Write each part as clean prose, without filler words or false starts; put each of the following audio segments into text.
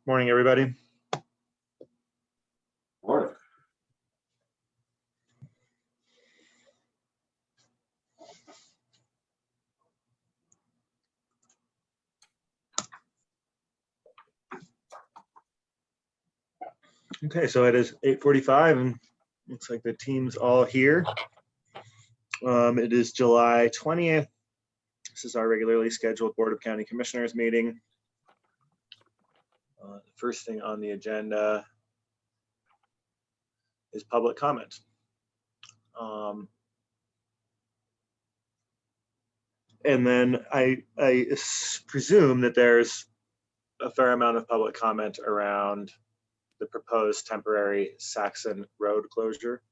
Morning, everybody. Morning. Okay, so it is 8:45 and looks like the team's all here. It is July 20th. This is our regularly scheduled Board of County Commissioners meeting. The first thing on the agenda is public comment. And then I presume that there's a fair amount of public comment around the proposed temporary Saxon Road closure.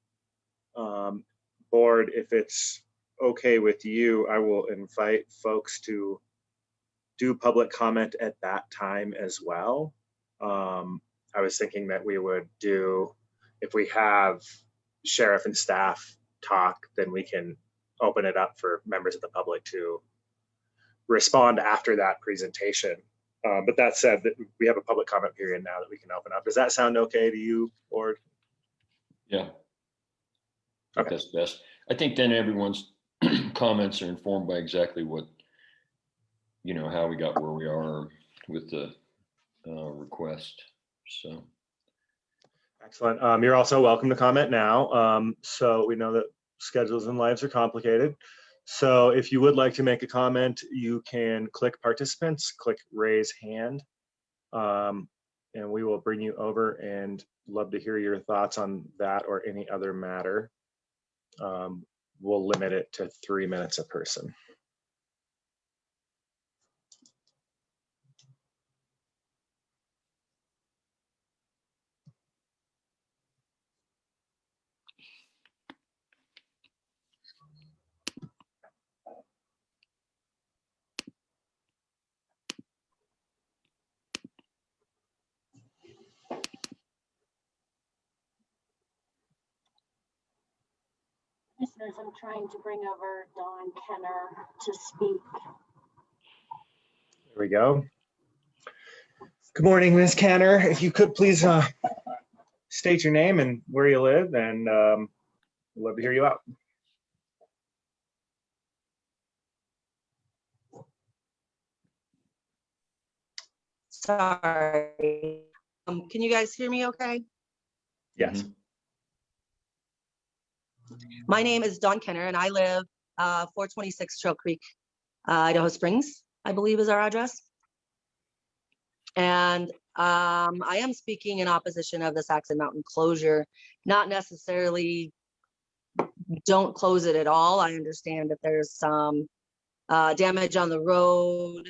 Board, if it's okay with you, I will invite folks to do public comment at that time as well. I was thinking that we would do, if we have sheriff and staff talk, then we can open it up for members of the public to respond after that presentation. But that said, that we have a public comment period now that we can open up. Does that sound okay to you, Board? Yeah. Okay. That's best. I think then everyone's comments are informed by exactly what, how we got where we are with the request. So. Excellent. You're also welcome to comment now. So we know that schedules and lives are complicated. So if you would like to make a comment, you can click participants, click raise hand, and we will bring you over and love to hear your thoughts on that or any other matter. We'll limit it to 3 minutes a person. Listeners, I'm trying to bring over Dawn Kenner to speak. There we go. Good morning, Ms. Kenner. If you could please state your name and where you live, and we'd love to hear you out. Sorry. Can you guys hear me okay? Yes. Mhm. My name is Dawn Kenner and I live 426 Trail Creek, Idaho Springs, I believe is our address. And I am speaking in opposition of the Saxon Mountain closure, not necessarily don't close it at all. I understand that there's some damage on the road,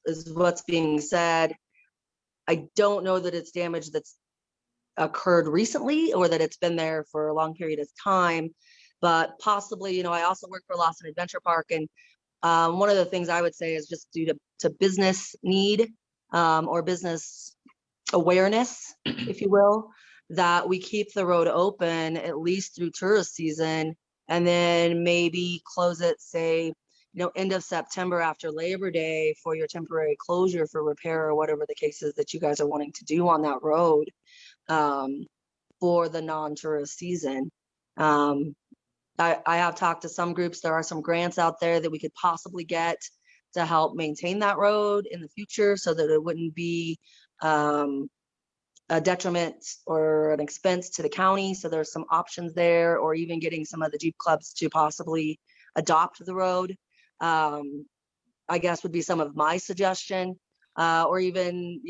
is what's being said. I don't know that it's damage that's occurred recently or that it's been there for a long period of time, but possibly, I also work for Lawson Adventure Park, and one of the things I would say is just due to business need or business awareness, if you will, that we keep the road open at least through tourist season, and then maybe close it, say, end of September after Labor Day for your temporary closure for repair or whatever the case is that you guys are wanting to do on that road for the non-tourist season. I have talked to some groups. There are some grants out there that we could possibly get to help maintain that road in the future so that it wouldn't be a detriment or an expense to the county. So there's some options there, or even getting some of the Jeep clubs to possibly adopt the road. I guess would be some of my suggestion, or even,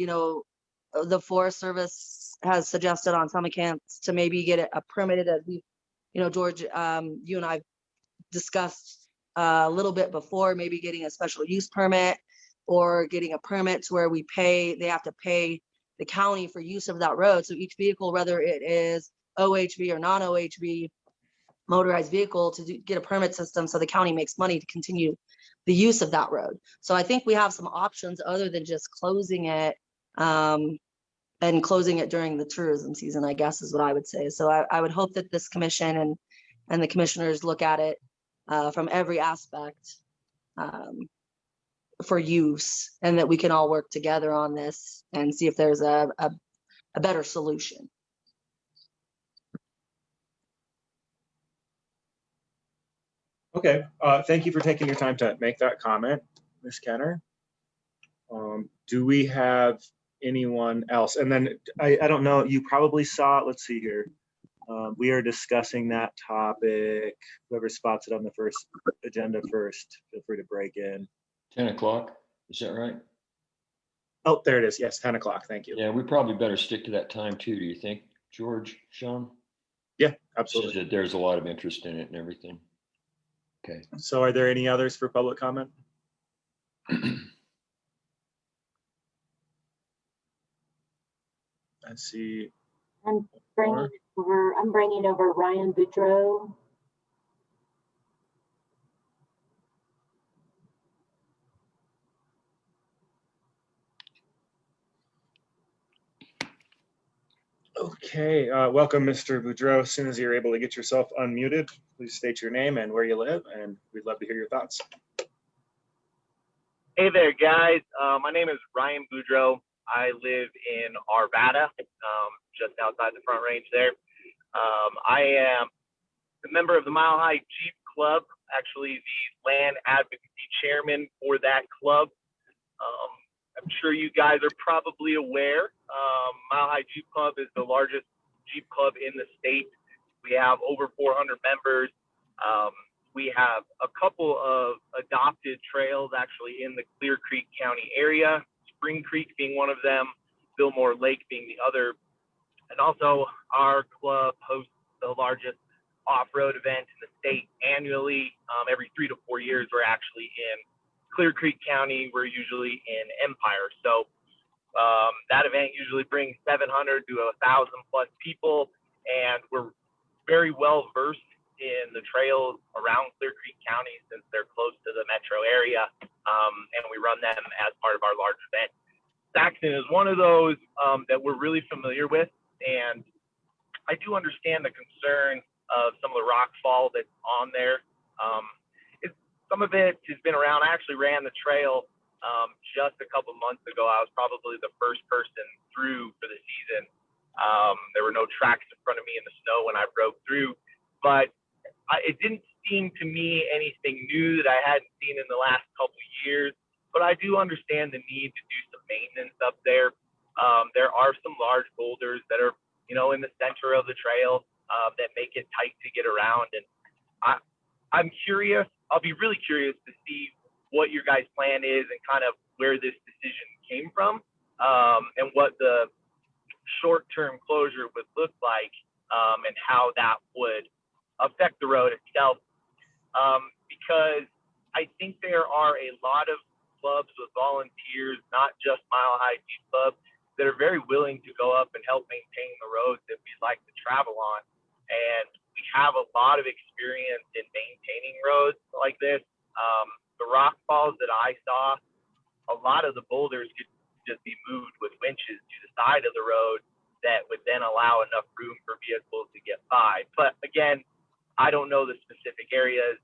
the Forest Service has suggested on some accounts to maybe get it permitted, as we, George, you and I discussed a little bit before, maybe getting a special use permit or getting a permit to where they have to pay the county for use of that road. So each vehicle, whether it is OHV or non-OHV motorized vehicle, to get a permit system so the county makes money to continue the use of that road. So I think we have some options other than just closing it and closing it during the tourism season, I guess is what I would say. So I would hope that this commission and the commissioners look at it from every aspect for use, and that we can all work together on this and see if there's a better solution. Okay, thank you for taking your time to make that comment, Ms. Kenner. Do we have anyone else? And then I don't know, you probably saw, let's see here. We are discussing that topic. Whoever spots it on the first agenda first, feel free to break in. 10 o'clock, is that right? Oh, there it is. Yes, 10 o'clock. Thank you. Yeah, we probably better stick to that time too, do you think, George, Sean? Yeah, Says absolutely. that there's a lot of interest in it and everything. Okay. So are there any others for public comment? I see. I'm bringing over Ryan Boudreau. Okay, welcome, Mr. Boudreau. As soon as you're able to get yourself unmuted, please state your name and where you live, and we'd love to hear your thoughts. Hey there, guys. My name is Ryan Boudreau. I live in Arvada, just outside the Front Range there. I am a member of the Mile High Jeep Club, actually the land advocacy chairman for that club. I'm sure you guys are probably aware, Mile High Jeep Club is the largest Jeep club in the state. We have over 400 members. We have a couple of adopted trails actually in the Clear Creek County area, Spring Creek being one of them, Fillmore Lake being the other. And also our club hosts the largest off-road event in the state annually. Every 3 to 4 years, we're actually in Clear Creek County. We're usually in Empire. So that event usually brings 700 to 1,000 plus people, and we're very well versed in the trails around Clear Creek County since they're close to the metro area, and we run them as part of our large event. Saxon is one of those that we're really familiar with, and I do understand the concern of some of the rock fall that's on there. Some of it has been around. I actually ran the trail just a couple months ago. I was probably the first person through for the season. There were no tracks in front of me in the snow when I broke through, but it didn't seem to me anything new that I hadn't seen in the last couple years. But I do understand the need to do some maintenance up there. There are some large boulders that are, in the center of the trail that make it tight to get around. And I'm curious. I'll be really curious to see what your guys' plan is and kind of where this decision came from, and what the short-term closure would look like, and how that would affect the road itself. Because I think there are a lot of clubs with volunteers, not just Mile High Jeep Club, that are very willing to go up and help maintain the roads that we like to travel on. And we have a lot of experience in maintaining roads like this. The rock falls that I saw, a lot of the boulders could just be moved with winches to the side of the road that would then allow enough room for vehicles to get by. But again, I don't know the specific areas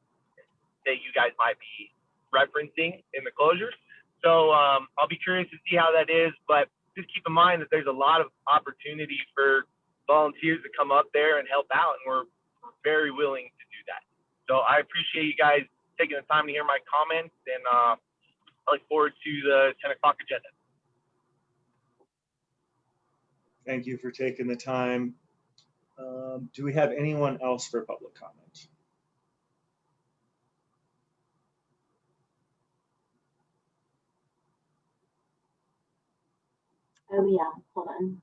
that you guys might be referencing in the closures. So I'll be curious to see how that is, but just keep in mind that there's a lot of opportunity for volunteers to come up there and help out, and we're very willing to do that. So I appreciate you guys taking the time to hear my comments, and I look forward to the 10 o'clock agenda. Thank you for taking the time. Do we have anyone else for public comment? Oh yeah, hold on.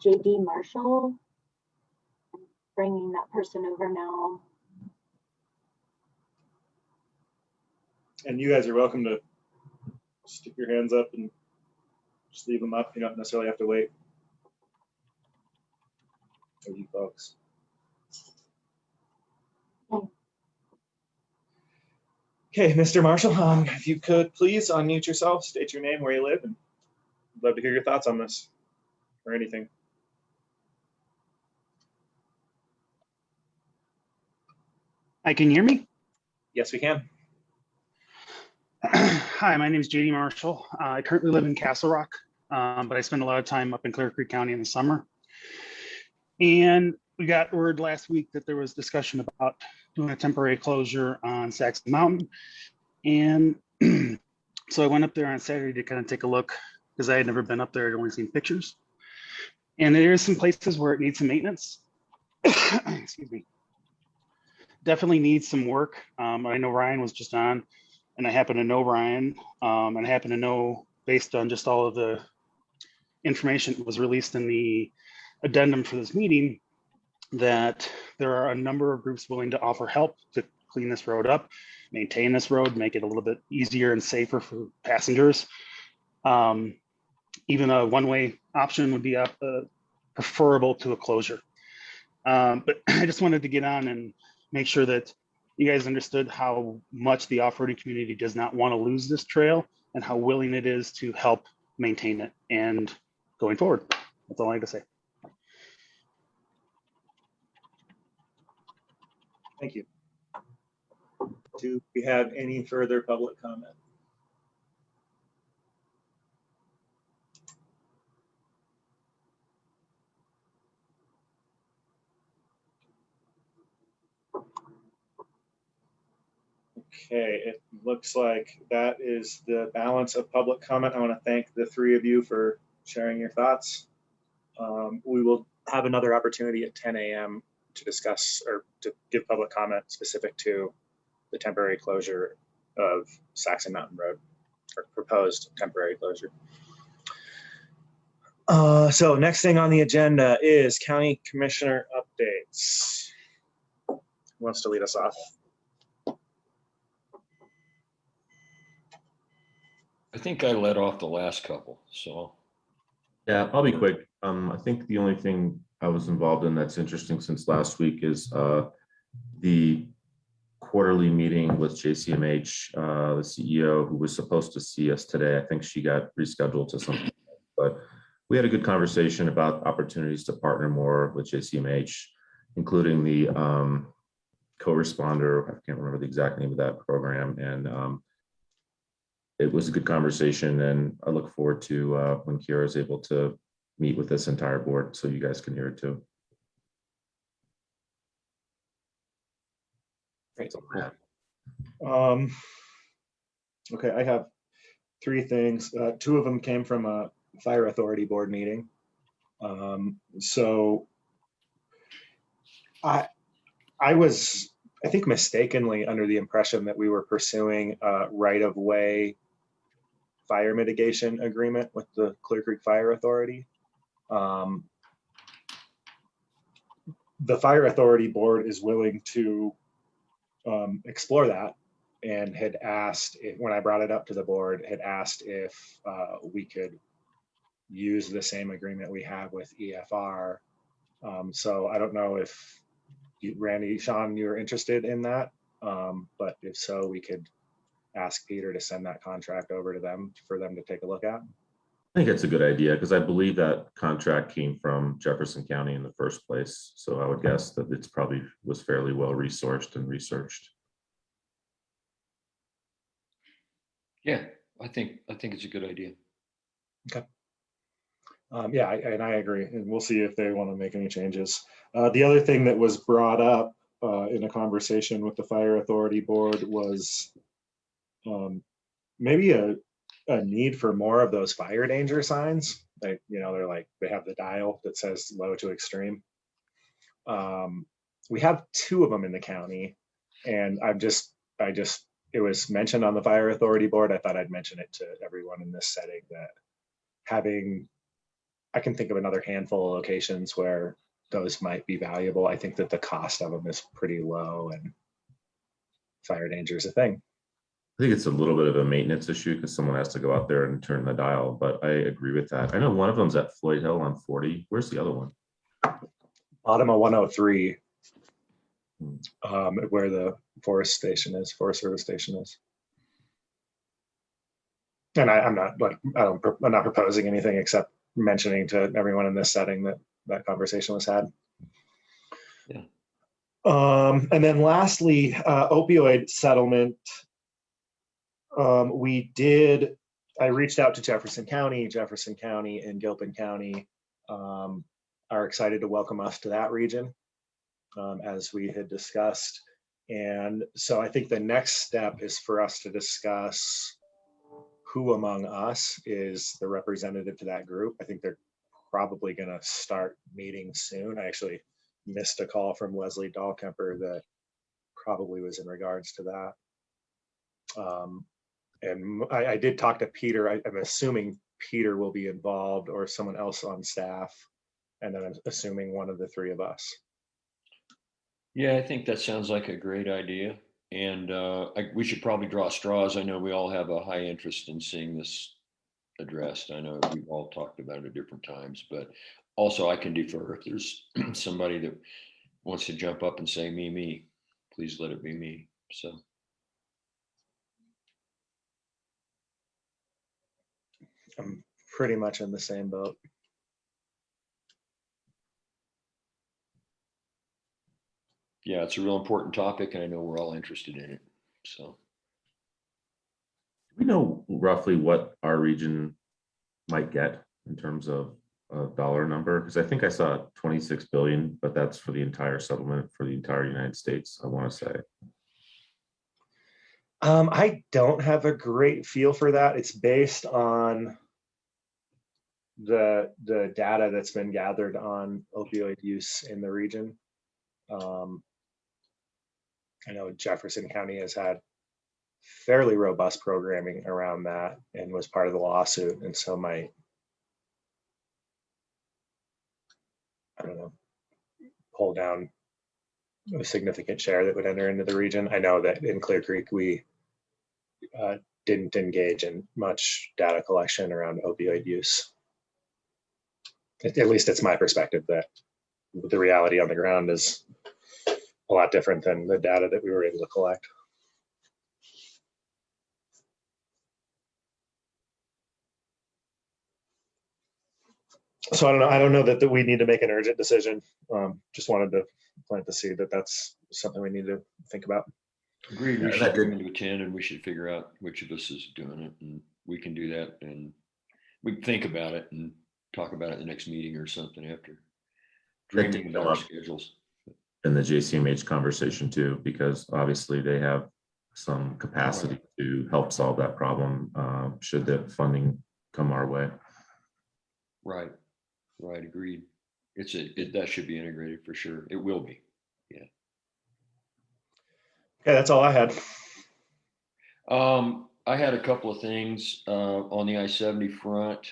JD Marshall. I'm bringing that person over now. And you guys are welcome to stick your hands up and just leave them up. You don't necessarily have to wait for you folks. Okay, Mr. Marshall, if you could please unmute yourself, state your name, where you live, and I'd love to hear your thoughts on this or anything. Hi, can you hear me? Yes, we can. Hi, my name is JD Marshall. I currently live in Castle Rock, but I spend a lot of time up in Clear Creek County in the summer. And we got word last week that there was discussion about doing a temporary closure on Saxon Mountain. And so I went up there on Saturday to kind of take a look because I had never been up there. I'd only seen pictures. And there are some places where it needs some maintenance. Excuse me. Definitely needs some work. I know Ryan was just on, and I happen to know Ryan, and I happen to know, based on just all of the information that was released in the addendum for this meeting, that there are a number of groups willing to offer help to clean this road up, maintain this road, make it a little bit easier and safer for passengers. Even a one-way option would be preferable to a closure. But I just wanted to get on and make sure that you guys understood how much the off-roading community does not want to lose this trail and how willing it is to help maintain it and going forward. That's all I have to say. Thank you. Do we have any further public comment? Okay, it looks like that is the balance of public comment. I want to thank the three of you for sharing your thoughts. We will have another opportunity at 10 a.m. to discuss or to give public comment specific to the temporary closure of Saxon Mountain Road, or proposed temporary closure. So next thing on the agenda is county commissioner updates. Who wants to lead us off? I think I led off the last couple, so. Yeah, I'll be quick. I think the only thing I was involved in that's interesting since last week is the quarterly meeting with JCMH, the CEO who was supposed to see us today. I think she got rescheduled to something, but we had a good conversation about opportunities to partner more with JCMH, including the co-responder. I can't remember the exact name of that program. And it was a good conversation, and I look forward to when Kiara is able to meet with this entire board so you guys can hear it too. Great. Okay, I have three things. Two of them came from a fire authority board meeting. So I was, I think, mistakenly under the impression that we were pursuing a right-of-way fire mitigation agreement with the Clear Creek Fire Authority. The Fire Authority Board is willing to explore that, and had asked, when I brought it up to the board, had asked if we could use the same agreement we have with EFR. So I don't know if Randy, Sean, you're interested in that, but if so, we could ask Peter to send that contract over to them for them to take a look at. I think it's a good idea because I believe that contract came from Jefferson County in the first place. So I would guess that it's probably was fairly well resourced and researched. Yeah, I think it's a good idea. Okay. Yeah, and I agree, and we'll see if they want to make any changes. The other thing that was brought up in a conversation with the Fire Authority Board was maybe a need for more of those fire danger signs. They, you know, they're like, they have the dial that says low to extreme. We have two of them in the county, and it was mentioned on the Fire Authority Board. I thought I'd mention it to everyone in this setting that I can think of another handful of locations where those might be valuable. I think that the cost of them is pretty low, and fire danger is a thing. I think it's a little bit of a maintenance issue because someone has to go out there and turn the dial, but I agree with that. I know one of them's at Floyd Hill on 40. Where's the other one? Bottom of 103, where the Forest Service station is. And I'm not proposing anything except mentioning to everyone in this setting that that conversation was had. Yeah. And then lastly, opioid settlement. I reached out to Jefferson County and Gilpin County are excited to welcome us to that region, as we had discussed. And so I think the next step is for us to discuss who among us is the representative to that group. I think they're probably going to start meeting soon. I actually missed a call from Leslie Dahlkemper that probably was in regards to that. And I did talk to Peter. I'm assuming Peter will be involved or someone else on staff. And then I'm assuming one of the three of us. Yeah, I think that sounds like a great idea. And we should probably draw straws. I know we all have a high interest in seeing this addressed. I know we've all talked about it at different times, but also I can defer if there's somebody that wants to jump up and say me, please let it be me. So. I'm pretty much in the same boat. Yeah, it's a real important topic, and I know we're all interested in it. So, Do we know roughly what our region might get in terms of a dollar number? Because I think I saw 26 billion, but that's for the entire settlement for the entire United States, I want to say. I don't have a great feel for that. It's based on the data that's been gathered on opioid use in the region. I know Jefferson County has had fairly robust programming around that and was part of the lawsuit, and so might, I don't know, pull down a significant share that would enter into the region. I know that in Clear Creek we didn't engage in much data collection around opioid use. At least it's my perspective that the reality on the ground is a lot different than the data that we were able to collect. So I don't know that we need to make an urgent decision. Just wanted to plant the seed that that's something we need to think about. agreed. Yeah, We should that bring did- them to attend, and we should figure out which of us is doing it, and we can do that, and we can think about it and talk about it in the next meeting or something after That did dreaming come about our up schedules. in the JCMH conversation too, because obviously they have some capacity to help solve that problem should the funding come our way. Right, agreed. That should be integrated for sure. It will be. Okay, that's all I had. I had a couple of things on the I-70 front.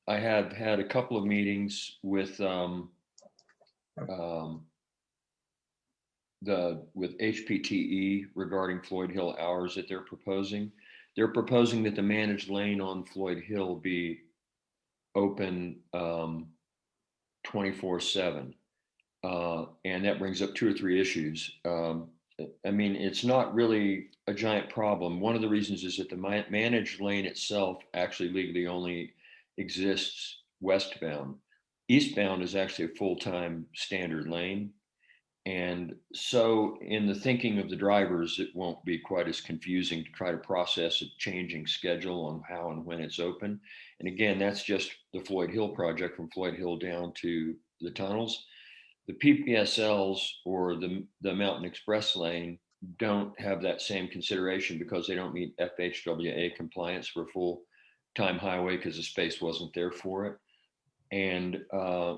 I have had a couple of meetings with with HPTE regarding Floyd Hill hours that they're proposing. They're proposing that the managed lane on Floyd Hill be open 24/7. And that brings up two or three issues. I mean, it's not really a giant problem. One of the reasons is that the managed lane itself actually legally only exists westbound. Eastbound is actually a full-time standard lane. And so in the thinking of the drivers, it won't be quite as confusing to try to process a changing schedule on how and when it's open. And again, that's just the Floyd Hill project, from Floyd Hill down to the tunnels. The PPSLs or the Mountain Express lane don't have that same consideration because they don't meet FHWA compliance for a full-time highway because the space wasn't there for it. And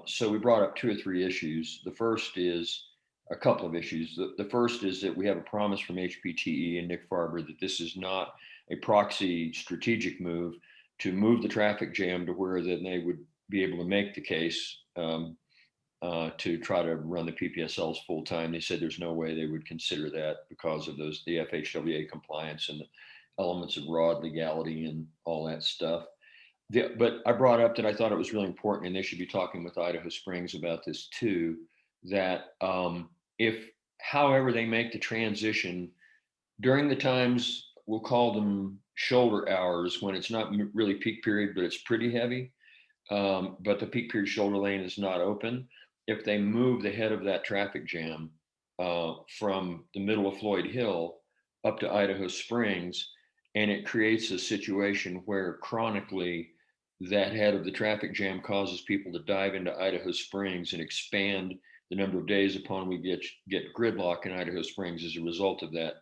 so we brought up two or three issues. The first is a couple of issues. The first is that we have a promise from HPTE and Nick Farber that this is not a proxy strategic move to move the traffic jam to where then they would be able to make the case to try to run the PPSLs full time. They said there's no way they would consider that because of the FHWA compliance and the elements of raw legality and all that stuff. But I brought up that I thought it was really important, and they should be talking with Idaho Springs about this too, that if, however they make the transition during the times, we'll call them shoulder hours, when it's not really peak period, but it's pretty heavy, but the peak period shoulder lane is not open, if they move the head of that traffic jam from the middle of Floyd Hill up to Idaho Springs. And it creates a situation where chronically that head of the traffic jam causes people to dive into Idaho Springs and expand the number of days upon we get gridlock in Idaho Springs as a result of that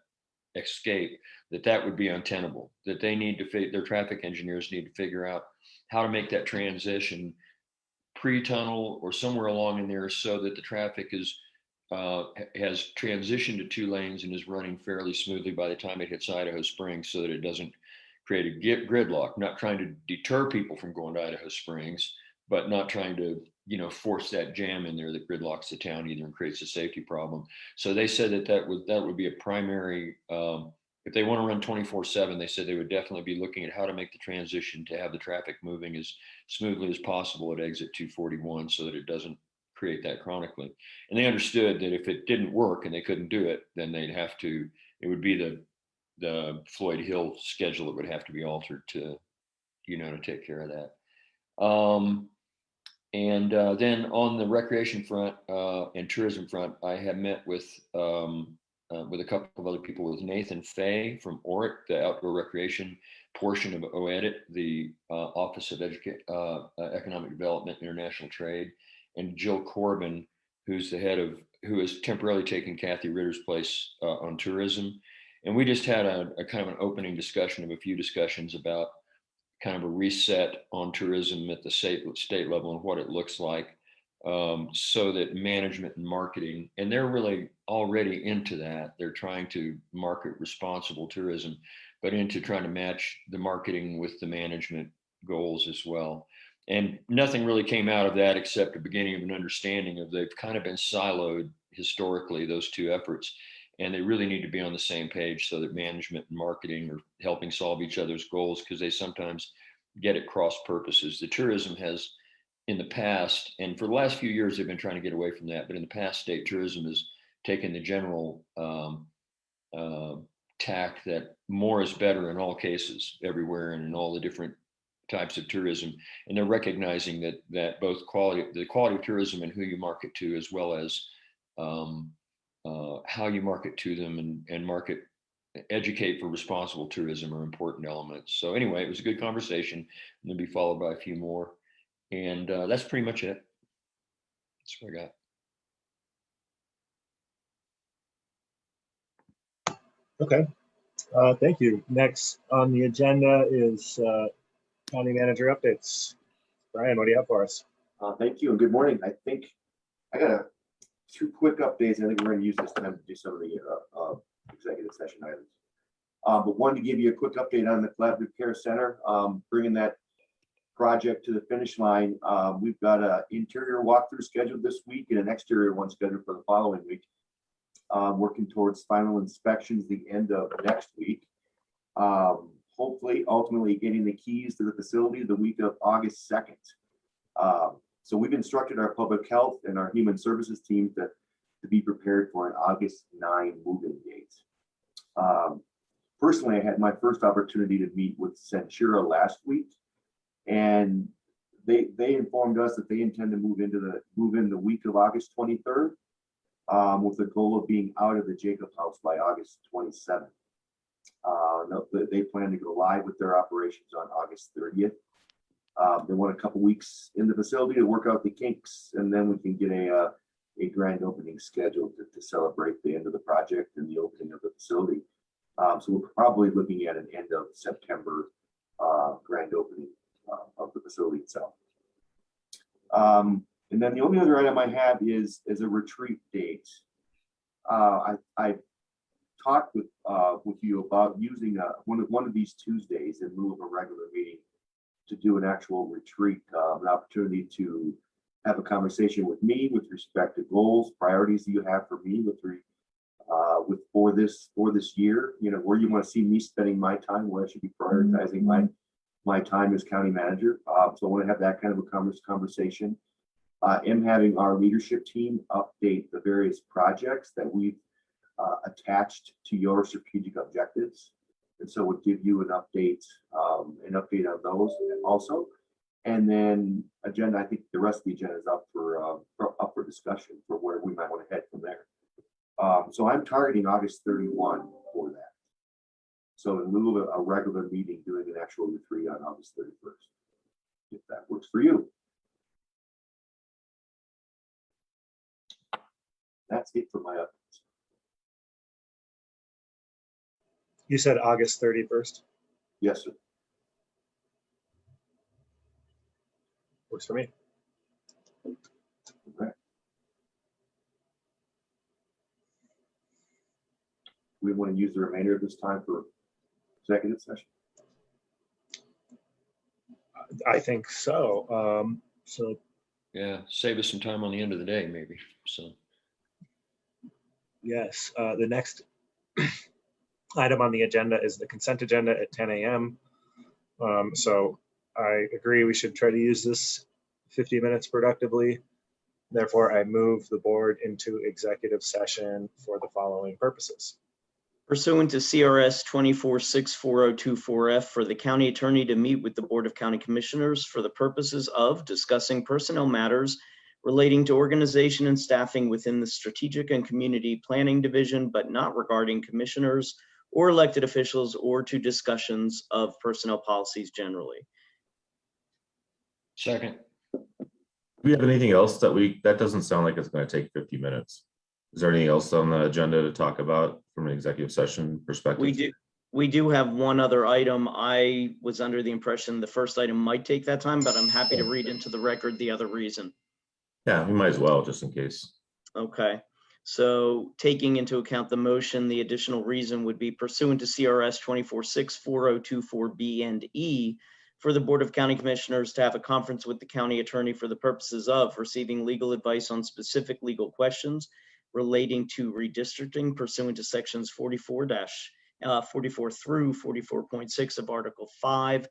escape, that would be untenable, that they need to, their traffic engineers need to figure out how to make that transition pre-tunnel or somewhere along in there so that the traffic has transitioned to 2 lanes and is running fairly smoothly by the time it hits Idaho Springs, so that it doesn't create a gridlock. Not trying to deter people from going to Idaho Springs, but not trying to, force that jam in there that gridlocks the town either and creates a safety problem. So they said that would be a primary, if they want to run 24/7, they said they would definitely be looking at how to make the transition to have the traffic moving as smoothly as possible at exit 241 so that it doesn't create that chronically. And they understood that if it didn't work and they couldn't do it, then it would be the Floyd Hill schedule that would have to be altered to take care of that. And then on the recreation front and tourism front, I have met with a couple of other people, with Nathan Fay from ORIC, the outdoor recreation portion of OEDIT, the Office of Economic Development, International Trade, and Jill Corbin, who is temporarily taking Kathy Ritter's place on tourism. And we just had a kind of an opening discussion of a few discussions about kind of a reset on tourism at the state level and what it looks like, so that management and marketing, and they're really already into that. They're trying to market responsible tourism, but into trying to match the marketing with the management goals as well. And nothing really came out of that except the beginning of an understanding of they've kind of been siloed historically, those two efforts. And they really need to be on the same page so that management and marketing are helping solve each other's goals, because they sometimes get at cross purposes. The tourism has, in the past, and for the last few years, they've been trying to get away from that. But in the past, state tourism has taken the general tack that more is better in all cases, everywhere, and in all the different types of tourism. And they're recognizing that both the quality of tourism and who you market to, as well as how you market to them and educate for responsible tourism, are important elements. So anyway, it was a good conversation, and then be followed by a few more. And that's pretty much it. That's what I got. Okay, thank you. Next on the agenda is county manager updates. Brian, what do you have for us? Thank you and good morning. I think I got two quick updates. I think we're going to use this time to do some of the executive session items. But one, to give you a quick update on the Collaborative Care Center, bringing that project to the finish line. We've got an interior walkthrough scheduled this week and an exterior one scheduled for the following week. Working towards final inspections the end of next week. Hopefully, ultimately getting the keys to the facility the week of August 2nd. So we've instructed our public health and our human services team to be prepared for an August 9 move-in date. Personally, I had my first opportunity to meet with Centura last week, and they informed us that they intend to move in the week of August 23rd, with the goal of being out of the Jacob House by August 27th. They plan to go live with their operations on August 30th. They want a couple weeks in the facility to work out the kinks, and then we can get a grand opening scheduled to celebrate the end of the project and the opening of the facility. So we're probably looking at an end of September grand opening of the facility itself. And then the only other item I have is a retreat date. I talked with you about using one of these Tuesdays in lieu of a regular meeting to do an actual retreat, an opportunity to have a conversation with me with respect to goals, priorities that you have for me for this year. You know, where you want to see me spending my time, where I should be prioritizing my time as county manager. So I want to have that kind of a conversation. I'm having our leadership team update the various projects that we've attached to your strategic objectives. And so we'll give you an update on those also. And then agenda, I think the rest of the agenda is up for discussion for where we might want to head from there. So I'm targeting August 31 for that. So in lieu of a regular meeting, doing an actual retreat on August 31st, if that works for you. That's it for my updates. You said August 31st. Yes, sir. Works for me. Okay. We want to use the remainder of this time for executive session. I think so. So Yeah, save us some time on the end of the day, maybe. So, yes, the next item on the agenda is the consent agenda at 10 a.m. So I agree we should try to use this 50 minutes productively. Therefore, I move the board into executive session for the following purposes. Pursuant to CRS 24640224F, for the county attorney to meet with the Board of County Commissioners for the purposes of discussing personnel matters relating to organization and staffing within the Strategic and Community Planning Division, but not regarding commissioners or elected officials, or to discussions of personnel policies generally. second. Do we have anything else that doesn't sound like it's going to take 50 minutes? Is there anything else on the agenda to talk about from an executive session perspective? We do have one other item. I was under the impression the first item might take that time, but I'm happy to read into the record the other reason. Yeah, we might as well, just in case. Okay, so taking into account the motion, the additional reason would be pursuant to CRS 24640224B and E, for the Board of County Commissioners to have a conference with the county attorney for the purposes of receiving legal advice on specific legal questions relating to redistricting pursuant to sections 44 through 44.6 of Article 5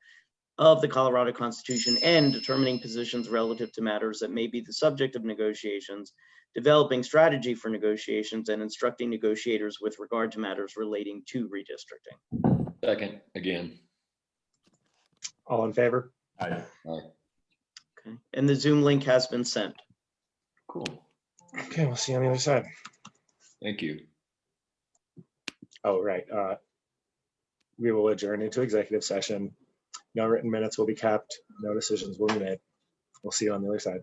of the Colorado Constitution, and determining positions relative to matters that may be the subject of negotiations, developing strategy for negotiations, and instructing negotiators with regard to matters relating to redistricting. Second, again. All in favor? Aye. Okay, and the Zoom link has been sent. Cool. Okay, we'll see you on the other side. Thank you. Oh, right. We will adjourn into executive session. No written minutes will be kept. No decisions will be made. We'll see you on the other side.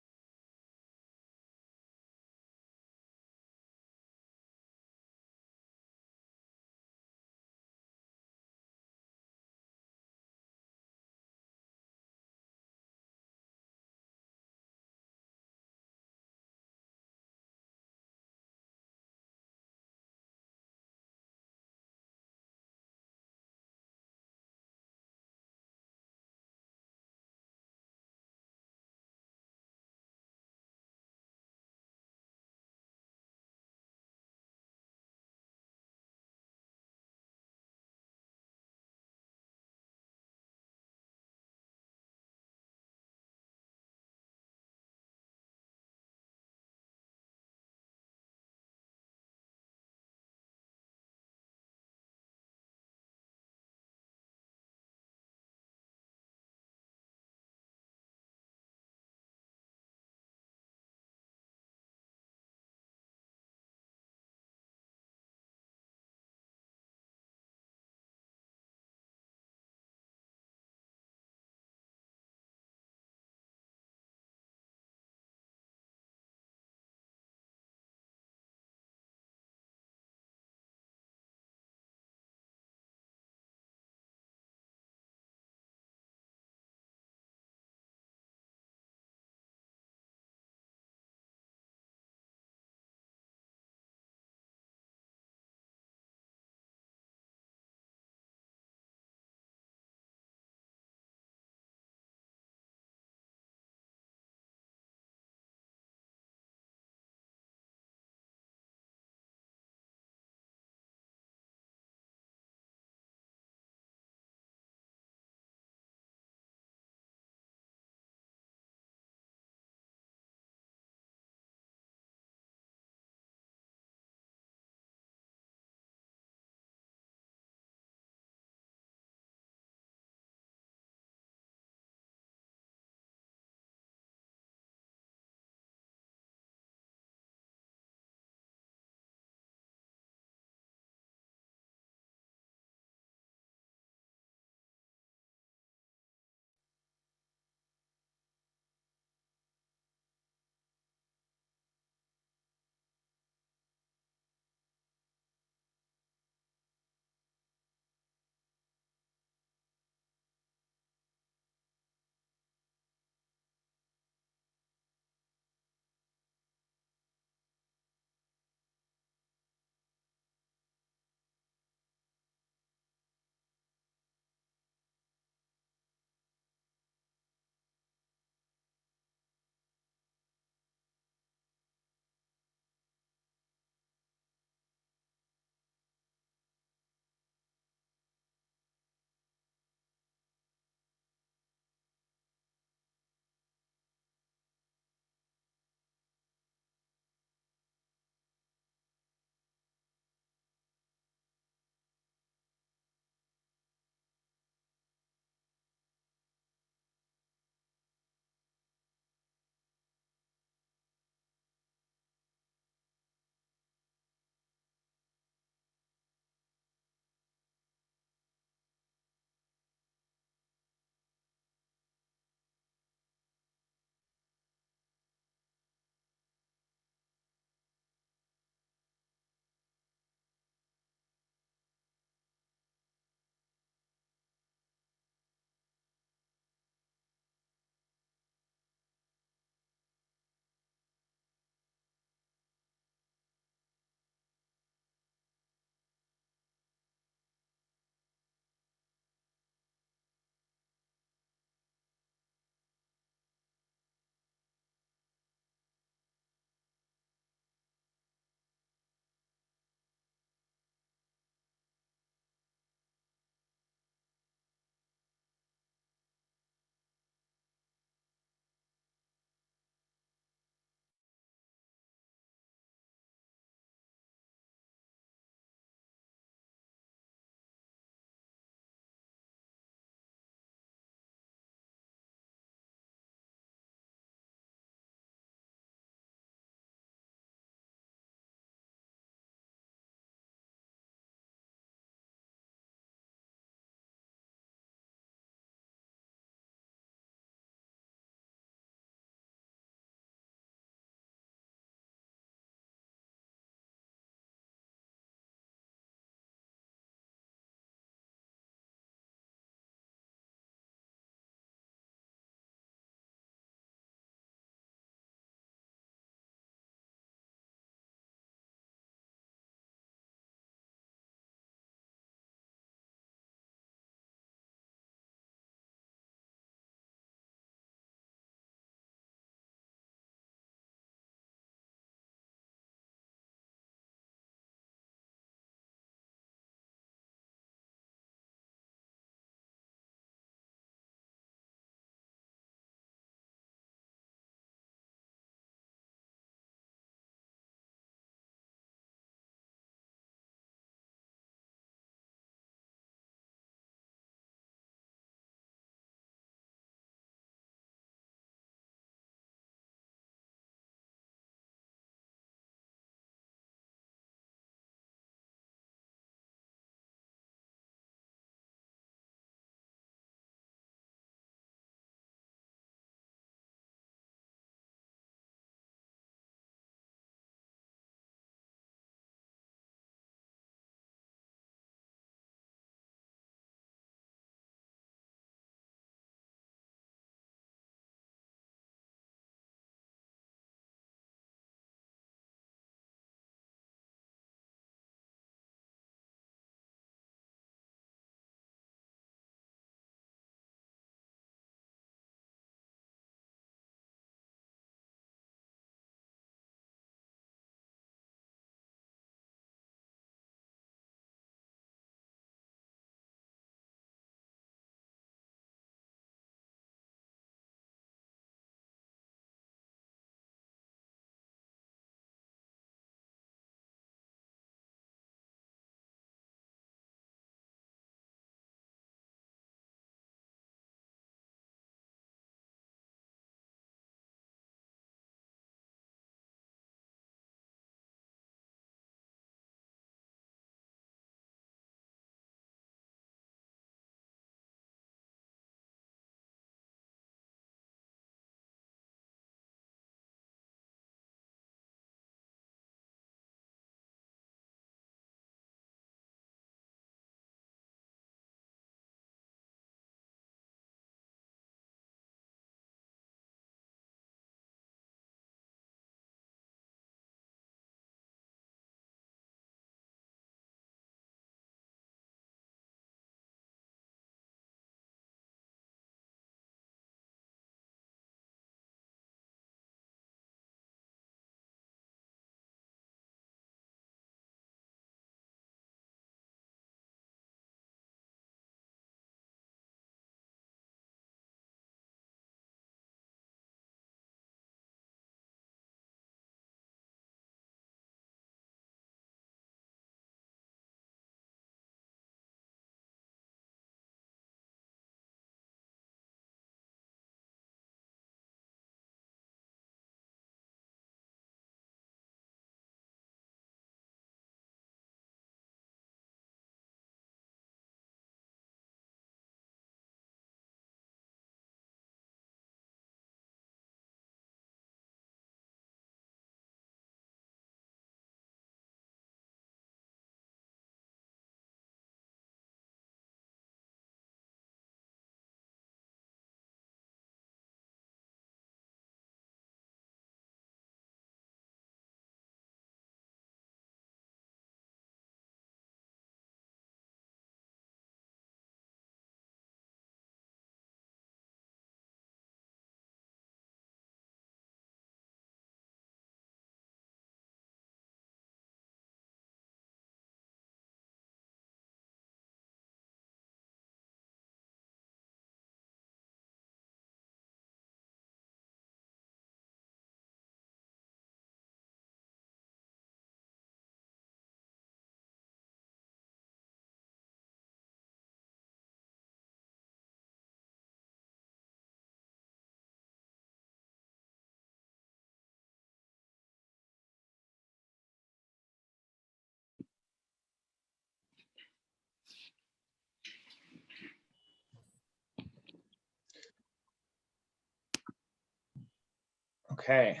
Okay.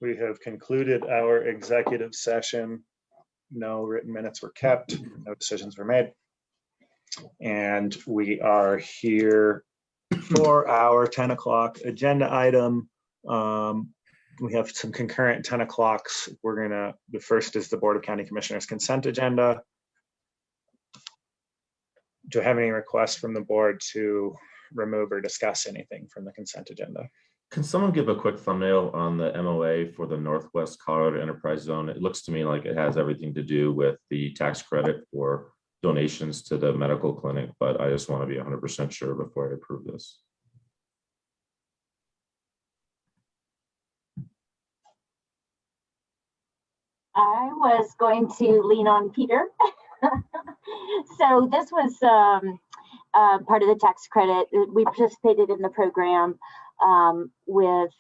We have concluded our executive session. No written minutes were kept, no decisions were made. And we are here for our 10 o'clock agenda item. We have some concurrent 10 o'clocks. The first is the Board of County Commissioners consent agenda. Do I have any requests from the board to remove or discuss anything from the consent agenda? Can someone give a quick thumbnail on the MOA for the Northwest Colorado Enterprise Zone? It looks to me like it has everything to do with the tax credit for donations to the medical clinic, but I just want to be 100% sure before I approve this. I was going to lean on Peter. So this was part of the tax credit. We participated in the program with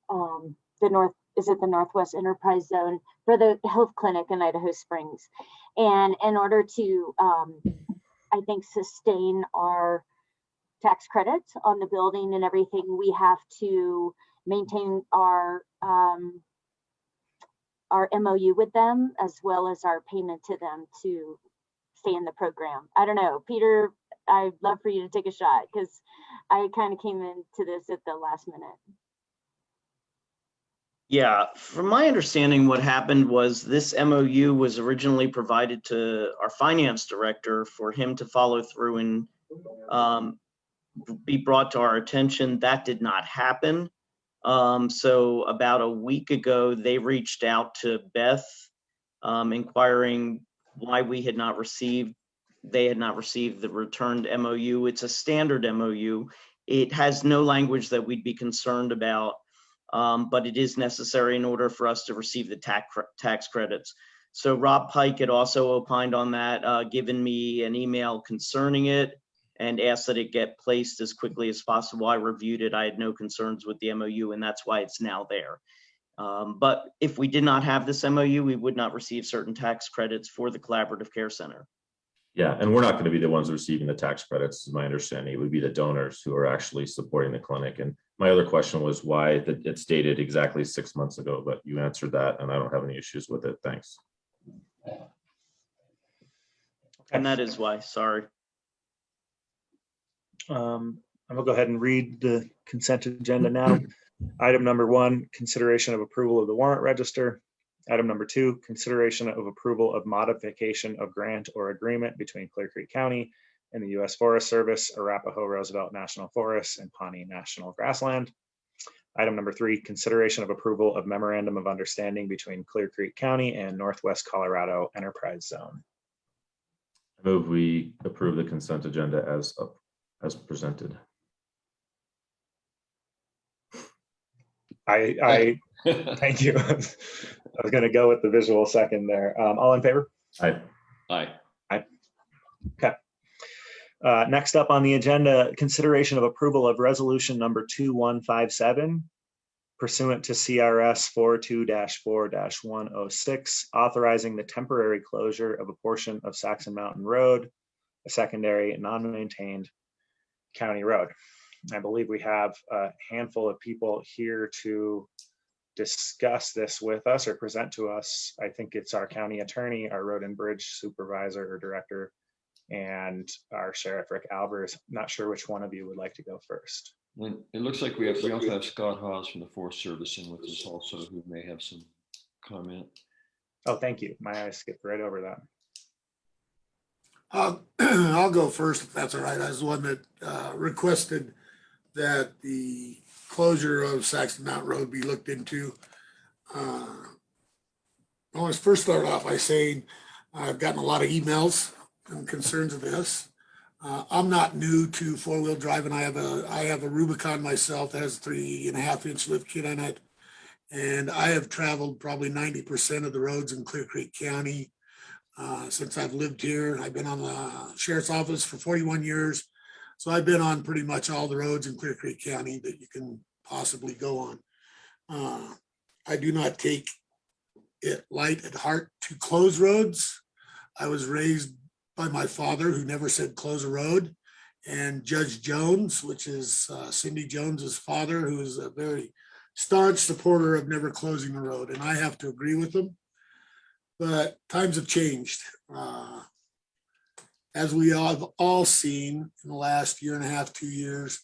the Northwest Enterprise Zone for the health clinic in Idaho Springs. And in order to, I think, sustain our tax credits on the building and everything, we have to maintain our MOU with them, as well as our payment to them to stay in the program. I don't know, Peter, I'd love for you to take a shot because I kind of came into this at the last minute. Yeah, from my understanding, what happened was this MOU was originally provided to our finance director for him to follow through and be brought to our attention. That did not happen. So about a week ago, they reached out to Beth, inquiring why they had not received the returned MOU. It's a standard MOU. It has no language that we'd be concerned about, but it is necessary in order for us to receive the tax credits. So Rob Pike had also opined on that, given me an email concerning it, and asked that it get placed as quickly as possible. I reviewed it. I had no concerns with the MOU, and that's why it's now there. But if we did not have this MOU, we would not receive certain tax credits for the Collaborative Care Center. Yeah, and we're not going to be the ones receiving the tax credits, is my understanding. It would be the donors who are actually supporting the clinic. And my other question was why it's dated exactly 6 months ago, but you answered that, and I don't have any issues with it. Thanks. And that is why, sorry. I'm gonna go ahead and read the consent agenda now. Item number 1, consideration of approval of the warrant register. Item number 2, consideration of approval of modification of grant or agreement between Clear Creek County and the U.S. Forest Service, Arapahoe Roosevelt National Forest, and Pawnee National Grassland. Item number 3, consideration of approval of memorandum of understanding between Clear Creek County and Northwest Colorado Enterprise Zone. I move we approve the consent agenda as presented. I thank you. I was going to go with the visual second there. All in favor? Aye. Aye. Okay. Next up on the agenda, consideration of approval of resolution number 2157 pursuant to CRS 42-4-106, authorizing the temporary closure of a portion of Saxon Mountain Road, a secondary non-maintained county road. I believe we have a handful of people here to discuss this with us or present to us. I think it's our county attorney, our road and bridge supervisor or director, and our sheriff, Rick Albers. Not sure which one of you would like to go first. And it looks like we also have Scott Hawes from the Forest Service in with us also, who may have some comment. Oh, thank you. I skipped right over that. I'll go first if that's all right. I was the one that requested that the closure of Saxon Mountain Road be looked into. I want to first start off by saying I've gotten a lot of emails and concerns of this. I'm not new to four-wheel drive, and I have a Rubicon myself that has 3.5-inch lift kit in it, and I have traveled probably 90% of the roads in Clear Creek County since I've lived here. I've been on the sheriff's office for 41 years, so I've been on pretty much all the roads in Clear Creek County that you can possibly go on. I do not take it light at heart to close roads. I was raised by my father, who never said close a road, and Judge Jones, which is Cindy Jones's father, who is a very staunch supporter of never closing the road, and I have to agree with them. But times have changed. As we have all seen in the last year and a half, 2 years,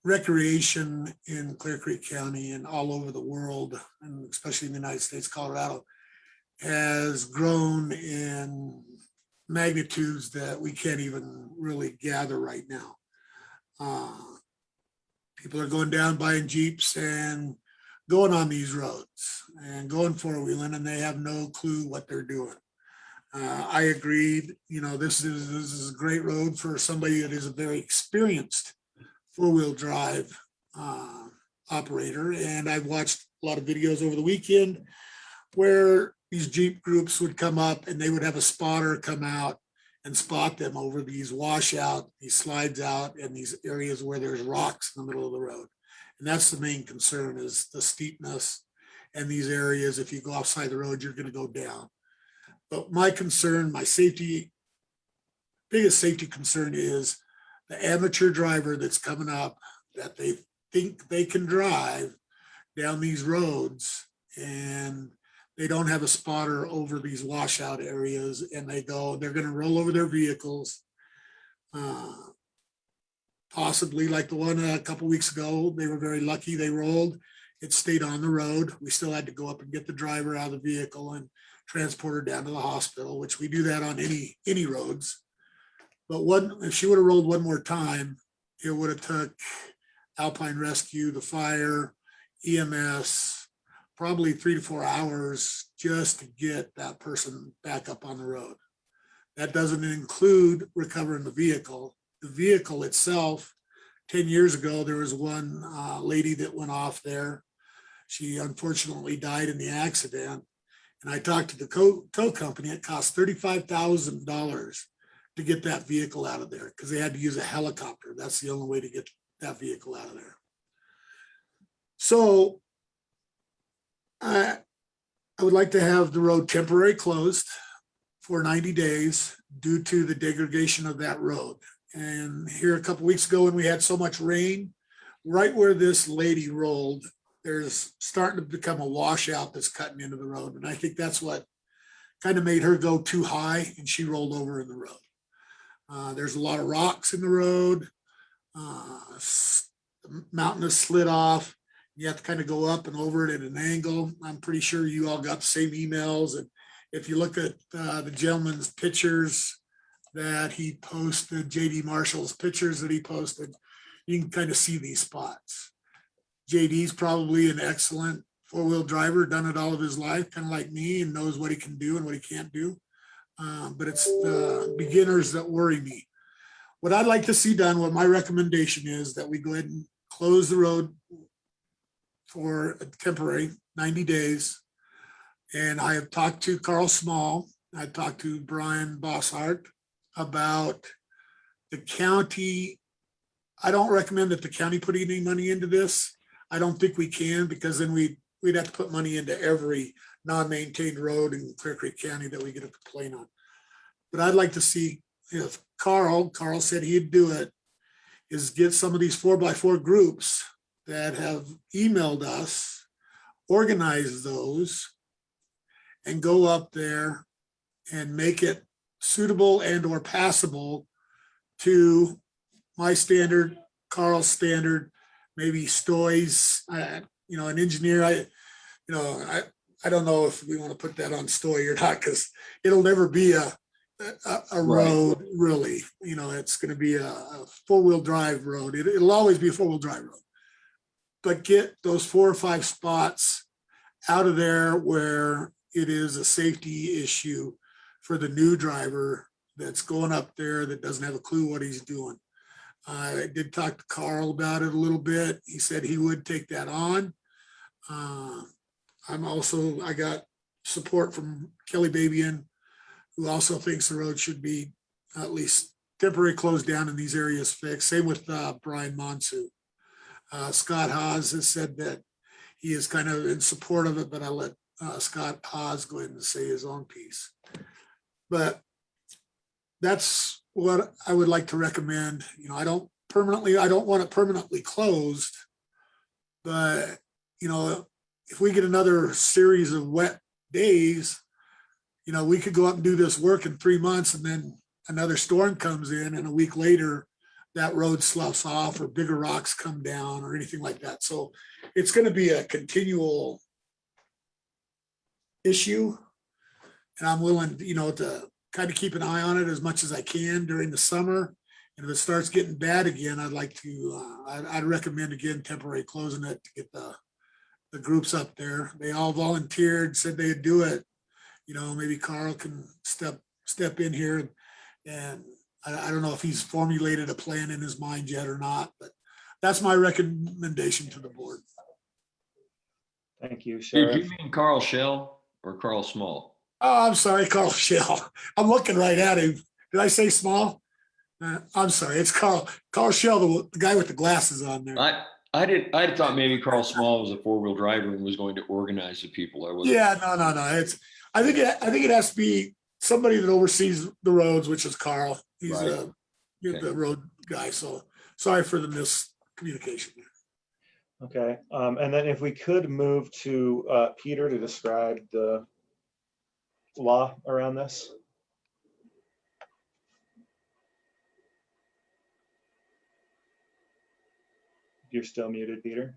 recreation in Clear Creek County and all over the world, and especially in the United States, Colorado, has grown in magnitudes that we can't even really gather right now. People are going down buying Jeeps and going on these roads and going four-wheeling, and they have no clue what they're doing. I agreed, this is a great road for somebody that is a very experienced four-wheel drive operator. And I've watched a lot of videos over the weekend where these Jeep groups would come up and they would have a spotter come out and spot them over these washout, these slides out, and these areas where there's rocks in the middle of the road. And that's the main concern, is the steepness and these areas. If you go outside the road, you're going to go down. But my concern, my biggest safety concern is the amateur driver that's coming up, that they think they can drive down these roads and they don't have a spotter over these washout areas, and they're going to roll over their vehicles. Possibly like the one a couple weeks ago, they were very lucky. They rolled, it stayed on the road. We still had to go up and get the driver out of the vehicle and transport her down to the hospital, which we do that on any roads. But if she would have rolled one more time, it would have took Alpine Rescue, the fire, EMS, probably 3 to 4 hours just to get that person back up on the road. That doesn't include recovering the vehicle. The vehicle itself, 10 years ago, there was one lady that went off there. She unfortunately died in the accident. And I talked to the tow company. It cost $35,000 to get that vehicle out of there because they had to use a helicopter. That's the only way to get that vehicle out of there. So I would like to have the road temporarily closed for 90 days due to the degradation of that road. And here a couple weeks ago when we had so much rain, right where this lady rolled, there's starting to become a washout that's cutting into the road. And I think that's what kind of made her go too high, and she rolled over in the road. There's a lot of rocks in the road. The mountain has slid off. You have to kind of go up and over it at an angle. I'm pretty sure you all got the same emails. And if you look at the gentleman's pictures that he posted, JD Marshall's pictures that he posted, you can kind of see these spots. JD's probably an excellent four-wheel driver, done it all of his life, kind of like me, and knows what he can do and what he can't do. But it's the beginners that worry me. What I'd like to see done, what my recommendation is, that we go ahead and close the road for a temporary 90 days. And I have talked to Carl Small, I talked to Brian Bossart about the county. I don't recommend that the county put any money into this. I don't think we can, because then we'd have to put money into every non-maintained road in Clear Creek County that we get a complaint on. But I'd like to see if Carl said he'd do it, is get some of these 4x4 groups that have emailed us, organize those, and go up there and make it suitable and or passable to my standard, Carl's standard, maybe Stoy's, an engineer. I don't know if we want to put that on Stoy or not, because it'll never be a road, really. It's going to be a four-wheel drive road. It'll always be a four-wheel drive road. But get those 4 or 5 spots out of there where it is a safety issue for the new driver that's going up there that doesn't have a clue what he's doing. I did talk to Carl about it a little bit. He said he would take that on. I got support from Kelly Babian, who also thinks the road should be at least temporarily closed down and these areas fixed. Same with Brian Monsu. Scott Haas has said that he is kind of in support of it, but I'll let Scott Haas go ahead and say his own piece. But that's what I would like to recommend. I don't want it permanently closed, But, if we get another series of wet days, we could go up and do this work in 3 months, and then another storm comes in, and a week later, that road sloughs off or bigger rocks come down or anything like that. So it's going to be a continual issue. And I'm willing, to kind of keep an eye on it as much as I can during the summer. And if it starts getting bad again, I'd like to, I'd recommend again temporary closing it to get the groups up there. They all volunteered, said they'd do it. Maybe Carl can step in here, and I don't know if he's formulated a plan in his mind yet or not, but that's my recommendation to the board. Thank you, Did Sheriff. you mean Carl Shell or Carl Small? Oh, I'm sorry, Carl Shell. I'm looking right at him. Did I say Small? I'm sorry, it's Carl Shell, the guy with the glasses on there. I thought maybe Carl Small was a four-wheel driver and was going to organize the people. Yeah, no. I think it has to be somebody that oversees the roads, which is Carl. He's Right. the road guy. So sorry for the miscommunication. Okay, and then if we could move to Peter to describe the law around this. You're still muted, Peter.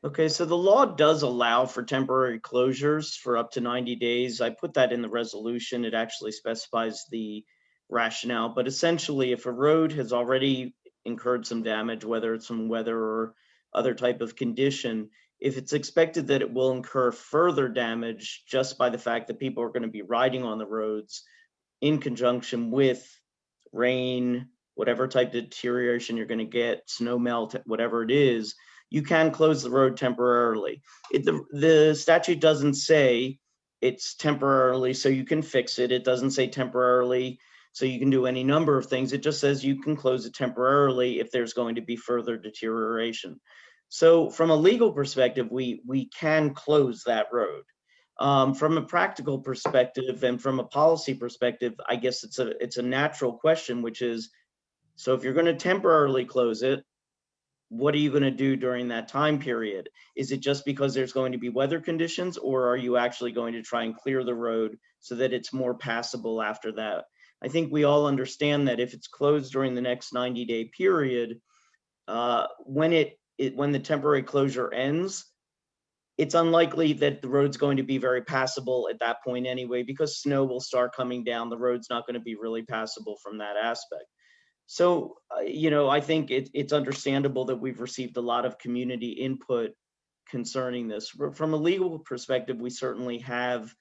Okay, so the law does allow for temporary closures for up to 90 days. I put that in the resolution. It actually specifies the rationale, but essentially if a road has already incurred some damage, whether it's from weather or other type of condition, if it's expected that it will incur further damage just by the fact that people are going to be riding on the roads in conjunction with rain, whatever type of deterioration you're going to get, snow melt, whatever it is, you can close the road temporarily. The statute doesn't say it's temporarily so you can fix it. It doesn't say temporarily so you can do any number of things. It just says you can close it temporarily if there's going to be further deterioration. So from a legal perspective, we can close that road. From a practical perspective and from a policy perspective, I guess it's a natural question, which is, so if you're going to temporarily close it, what are you going to do during that time period? Is it just because there's going to be weather conditions, or are you actually going to try and clear the road so that it's more passable after that? I think we all understand that if it's closed during the next 90-day period, when the temporary closure ends, it's unlikely that the road's going to be very passable at that point anyway, because snow will start coming down. The road's not going to be really passable from that aspect. So, I think it's understandable that we've received a lot of community input concerning this. From a legal perspective, we certainly have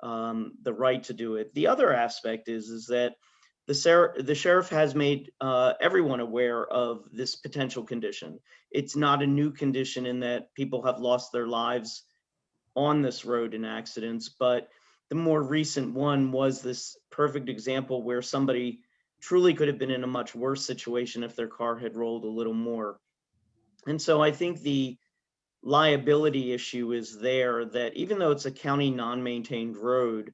the right to do it. The other aspect is that the sheriff has made everyone aware of this potential condition. It's not a new condition in that people have lost their lives on this road in accidents, but the more recent one was this perfect example where somebody truly could have been in a much worse situation if their car had rolled a little more. And so I think the liability issue is there, that even though it's a county non-maintained road,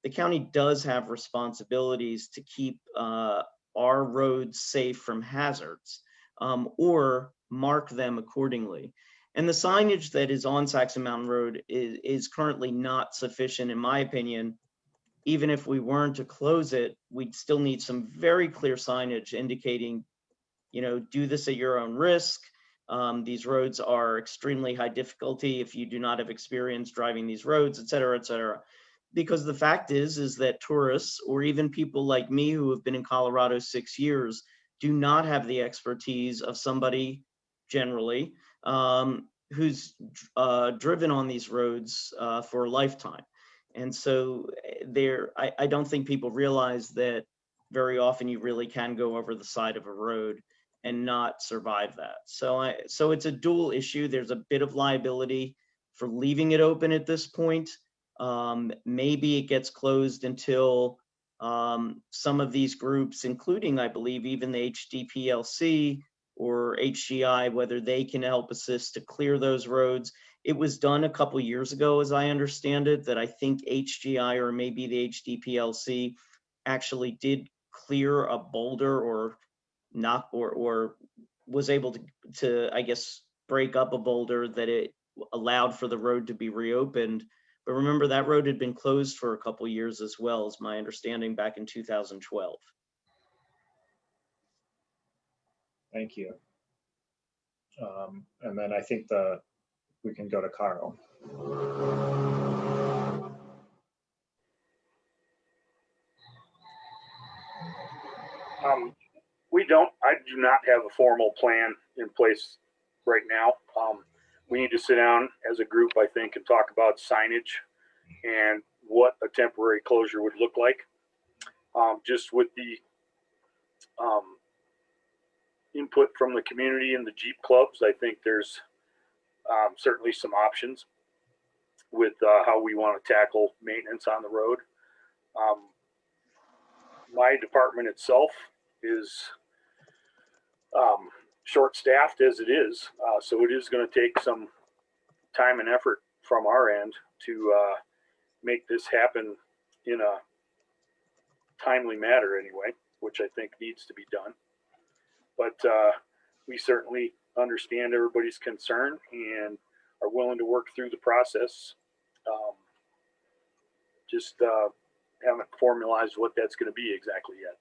the county does have responsibilities to keep our roads safe from hazards, or mark them accordingly. And the signage that is on Saxon Mountain Road is currently not sufficient, in my opinion. Even if we weren't to close it, we'd still need some very clear signage indicating, do this at your own risk. These roads are extremely high difficulty if you do not have experience driving these roads, et cetera, et cetera. Because the fact is that tourists, or even people like me who have been in Colorado 6 years, do not have the expertise of somebody generally who's driven on these roads for a lifetime. And so I don't think people realize that very often you really can go over the side of a road and not survive that. So it's a dual issue. There's a bit of liability for leaving it open at this point. Maybe it gets closed until some of these groups, including, I believe, even the HDPLC or HGI, whether they can help assist to clear those roads. It was done a couple years ago, as I understand it, that I think HGI or maybe the HDPLC actually did clear a boulder or was able to, I guess, break up a boulder that it allowed for the road to be reopened. But remember, that road had been closed for a couple years as well, is my understanding, back in 2012. Thank you. And then I think we can go to Carl. I do not have a formal plan in place right now. We need to sit down as a group, I think, and talk about signage and what a temporary closure would look like. Just with the input from the community and the Jeep clubs, I think there's certainly some options with how we want to tackle maintenance on the road. My department itself is short-staffed as it is, so it is going to take some time and effort from our end to make this happen in a timely manner anyway, which I think needs to be done. But we certainly understand everybody's concern and are willing to work through the process. Just haven't formalized what that's going to be exactly yet.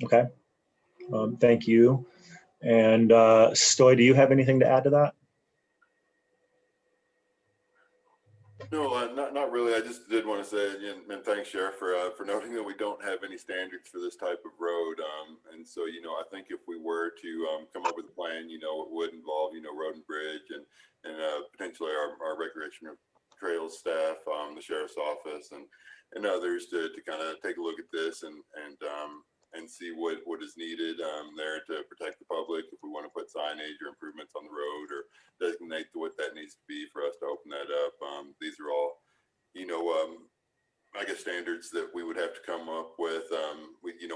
Okay. Thank you. And Stoy, do you have anything to add to that? No, not really. I just did want to say, and thanks, Sheriff, for noting that we don't have any standards for this type of road. And so, I think if we were to come up with a plan, it would involve, road and bridge and potentially our recreational trails staff, the sheriff's office, and others to kind of take a look at this and see what is needed there to protect the public. If we want to put signage or improvements on the road or designate what that needs to be for us to open that up. These are all, I guess, standards that we would have to come up with.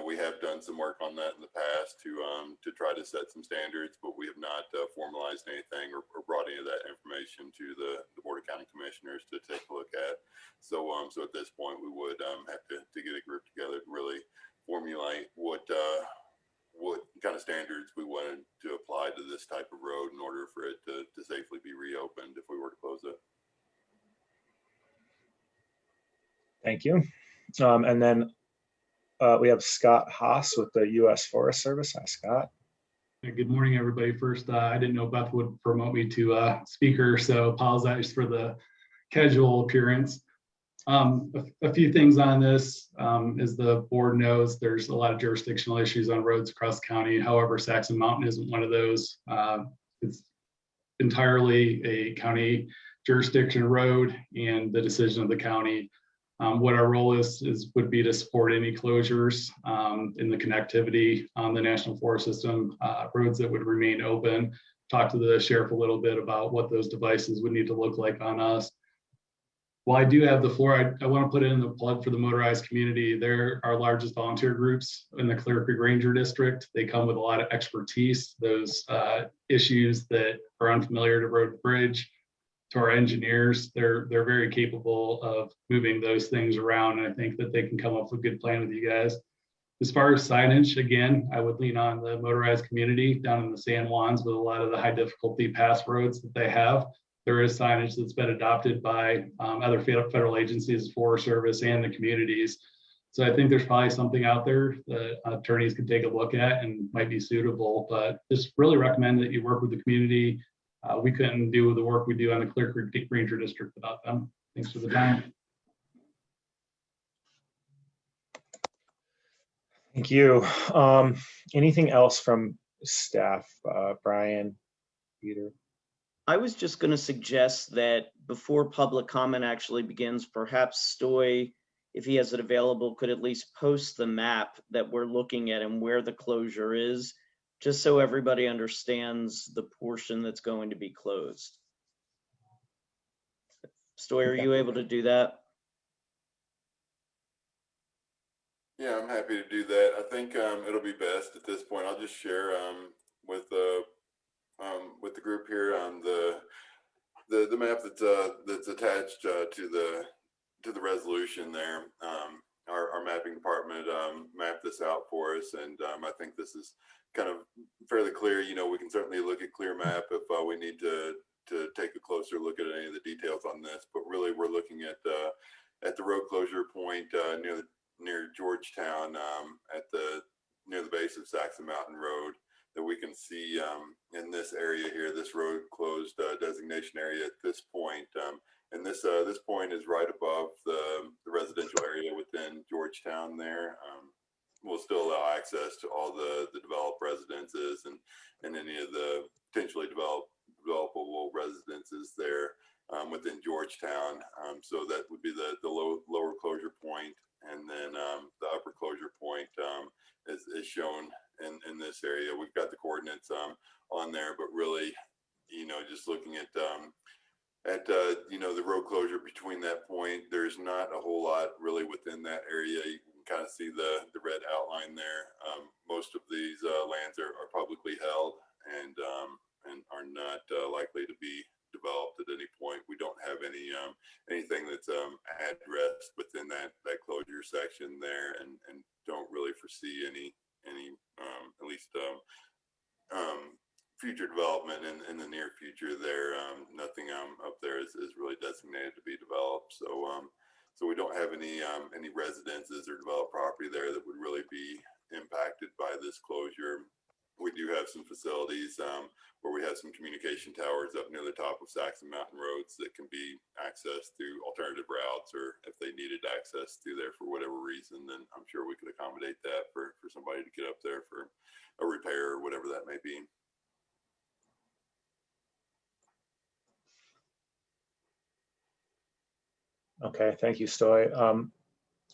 We have done some work on that in the past to try to set some standards, but we have not formalized anything or brought any of that information to the Board of County Commissioners to take a look at. So at this point, we would have to get a group together to really formulate what kind of standards we wanted to apply to this type of road in order for it to safely be reopened if we were to close it. Thank you. And then we have Scott Haas with the U.S. Forest Service. Hi, Scott. Good morning, everybody. First, I didn't know Beth would promote me to speaker, so apologize for the casual appearance. A few things on this. As the board knows, there's a lot of jurisdictional issues on roads across the county. However, Saxon Mountain isn't one of those. It's entirely a county jurisdiction road and the decision of the county. What our role would be to support any closures in the connectivity on the National Forest System, roads that would remain open. Talk to the sheriff a little bit about what those devices would need to look like on us. While I do have the floor, I want to put in the plug for the motorized community. They're our largest volunteer groups in the Clear Creek Ranger District. They come with a lot of expertise. Those issues that are unfamiliar to road and bridge, to our engineers, they're very capable of moving those things around. And I think that they can come up with a good plan with you guys. As far as signage, again, I would lean on the motorized community down in the San Juans with a lot of the high difficulty pass roads that they have. There is signage that's been adopted by other federal agencies, Forest Service, and the communities. So I think there's probably something out there that attorneys can take a look at and might be suitable, but just really recommend that you work with the community. We couldn't do the work we do on the Clear Creek Ranger District without them. Thanks for the time. Thank you. Anything else from staff, Brian, Peter? I was just going to suggest that before public comment actually begins, perhaps Stoy, if he has it available, could at least post the map that we're looking at and where the closure is, just so everybody understands the portion that's going to be closed. Stoy, are you able to do that? Yeah, I'm happy to do that. I think it'll be best at this point. I'll just share with the group here on the map that's attached to the resolution there. our mapping department mapped this out for us, and I think this is kind of fairly clear. You know, we can certainly look at clear map if we need to take a closer look at any of the details on this, but really we're looking at the road closure point near Georgetown, near the base of Saxon Mountain Road, that we can see in this area here, this road closed designation area at this point. And this point is right above the residential area within Georgetown there. We'll still allow access to all the developed residences and any of the potentially developable residences there within Georgetown. So that would be the lower closure point, and then the upper closure point is shown in this area. We've got the coordinates on there, but really, you know, just looking at you know, the road closure between that point, there's not a whole lot really within that area. You can kind of see the red outline there. Most of these lands are publicly held and are not likely to be developed at any point. We don't have anything that's addressed within that closure section there, and don't really foresee any at least future development in the near future there. Nothing up there is really designated to be developed. So we don't have any residences or developed property there that would really be impacted by this closure. We do have some facilities where we have some communication towers up near the top of Saxon Mountain Roads that can be accessed through alternative routes, or if they needed access through there for whatever reason, then I'm sure we could accommodate that for somebody to get up there for a repair or whatever that may be. Okay, thank you, Stoy.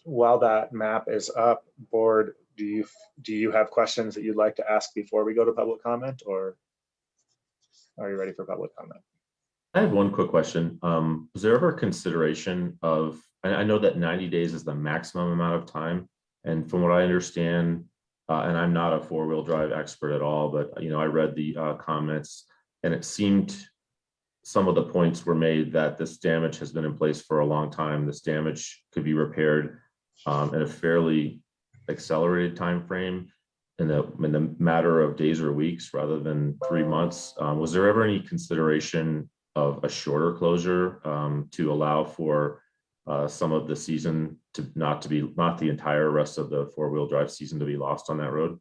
While that map is up, board, do you have questions that you'd like to ask before we go to public comment, or are you ready for public comment? I have one quick question. Was there ever consideration of, I know that 90 days is the maximum amount of time, and from what I understand, and I'm not a four-wheel drive expert at all, but you know, I read the comments, and it seemed some of the points were made that this damage has been in place for a long time. This damage could be repaired in a fairly accelerated time frame in the matter of days or weeks rather than 3 months. Was there ever any consideration of a shorter closure to allow for some of the season to not the entire rest of the four-wheel drive season to be lost on that road?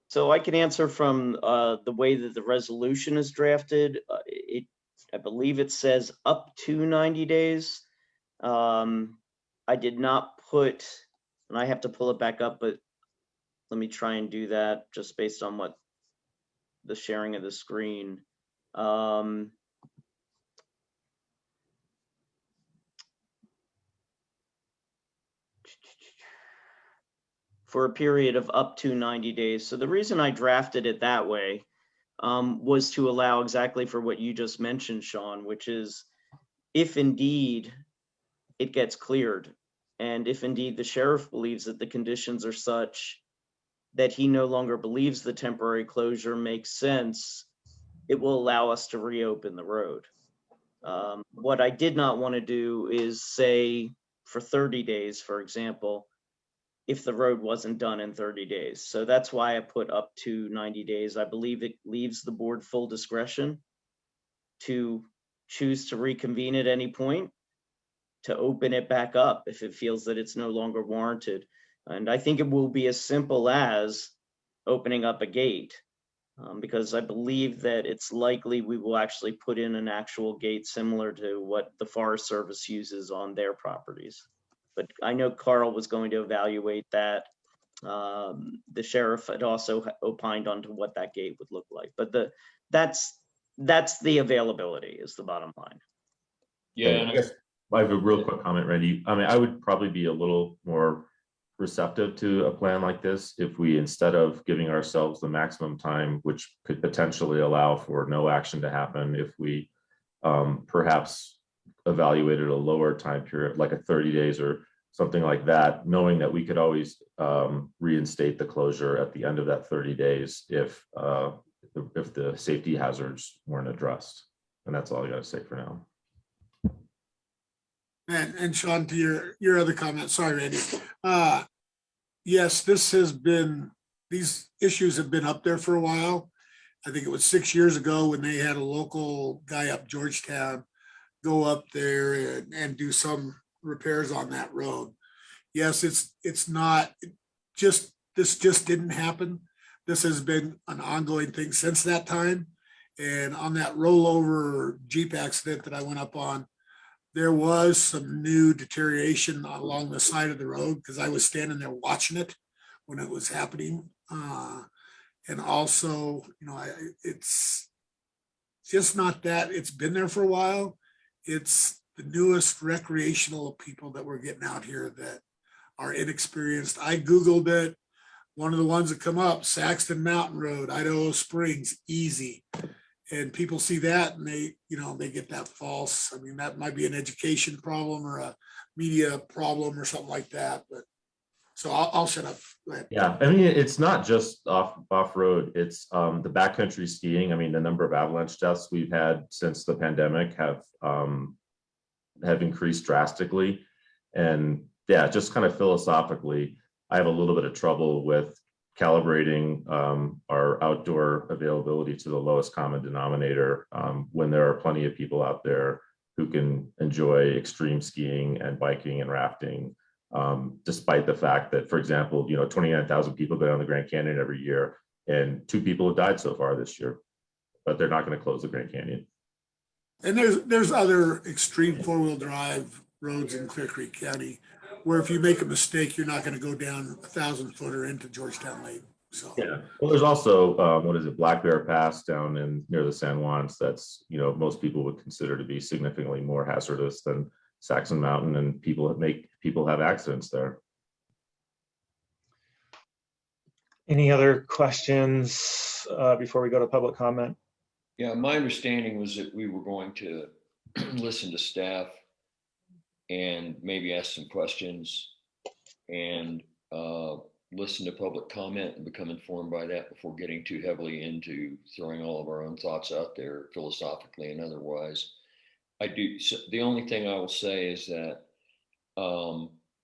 So I can answer from the way that the resolution is drafted. I believe it says up to 90 days. I did not put, and I have to pull it back up, but let me try and do that just based on what the sharing of the screen. For a period of up to 90 days. So the reason I drafted it that way was to allow exactly for what you just mentioned, Sean, which is if indeed it gets cleared, and if indeed the sheriff believes that the conditions are such that he no longer believes the temporary closure makes sense, it will allow us to reopen the road. What I did not want to do is say for 30 days, for example, if the road wasn't done in 30 days. So that's why I put up to 90 days. I believe it leaves the board full discretion to choose to reconvene at any point, to open it back up if it feels that it's no longer warranted. And I think it will be as simple as opening up a gate, because I believe that it's likely we will actually put in an actual gate similar to what the Forest Service uses on their properties. But I know Carl was going to evaluate that. The sheriff had also opined onto what that gate would look like. But that's the availability is the bottom line. Yeah, I guess I have a real quick comment, Randy. I mean, I would probably be a little more receptive to a plan like this if we, instead of giving ourselves the maximum time, which could potentially allow for no action to happen, if we perhaps evaluated a lower time period, like a 30 days or something like that, knowing that we could always reinstate the closure at the end of that 30 days if the safety hazards weren't addressed. And that's all I got to say for now. And Sean, to your other comment, sorry, Randy. Yes, these issues have been up there for a while. I think it was 6 years ago when they had a local guy up Georgetown go up there and do some repairs on that road. Yes, it's not this just didn't happen. This has been an ongoing thing since that time. And on that rollover Jeep accident that I went up on, there was some new deterioration along the side of the road because I was standing there watching it when it was happening. And also, it's just not that it's been there for a while. It's the newest recreational people that we're getting out here that are inexperienced. I Googled it. One of the ones that come up, Saxton Mountain Road, Idaho Springs, easy. And people see that and they get that false. I mean, that might be an education problem or a media problem or something like that. But so I'll shut up. Go ahead. Yeah, I mean, it's not just off road. It's the backcountry skiing. I mean, the number of avalanche deaths we've had since the pandemic have increased drastically. And yeah, just kind of philosophically, I have a little bit of trouble with calibrating our outdoor availability to the lowest common denominator when there are plenty of people out there who can enjoy extreme skiing and biking and rafting, despite the fact that, for example, 29,000 people go down the Grand Canyon every year, and 2 people have died so far this year, but they're not going to close the Grand Canyon. And there's other extreme 4-wheel drive roads in Clear Creek County where if you make a mistake, you're not going to go down 1,000-footer into Georgetown Lake. So yeah, well, there's also what is it, Black Bear Pass down near the San Juans. That's most people would consider to be significantly more hazardous than Saxon Mountain, and people have accidents there. Any other questions before we go to public comment? Yeah, my understanding was that we were going to listen to staff and maybe ask some questions and listen to public comment and become informed by that before getting too heavily into throwing all of our own thoughts out there philosophically and otherwise. So the only thing I will say is that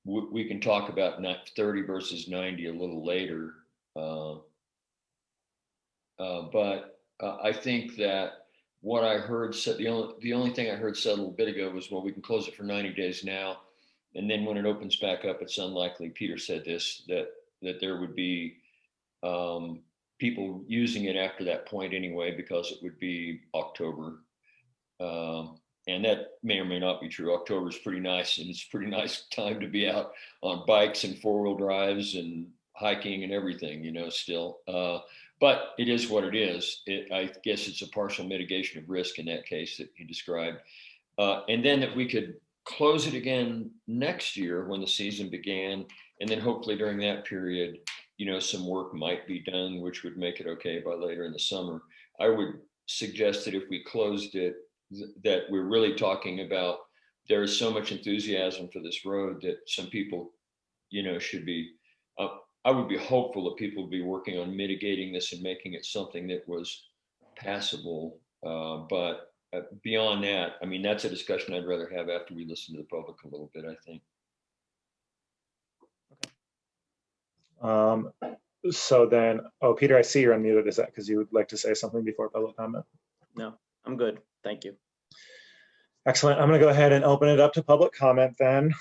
we can talk about 30 versus 90 a little later. But I think that what I heard said, the only thing I heard said a little bit ago was, well, we can close it for 90 days now. And then when it opens back up, it's unlikely, Peter said this, that there would be people using it after that point anyway, because it would be October. And that may or may not be true. October is pretty nice, and it's a pretty nice time to be out on bikes and 4-wheel drives and hiking and everything, still. But it is what it is. I guess it's a partial mitigation of risk in that case that you described. And then that we could close it again next year when the season began. And then hopefully during that period, some work might be done, which would make it okay by later in the summer. I would suggest that if we closed it, that we're really talking about, there is so much enthusiasm for this road that some people, should be, I would be hopeful that people would be working on mitigating this and making it something that was passable. But beyond that, I mean, that's a discussion I'd rather have after we listen to the public a little bit, I think. So then, Peter, I see you're unmuted. Is that because you would like to say something before public comment? No, I'm good. Thank you. Excellent. I'm going to go ahead and open it up to public comment then.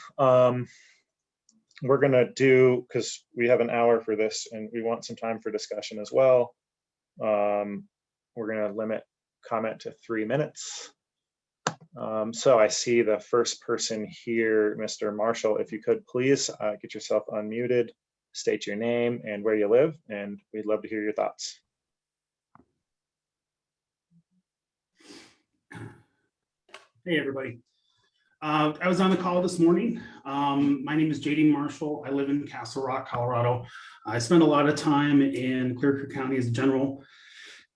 We're going to do, because we have an hour for this and we want some time for discussion as well. We're going to limit comment to 3 minutes. So I see the first person here, Mr. Marshall, if you could please get yourself unmuted, state your name and where you live, and we'd love to hear your thoughts. Hey, everybody. I was on the call this morning. My name is JD Marshall. I live in Castle Rock, Colorado. I spent a lot of time in Clear Creek County as a general.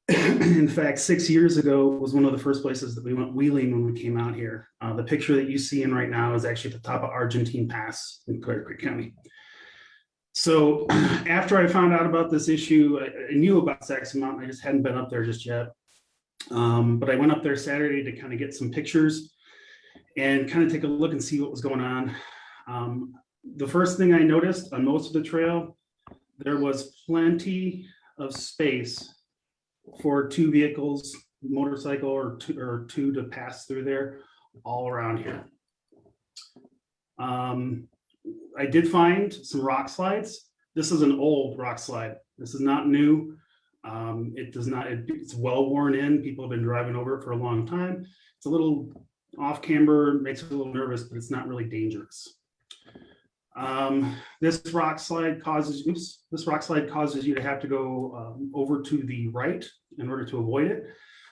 In fact, 6 years ago was one of the first places that we went wheeling when we came out here. The picture that you see in right now is actually at the top of Argentine Pass in Clear Creek County. So after I found out about this issue, I knew about Saxon Mountain. I just hadn't been up there just yet. But I went up there Saturday to kind of get some pictures. and kind of take a look and see what was going on. The first thing I noticed on most of the trail, there was plenty of space for two vehicles, motorcycle or two to pass through there all around here. I did find some rock slides. This is an old rock slide. This is not new. It's well worn in. People have been driving over it for a long time. It's a little off camber, makes it a little nervous, but it's not really dangerous. This rock slide causes you to have to go over to the right in order to avoid it.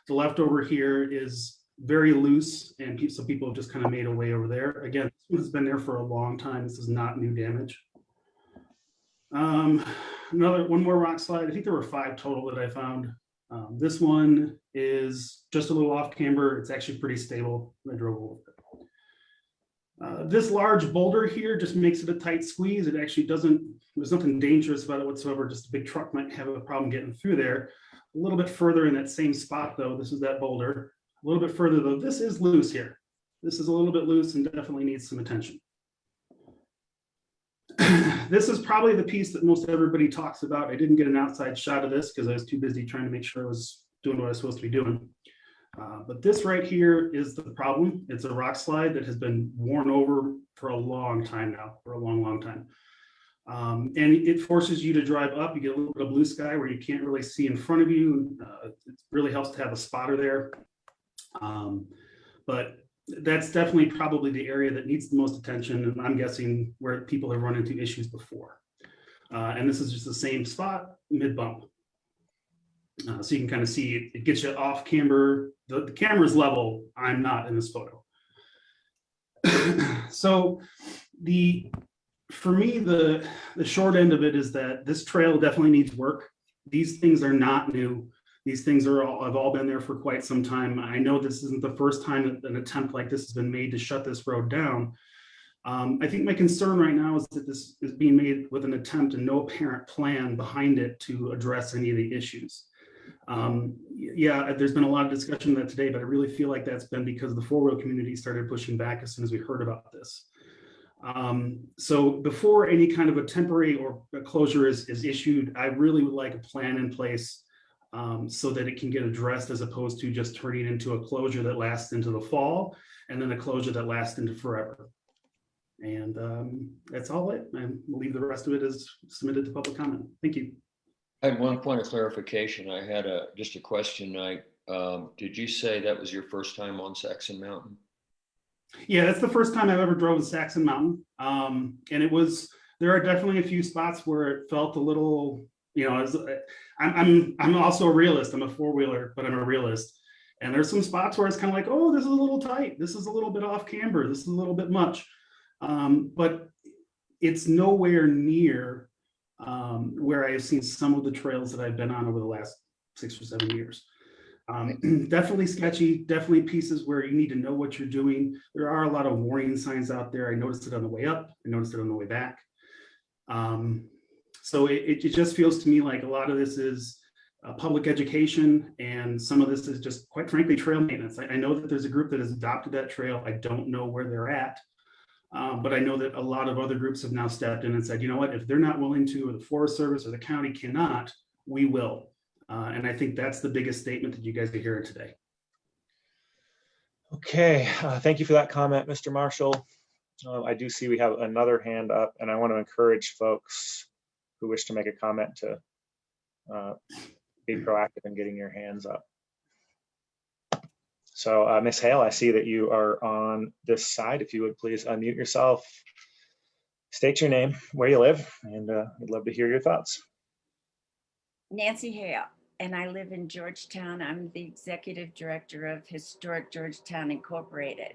The left over here is very loose, and so people have just kind of made a way over there. Again, this one has been there for a long time. This is not new damage. One more rock slide. I think there were 5 total that I found. This one is just a little off camber. It's actually pretty stable. I drove over it. This large boulder here just makes it a tight squeeze. It actually there's nothing dangerous about it whatsoever. Just a big truck might have a problem getting through there. A little bit further in that same spot though, this is that boulder. A little bit further though, this is loose here. This is a little bit loose and definitely needs some attention. This is probably the piece that most everybody talks about. I didn't get an outside shot of this because I was too busy trying to make sure I was doing what I was supposed to be doing. But this right here is the problem. It's a rock slide that has been worn over for a long time now, for a long, long time. And it forces you to drive up. You get a little bit of blue sky where you can't really see in front of you. It really helps to have a spotter there. But that's definitely probably the area that needs the most attention. And I'm guessing where people have run into issues before. And this is just the same spot, mid bump. So you can kind of see it gets you off camber. The camera's level. I'm not in this photo. So for me, the short end of it is that this trail definitely needs work. These things are not new. These things have all been there for quite some time. I know this isn't the first time that an attempt like this has been made to shut this road down. I think my concern right now is that this is being made with an attempt and no apparent plan behind it to address any of the issues. Yeah, there's been a lot of discussion of that today, but I really feel like that's been because the four-wheel community started pushing back as soon as we heard about this. So before any kind of a temporary or a closure is issued, I really would like a plan in place so that it can get addressed as opposed to just turning into a closure that lasts into the fall and then a closure that lasts into forever. And that's all it. And we'll leave the rest of it as submitted to public comment. Thank you. I had one point of clarification. I had just a question. Did you say that was your first time on Saxon Mountain? Yeah, that's the first time I've ever drove Saxon Mountain. And there are definitely a few spots where it felt a little, I'm also a realist. I'm a four-wheeler, but I'm a realist. And there's some spots where it's kind of like, oh, this is a little tight. This is a little bit off camber. This is a little bit much. But it's nowhere near where I've seen some of the trails that I've been on over the last 6 or 7 years. Definitely sketchy, definitely pieces where you need to know what you're doing. There are a lot of warning signs out there. I noticed it on the way up. I noticed it on the way back. So it just feels to me like a lot of this is public education, and some of this is just, quite frankly, trail maintenance. I know that there's a group that has adopted that trail. I don't know where they're at, but I know that a lot of other groups have now stepped in and said, you know what, if they're not willing to, or the Forest Service or the county cannot, we will. And I think that's the biggest statement that you guys are hearing today. Okay, thank you for that comment, Mr. Marshall. I do see we have another hand up, and I want to encourage folks who wish to make a comment to be proactive in getting your hands up. So Ms. Hale, I see that you are on this side. If you would please unmute yourself, state your name, where you live, and we'd love to hear your thoughts. Nancy Hale, and I live in Georgetown. I'm the executive director of Historic Georgetown Incorporated.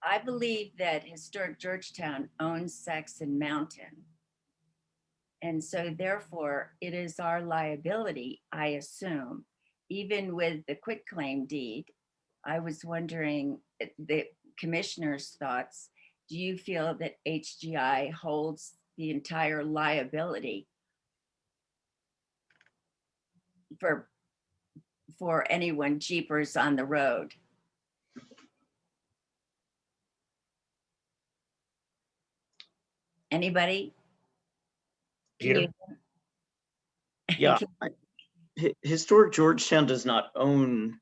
I believe that Historic Georgetown owns Saxon Mountain. And so therefore it is our liability, I assume, even with the quitclaim deed. I was wondering the commissioner's thoughts. Do you feel that HGI holds the entire liability for anyone jeepers on the road? Anybody? Can Here. you? Yeah. Historic Georgetown does not own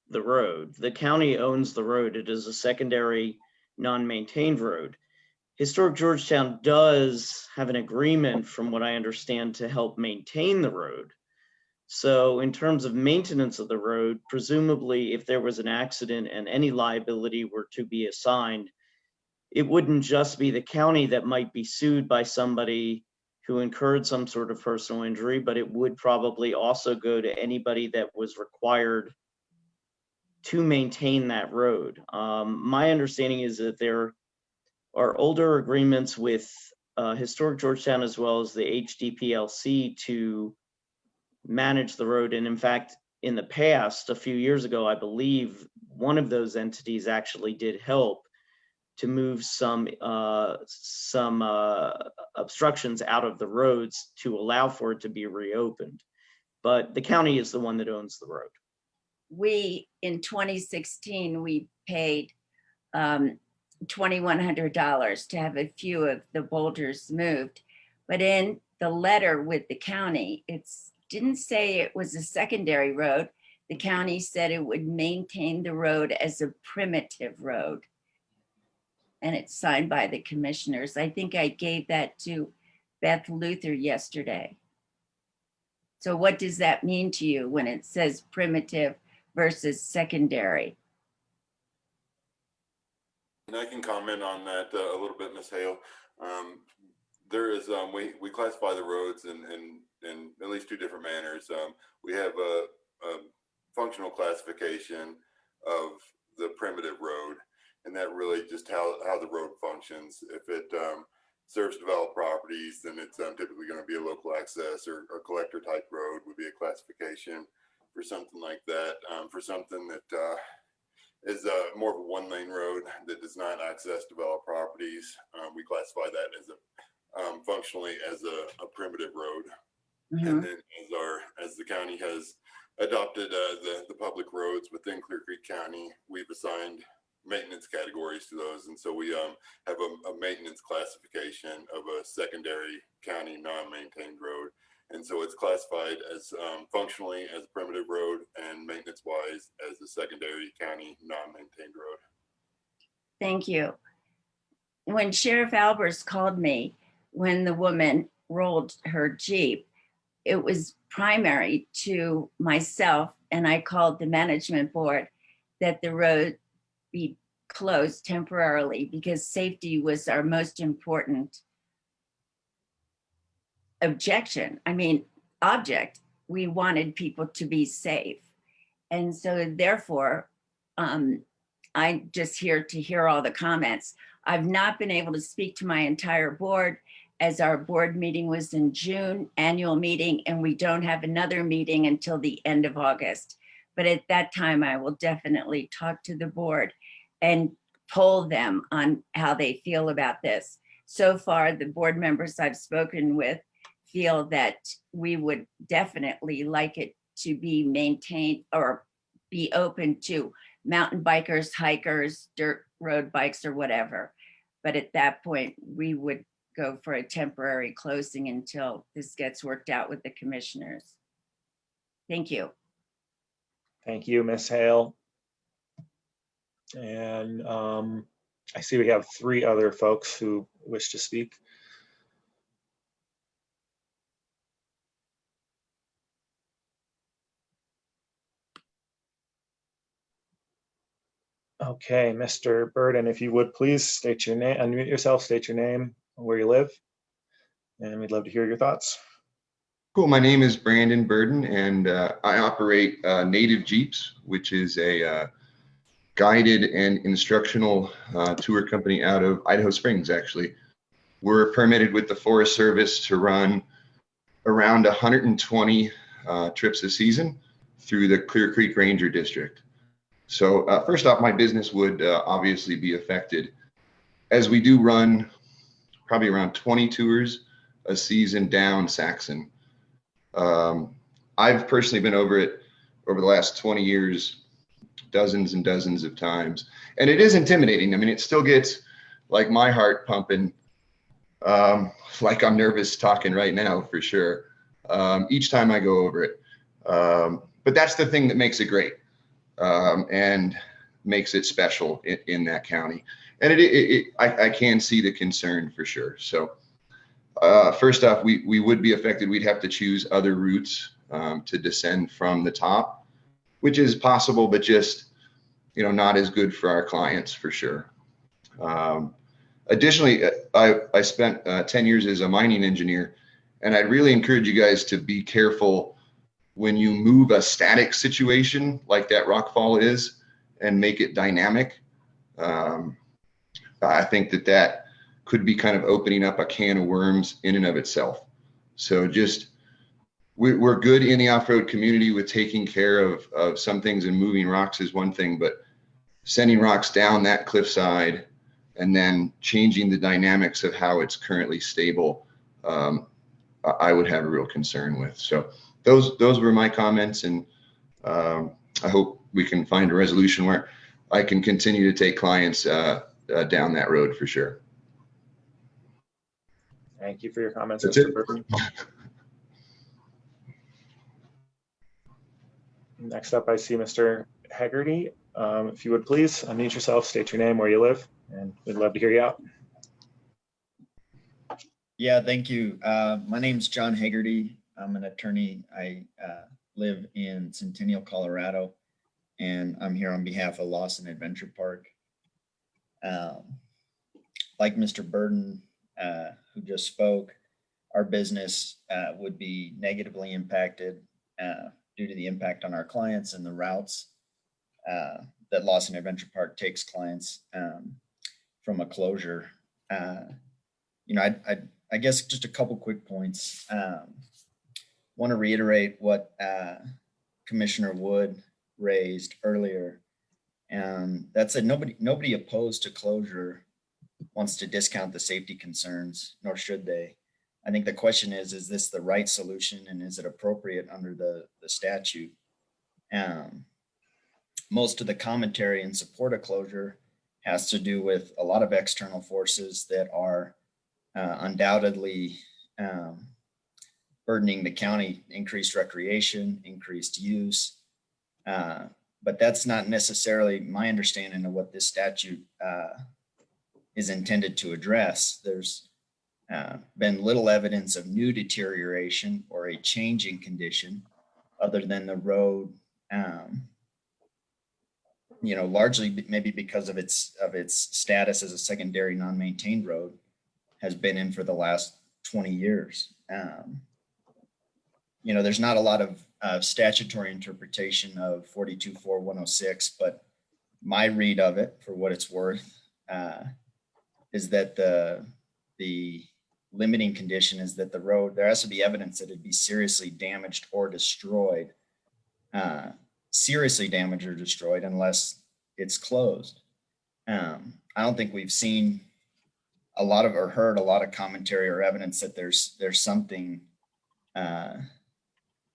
the road. The county owns the road. It is a secondary non-maintained road. Historic Georgetown does have an agreement, from what I understand, to help maintain the road. So in terms of maintenance of the road, presumably if there was an accident and any liability were to be assigned, it wouldn't just be the county that might be sued by somebody who incurred some sort of personal injury, but it would probably also go to anybody that was required to maintain that road. My understanding is that there are older agreements with Historic Georgetown as well as the HDPLC to manage the road. And in fact, in the past, a few years ago, I believe one of those entities actually did help to move some obstructions out of the roads to allow for it to be reopened. But the county is the one that owns the road. We, in 2016, we paid $2,100 to have a few of the boulders moved. But in the letter with the county, it didn't say it was a secondary road. The county said it would maintain the road as a primitive road. And it's signed by the commissioners. I think I gave that to Beth Luther yesterday. So what does that mean to you when it says primitive versus secondary? And I can comment on that a little bit, Ms. Hale. There is, we classify the roads in at least two different manners. We have a functional classification of the primitive road, and that really just how the road functions. If it serves developed properties, then it's typically going to be a local access or collector type road would be a classification for something like that. For something that is more of a one-lane road that does not access developed properties, we classify that as a functionally as a primitive road. Mm-hmm. And then as the county has adopted the public roads within Clear Creek County, we've assigned maintenance categories to those, and so we have a maintenance classification of a secondary county non-maintained road. And so it's classified as functionally as a primitive road and maintenance-wise as a secondary county non-maintained road. Thank you. When Sheriff Albers called me when the woman rolled her Jeep, it was primary to myself, and I called the management board that the road be closed temporarily because safety was our most important object. We wanted people to be safe. And so therefore, I'm just here to hear all the comments. I've not been able to speak to my entire board as our board meeting was in June, annual meeting, and we don't have another meeting until the end of August. But at that time, I will definitely talk to the board and poll them on how they feel about this. So far, the board members I've spoken with feel that we would definitely like it to be maintained or be open to mountain bikers, hikers, dirt road bikes, or whatever. But at that point, we would go for a temporary closing until this gets worked out with the commissioners. Thank you. Thank you, Ms. Hale. And I see we have 3 other folks who wish to speak. Okay, Mr. Burden, if you would please state your name, unmute yourself, state your name, where you live, and we'd love to hear your thoughts. Cool. My name is Brandon Burden, and I operate Native Jeeps, which is a guided and instructional tour company out of Idaho Springs, actually. We're permitted with the Forest Service to run around 120 trips a season through the Clear Creek Ranger District. So first off, my business would obviously be affected, as we do run probably around 20 tours a season down Saxon. I've personally been over it over the last 20 years, dozens and dozens of times. And it is intimidating. I mean, it still gets like my heart pumping like I'm nervous talking right now for sure. Each time I go over it. But that's the thing that makes it great, and makes it special in that county. And I can see the concern for sure. So first off, we would be affected. We'd have to choose other routes to descend from the top, which is possible, but just, not as good for our clients for sure. Additionally, I spent 10 years as a mining engineer, and I'd really encourage you guys to be careful when you move a static situation like that rockfall is and make it dynamic. I think that could be kind of opening up a can of worms in and of itself. So just, we're good in the off-road community with taking care of some things, and moving rocks is one thing, but sending rocks down that cliffside and then changing the dynamics of how it's currently stable, I would have a real concern with. So those were my comments, and I hope we can find a resolution where I can continue to take clients down that road for sure. Thank you for your comments, That's Mr. it. Burton. Next up, I see Mr. Hegarty. If you would please unmute yourself, state your name, where you live, and we'd love to hear you out. Yeah, thank you. My name's John Haggerty. I'm an attorney. I live in Centennial, Colorado, and I'm here on behalf of Lawson Adventure Park. Like Mr. Burden, who just spoke, our business would be negatively impacted due to the impact on our clients and the routes that Lawson Adventure Park takes clients from a closure. I guess just a couple quick points. Want to reiterate what Commissioner Wood raised earlier, and that said nobody opposed to closure wants to discount the safety concerns, nor should they. I think the question is this the right solution, and is it appropriate under the statute? Most of the commentary in support of closure has to do with a lot of external forces that are undoubtedly burdening the county: increased recreation, increased use. But that's not necessarily my understanding of what this statute is intended to address. There's been little evidence of new deterioration or a changing condition other than the road, largely maybe because of its status as a secondary non-maintained road, has been in for the last 20 years. There's not a lot of statutory interpretation of 42.4.106, but my read of it, for what it's worth, is that the limiting condition is that the road, there has to be evidence that it'd be seriously damaged or destroyed, unless it's closed. I don't think we've seen a lot of, or heard a lot of commentary or evidence that there's something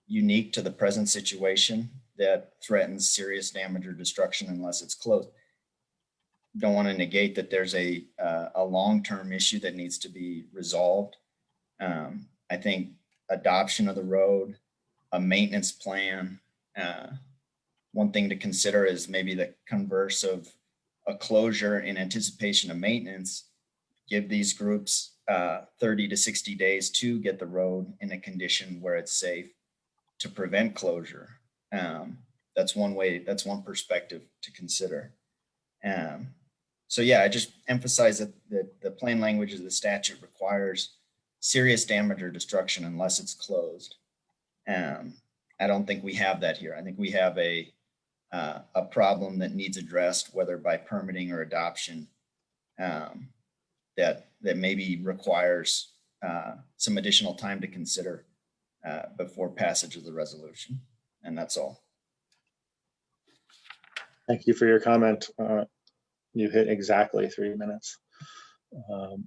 unique to the present situation that threatens serious damage or destruction unless it's closed. Don't want to negate that there's a long-term issue that needs to be resolved. I think adoption of the road, a maintenance plan. One thing to consider is maybe the converse of a closure in anticipation of maintenance. Give these groups 30 to 60 days to get the road in a condition where it's safe to prevent closure. That's one way, that's one perspective to consider. So yeah, I just emphasize that the plain language of the statute requires serious damage or destruction unless it's closed. I don't think we have that here. I think we have a problem that needs addressed, whether by permitting or adoption, that maybe requires some additional time to consider before passage of the resolution. And that's all. Thank you for your comment. You hit exactly 3 minutes.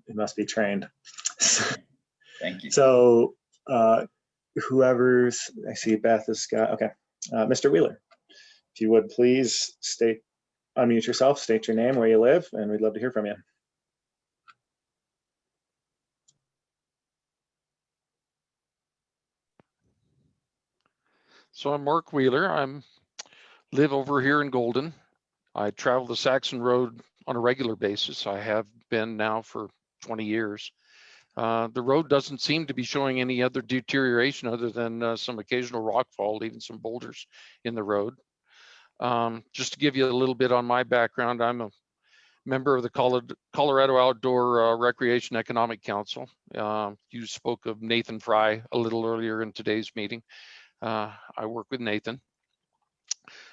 It must be trained. Thank you. So I see Beth has got, okay. Mr. Wheeler, if you would please unmute yourself, state your name, where you live, and we'd love to hear from you. So I'm Mark Wheeler. Live over here in Golden. I travel the Saxon Road on a regular basis. I have been now for 20 years. The road doesn't seem to be showing any other deterioration other than some occasional rockfall, leaving some boulders in the road. Just to give you a little bit on my background, I'm a member of the Colorado Outdoor Recreation Economic Council. You spoke of Nathan Fry a little earlier in today's meeting. I work with Nathan.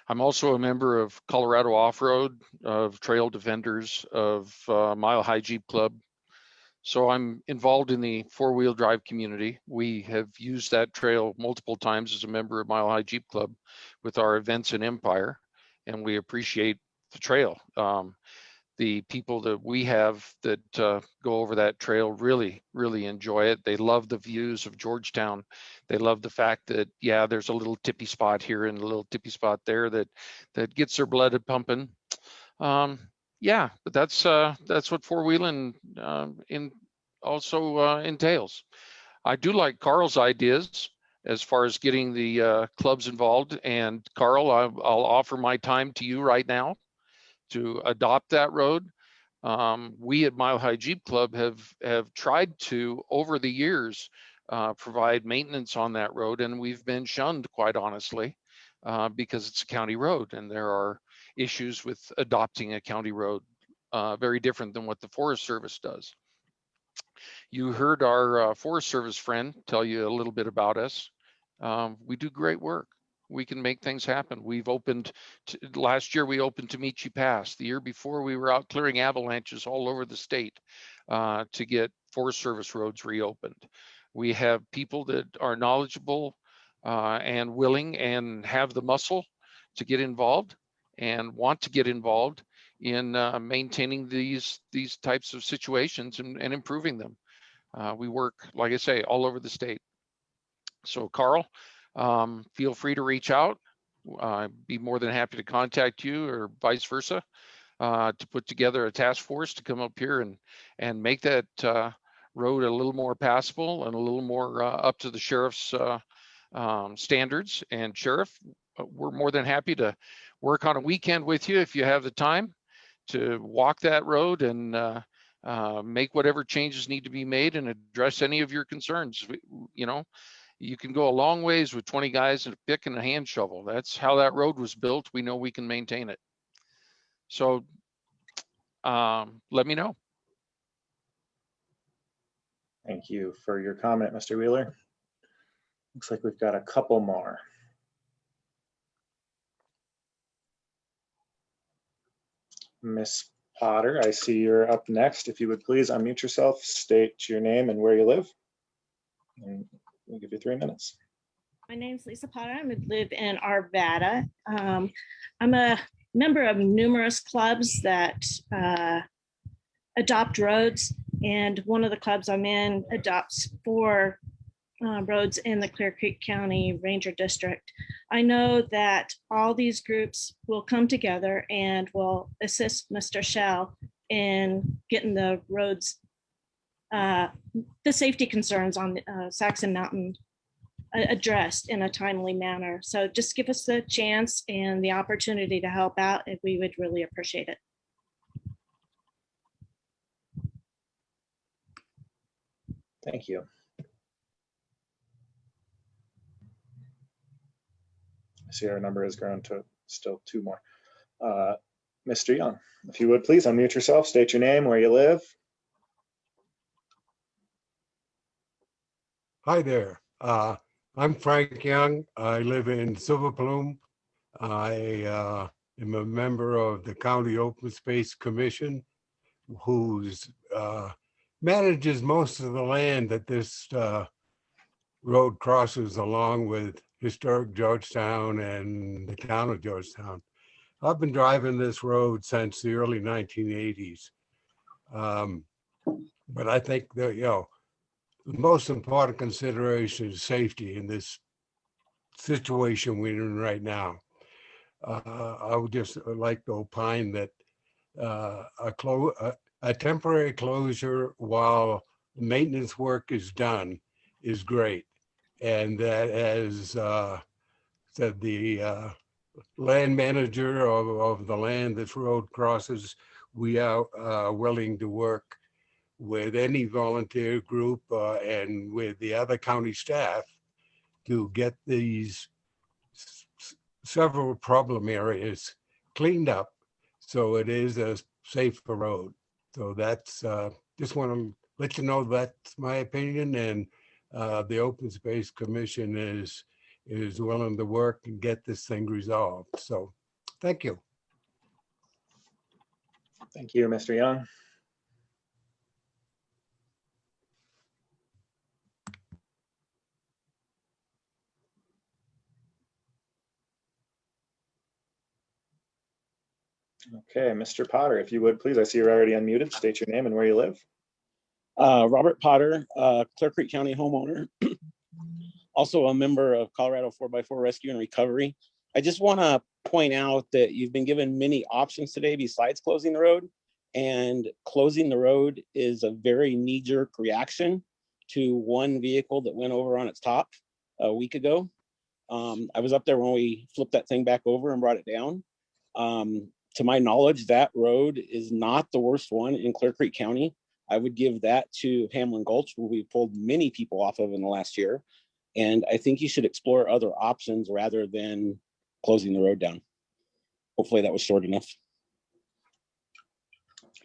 I'm also a member of Colorado Off-Road, of Trail Defenders, of Mile High Jeep Club. So I'm involved in the four-wheel drive community. We have used that trail multiple times as a member of Mile High Jeep Club with our events in Empire, and we appreciate the trail. The people that we have that go over that trail really, really enjoy it. They love the views of Georgetown. They love the fact that, yeah, there's a little tippy spot here and a little tippy spot there that gets their blood pumping. Yeah, but that's what four-wheeling also entails. I do like Carl's ideas as far as getting the clubs involved. And Carl, I'll offer my time to you right now to adopt that road. We at Mile High Jeep Club have tried to, over the years, provide maintenance on that road, and we've been shunned, quite honestly, because it's a county road, and there are issues with adopting a county road, very different than what the Forest Service does. You heard our Forest Service friend tell you a little bit about us. We do great work. We can make things happen. We've opened, last year we opened Tamichi Pass. The year before we were out clearing avalanches all over the state to get Forest Service roads reopened. We have people that are knowledgeable and willing and have the muscle to get involved and want to get involved in maintaining these types of situations and improving them. We work, like I say, all over the state. So Carl, feel free to reach out. I'd be more than happy to contact you or vice versa to put together a task force to come up here and make that road a little more passable and a little more up to the sheriff's standards. And Sheriff, we're more than happy to work on a weekend with you if you have the time to walk that road and make whatever changes need to be made and address any of your concerns. You know, you can go a long ways with 20 guys and a pick and a hand shovel. That's how that road was built. We know we can maintain it. So let me know. Thank you for your comment, Mr. Wheeler. Looks like we've got a couple more. Miss Potter, I see you're up next. If you would please unmute yourself, state your name and where you live. And we'll give you 3 minutes. My name's Lisa Potter. I live in Arvada. I'm a member of numerous clubs that adopt roads, and one of the clubs I'm in adopts 4 roads in the Clear Creek County Ranger District. I know that all these groups will come together and will assist Mr. Shell in getting the roads, the safety concerns on Saxon Mountain addressed in a timely manner. So just give us the chance and the opportunity to help out, and we would really appreciate it. Thank you. I see our number has grown to still 2 more. Mr. Young, if you would please unmute yourself, state your name, where you live. Hi there. I'm Frank Young. I live in Silver Plume. I am a member of the County Open Space Commission, who's manages most of the land that this road crosses along with historic Georgetown and the town of Georgetown. I've been driving this road since the early 1980s. But I think that, the most important consideration is safety in this situation we're in right now. I would just like to opine that a temporary closure while maintenance work is done is great. And that as said the land manager of the land this road crosses, we are willing to work with any volunteer group and with the other county staff to get these several problem areas cleaned up so it is a safer road. So that's just want to let you know that's my opinion, and the Open Space Commission is willing to work and get this thing resolved. So thank you. Thank you, Mr. Young. Okay, Mr. Potter, if you would please, I see you're already unmuted. State your name and where you live. Robert Potter, Clear Creek County homeowner, also a member of Colorado 4x4 Rescue and Recovery. I just want to point out that you've been given many options today besides closing the road, and closing the road is a very knee-jerk reaction to one vehicle that went over on its top a week ago. I was up there when we flipped that thing back over and brought it down. To my knowledge, that road is not the worst one in Clear Creek County. I would give that to Hamlin Gulch, where we pulled many people off of in the last year. And I think you should explore other options rather than closing the road down. Hopefully that was short enough.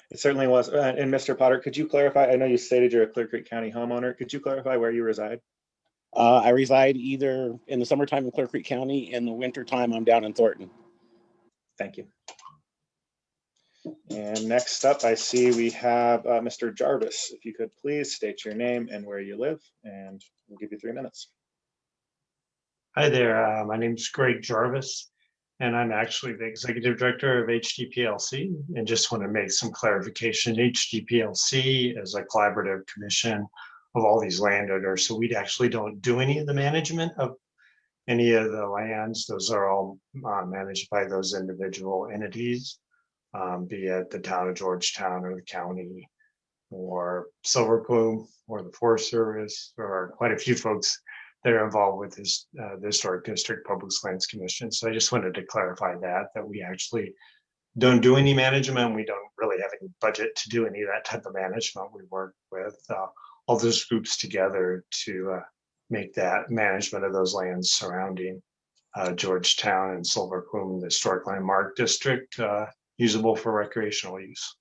It certainly was. And Mr. Potter, could you clarify? I know you stated you're a Clear Creek County homeowner. Could you clarify where you reside? I reside either in the summertime in Clear Creek County, in the wintertime I'm down in Thornton. Thank you. And next up, I see we have Mr. Jarvis. If you could please state your name and where you live, and we'll give you 3 minutes. Hi there, my name is Greg Jarvis, and I'm actually the Executive Director of HDPLC, and just want to make some clarification. HDPLC is a collaborative commission of all these landowners, so we actually don't do any of the management of any of the lands. Those are all managed by those individual entities, be it the town of Georgetown or the county or Silver Plume or the Forest Service, or quite a few folks that are involved with this, the Historic District Public Lands Commission. So I just wanted to clarify that we actually don't do any management. We don't really have any budget to do any of that type of management. We work with all those groups together to make that management of those lands surrounding Georgetown and Silver Plume, the Historic Landmark District, usable for recreational use.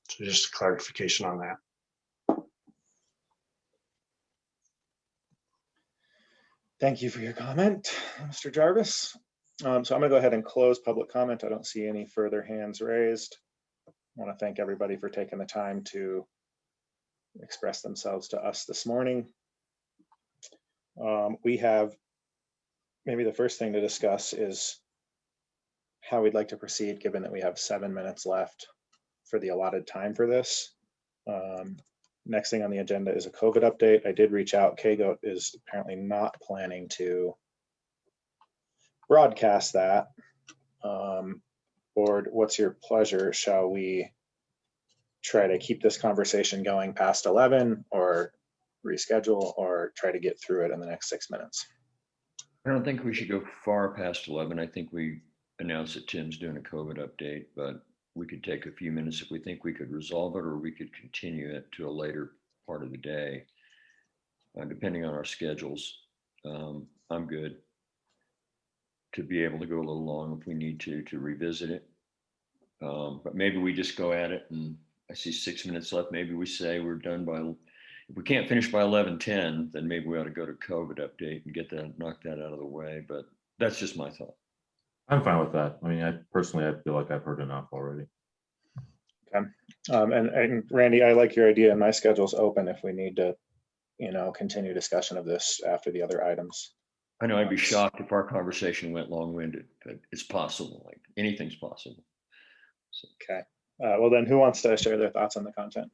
So just a clarification on that. Thank you for your comment, Mr. Jarvis. So I'm going to go ahead and close public comment. I don't see any further hands raised. I want to thank everybody for taking the time to express themselves to us this morning. We have, maybe the first thing to discuss is how we'd like to proceed, given that we have 7 minutes left for the allotted time for this. Next thing on the agenda is a COVID update. I did reach out. KGOT is apparently not planning to broadcast that. Board, what's your pleasure? Shall we try to keep this conversation going past 11, or reschedule, or try to get through it in the next 6 minutes? I don't think we should go far past 11. I think we announced that Tim's doing a COVID update, but we could take a few minutes if we think we could resolve it, or we could continue it to a later part of the day, depending on our schedules. I'm good to be able to go a little long if we need to revisit it. But maybe we just go at it, and I see 6 minutes left. Maybe we say we're done by, if we can't finish by 11:10, then maybe we ought to go to COVID update and get that, knock that out of the way. But that's just my thought. I'm fine with that. I mean, I feel like I've heard enough already. Okay. And Randy, I like your idea, and my schedule's open if we need to, continue discussion of this after the other items. I know I'd be shocked if our conversation went long-winded, but it's possible. Like anything's possible. So. Okay. Well, then who wants to share their thoughts on the content?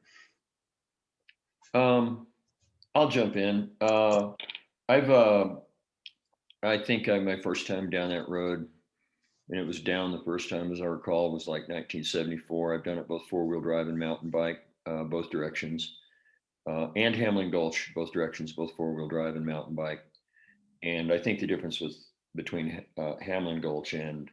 I'll jump in. I think my first time down that road, and it was down the first time, as I recall, was like 1974. I've done it both four-wheel drive and mountain bike, both directions, and Hamlin Gulch, both directions, both four-wheel drive and mountain bike. And I think the difference with between Hamlin Gulch and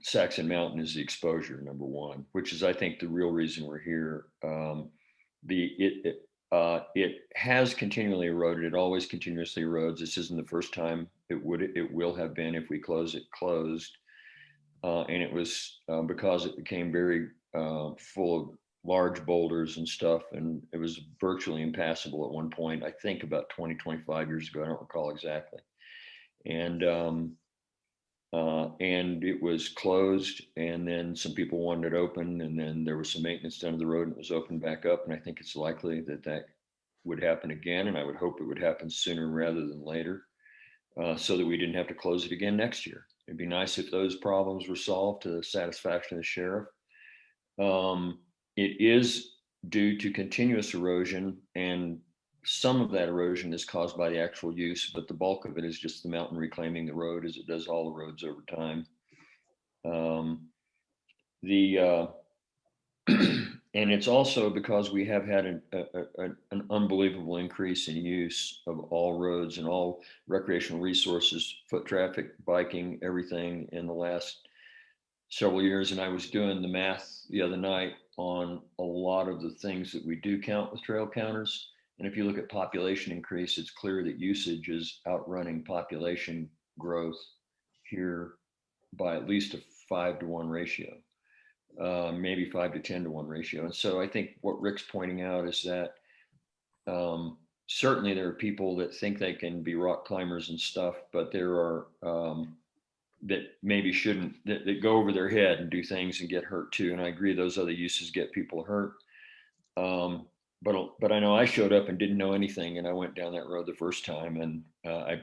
Saxon Mountain is the exposure, number one, which is, I think, the real reason we're here. It has continually eroded. It always continuously erodes. This isn't the first time it will have been if we close it closed. And it was because it became very full of large boulders and stuff, and it was virtually impassable at one point, I think about 20, 25 years ago. I don't recall exactly. And it was closed, and then some people wanted it open, and then there was some maintenance done to the road, and it was opened back up. And I think it's likely that that would happen again, and I would hope it would happen sooner rather than later, so that we didn't have to close it again next year. It'd be nice if those problems were solved to the satisfaction of the sheriff. It is due to continuous erosion, and some of that erosion is caused by the actual use, but the bulk of it is just the mountain reclaiming the road, as it does all the roads over time. And it's also because we have had an unbelievable increase in use of all roads and all recreational resources, foot traffic, biking, everything in the last several years. And I was doing the math the other night on a lot of the things that we do count with trail counters. And if you look at population increase, it's clear that usage is outrunning population growth here by at least a 5-to-1 ratio, maybe 5 to 10 to 1 ratio. And so I think what Rick's pointing out is that certainly there are people that think they can be rock climbers and stuff, but there are that maybe shouldn't, that go over their head and do things and get hurt too. And I agree, those other uses get people hurt. But I know I showed up and didn't know anything, and I went down that road the first time, and by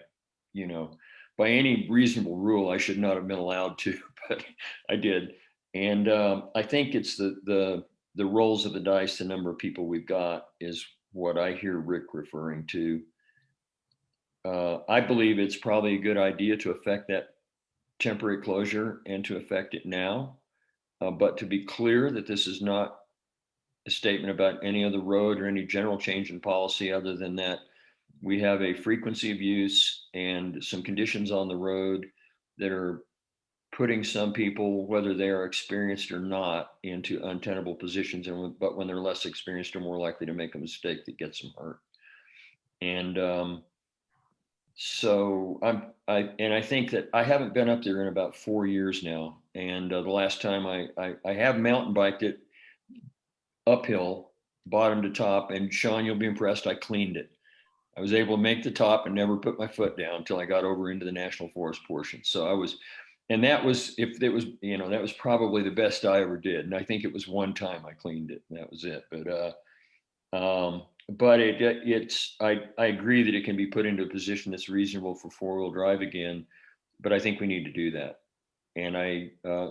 any reasonable rule, I should not have been allowed to, but I did. And I think it's the rolls of the dice, the number of people we've got, is what I hear Rick referring to. I believe it's probably a good idea to affect that temporary closure and to affect it now. But to be clear that this is not a statement about any other road or any general change in policy, other than that we have a frequency of use and some conditions on the road that are putting some people, whether they are experienced or not, into untenable positions. But when they're less experienced, are more likely to make a mistake that gets them hurt. And so I think that I haven't been up there in about 4 years now. And the last time I have mountain biked it uphill, bottom to top, and Sean, you'll be impressed, I cleaned it. I was able to make the top and never put my foot down until I got over into the national forest portion. So I was, and that was, if it was, that was probably the best I ever did. And I think it was one time I cleaned it, and that was it. But I agree that it can be put into a position that's reasonable for four-wheel drive again, but I think we need to do that. And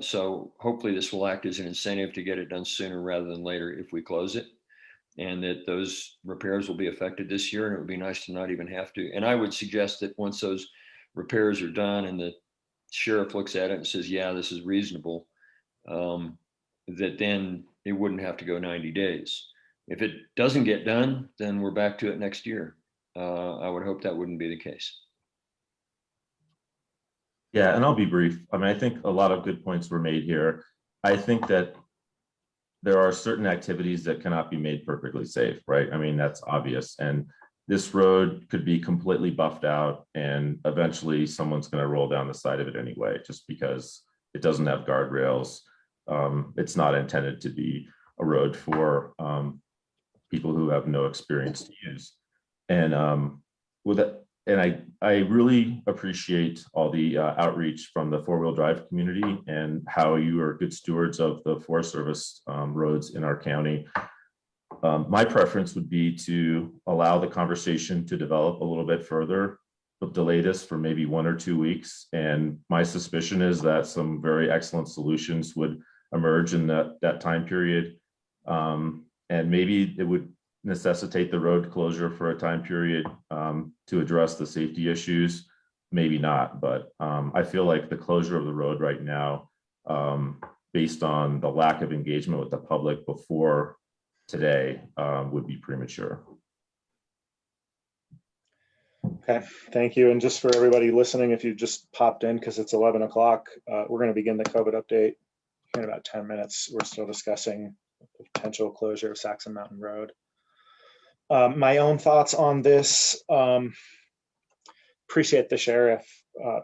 so hopefully this will act as an incentive to get it done sooner rather than later if we close it, and that those repairs will be affected this year. And it would be nice to not even have to. And I would suggest that once those repairs are done and the sheriff looks at it and says, yeah, this is reasonable, that then it wouldn't have to go 90 days. If it doesn't get done, then we're back to it next year. I would hope that wouldn't be the case. Yeah, and I'll be brief. I mean, I think a lot of good points were made here. I think that there are certain activities that cannot be made perfectly safe, right? I mean, that's obvious. And this road could be completely buffed out, and eventually someone's going to roll down the side of it anyway, just because it doesn't have guardrails. It's not intended to be a road for people who have no experience to use. And with that, and I really appreciate all the outreach from the four-wheel drive community and how you are good stewards of the Forest Service roads in our county. My preference would be to allow the conversation to develop a little bit further, but delay this for maybe 1 or 2 weeks. And my suspicion is that some very excellent solutions would emerge in that time period. And maybe it would necessitate the road closure for a time period to address the safety issues, maybe not. But I feel like the closure of the road right now, based on the lack of engagement with the public before today, would be premature. Okay, thank you. And just for everybody listening, if you just popped in because it's 11 o'clock, we're going to begin the COVID update in about 10 minutes. We're still discussing the potential closure of Saxon Mountain Road. My own thoughts on this, appreciate the sheriff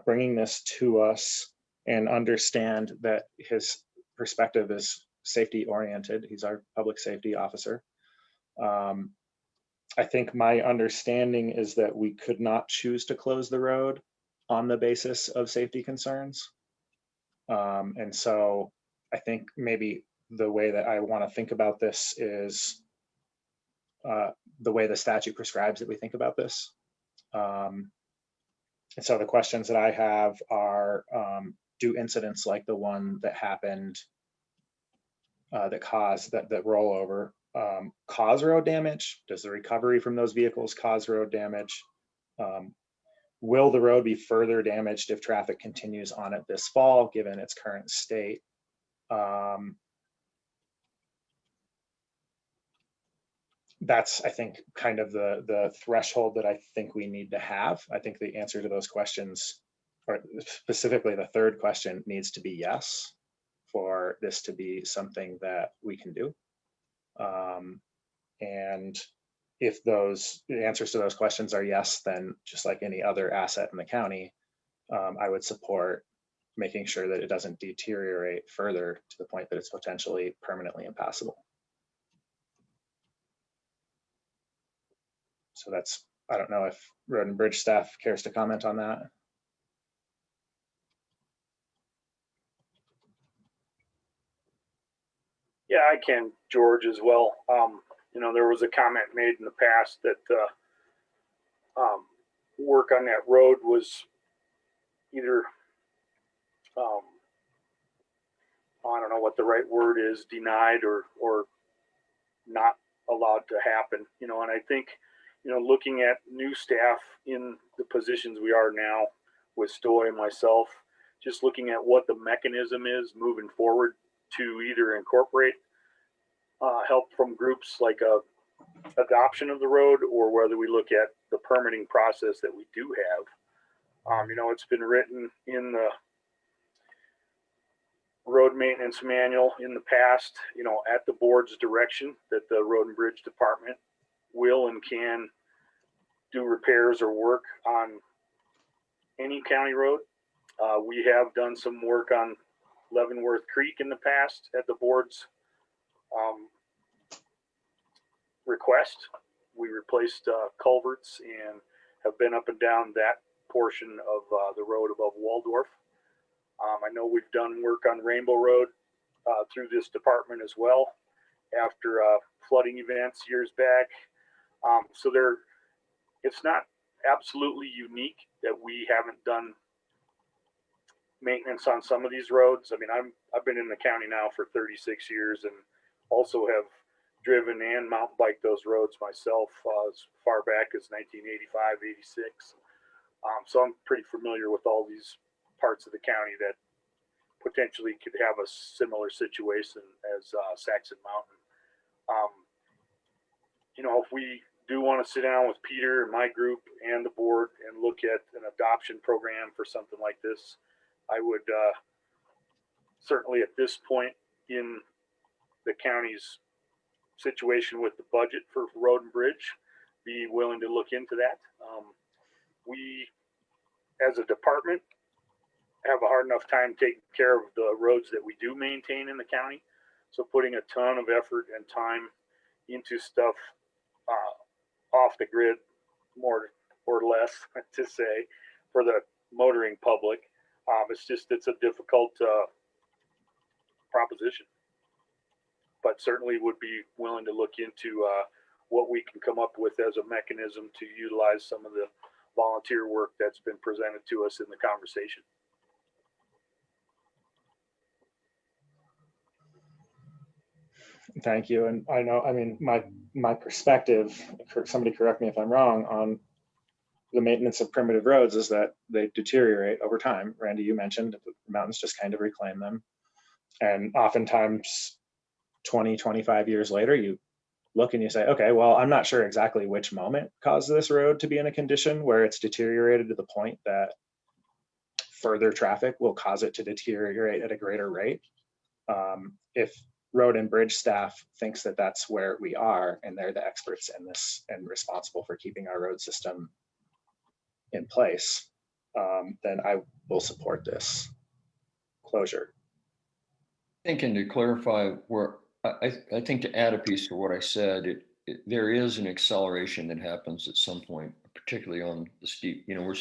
bringing this to us and understand that his perspective is safety oriented. He's our public safety officer. I think my understanding is that we could not choose to close the road on the basis of safety concerns. And so I think maybe the way that I want to think about this is the way the statute prescribes that we think about this. And so the questions that I have are, do incidents like the one that happened that caused that rollover cause road damage? Does the recovery from those vehicles cause road damage? Will the road be further damaged if traffic continues on it this fall, given its current state? That's, I think, kind of the threshold that I think we need to have. I think the answer to those questions, or specifically the third question, needs to be yes, for this to be something that we can do. And if those answers to those questions are yes, then just like any other asset in the county, I would support making sure that it doesn't deteriorate further to the point that it's potentially permanently impassable. So that's, I don't know if Road and Bridge staff cares to comment on that. Yeah, I can, George, as well. You know, there was a comment made in the past that work on that road was either, I don't know what the right word is, denied or not allowed to happen. You know, and I think, you know, looking at new staff in the positions we are now with Stoy and myself, just looking at what the mechanism is moving forward to either incorporate help from groups like adoption of the road, or whether we look at the permitting process that we do have. You know, it's been written in the road maintenance manual in the past, you know, at the board's direction, that the Road and Bridge Department will and can do repairs or work on any county road. We have done some work on Leavenworth Creek in the past at the board's request. We replaced culverts and have been up and down that portion of the road above Waldorf. I know we've done work on Rainbow Road through this department as well after flooding events years back. So it's not absolutely unique that we haven't done maintenance on some of these roads. I mean, I've been in the county now for 36 years and also have driven and mountain biked those roads myself as far back as 1985, 86. So I'm pretty familiar with all these parts of the county that potentially could have a similar situation as Saxon Mountain. You know, if we do want to sit down with Peter and my group and the board and look at an adoption program for something like this, I would certainly at this point in the county's situation with the budget for Road and Bridge be willing to look into that. We, as a department, have a hard enough time taking care of the roads that we do maintain in the county. So putting a ton of effort and time into stuff off the grid, more or less to say, for the motoring public, it's a difficult proposition. But certainly would be willing to look into what we can come up with as a mechanism to utilize some of the volunteer work that's been presented to us in the conversation. Thank you. And I know, I mean, my perspective, somebody correct me if I'm wrong, on the maintenance of primitive roads is that they deteriorate over time. Randy, you mentioned the mountains just kind of reclaim them. And oftentimes 20, 25 years later, you look and you say, okay, well, I'm not sure exactly which moment caused this road to be in a condition where it's deteriorated to the point that further traffic will cause it to deteriorate at a greater rate. If road and bridge staff thinks that that's where we are and they're the experts in this and responsible for keeping our road system in place, then I will support this closure. Thinking to clarify where I think to add a piece to what I said, there is an acceleration that happens at some point, particularly on the steep. You know,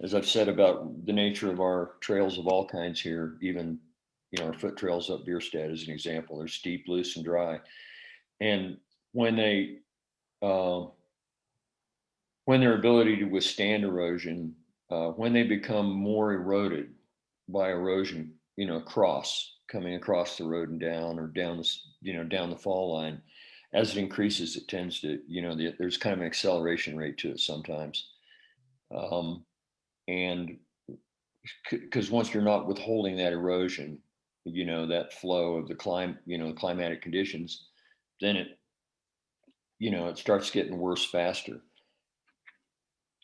as I've said about the nature of our trails of all kinds here, even our foot trails up Bierstadt as an example, they're steep, loose, and dry. And when their ability to withstand erosion, when they become more eroded by erosion, coming across the road and down or down the fall line, as it increases, it tends to, there's kind of an acceleration rate to it sometimes. And because once you're not withholding that erosion, that flow of the climatic conditions, then it starts getting worse faster.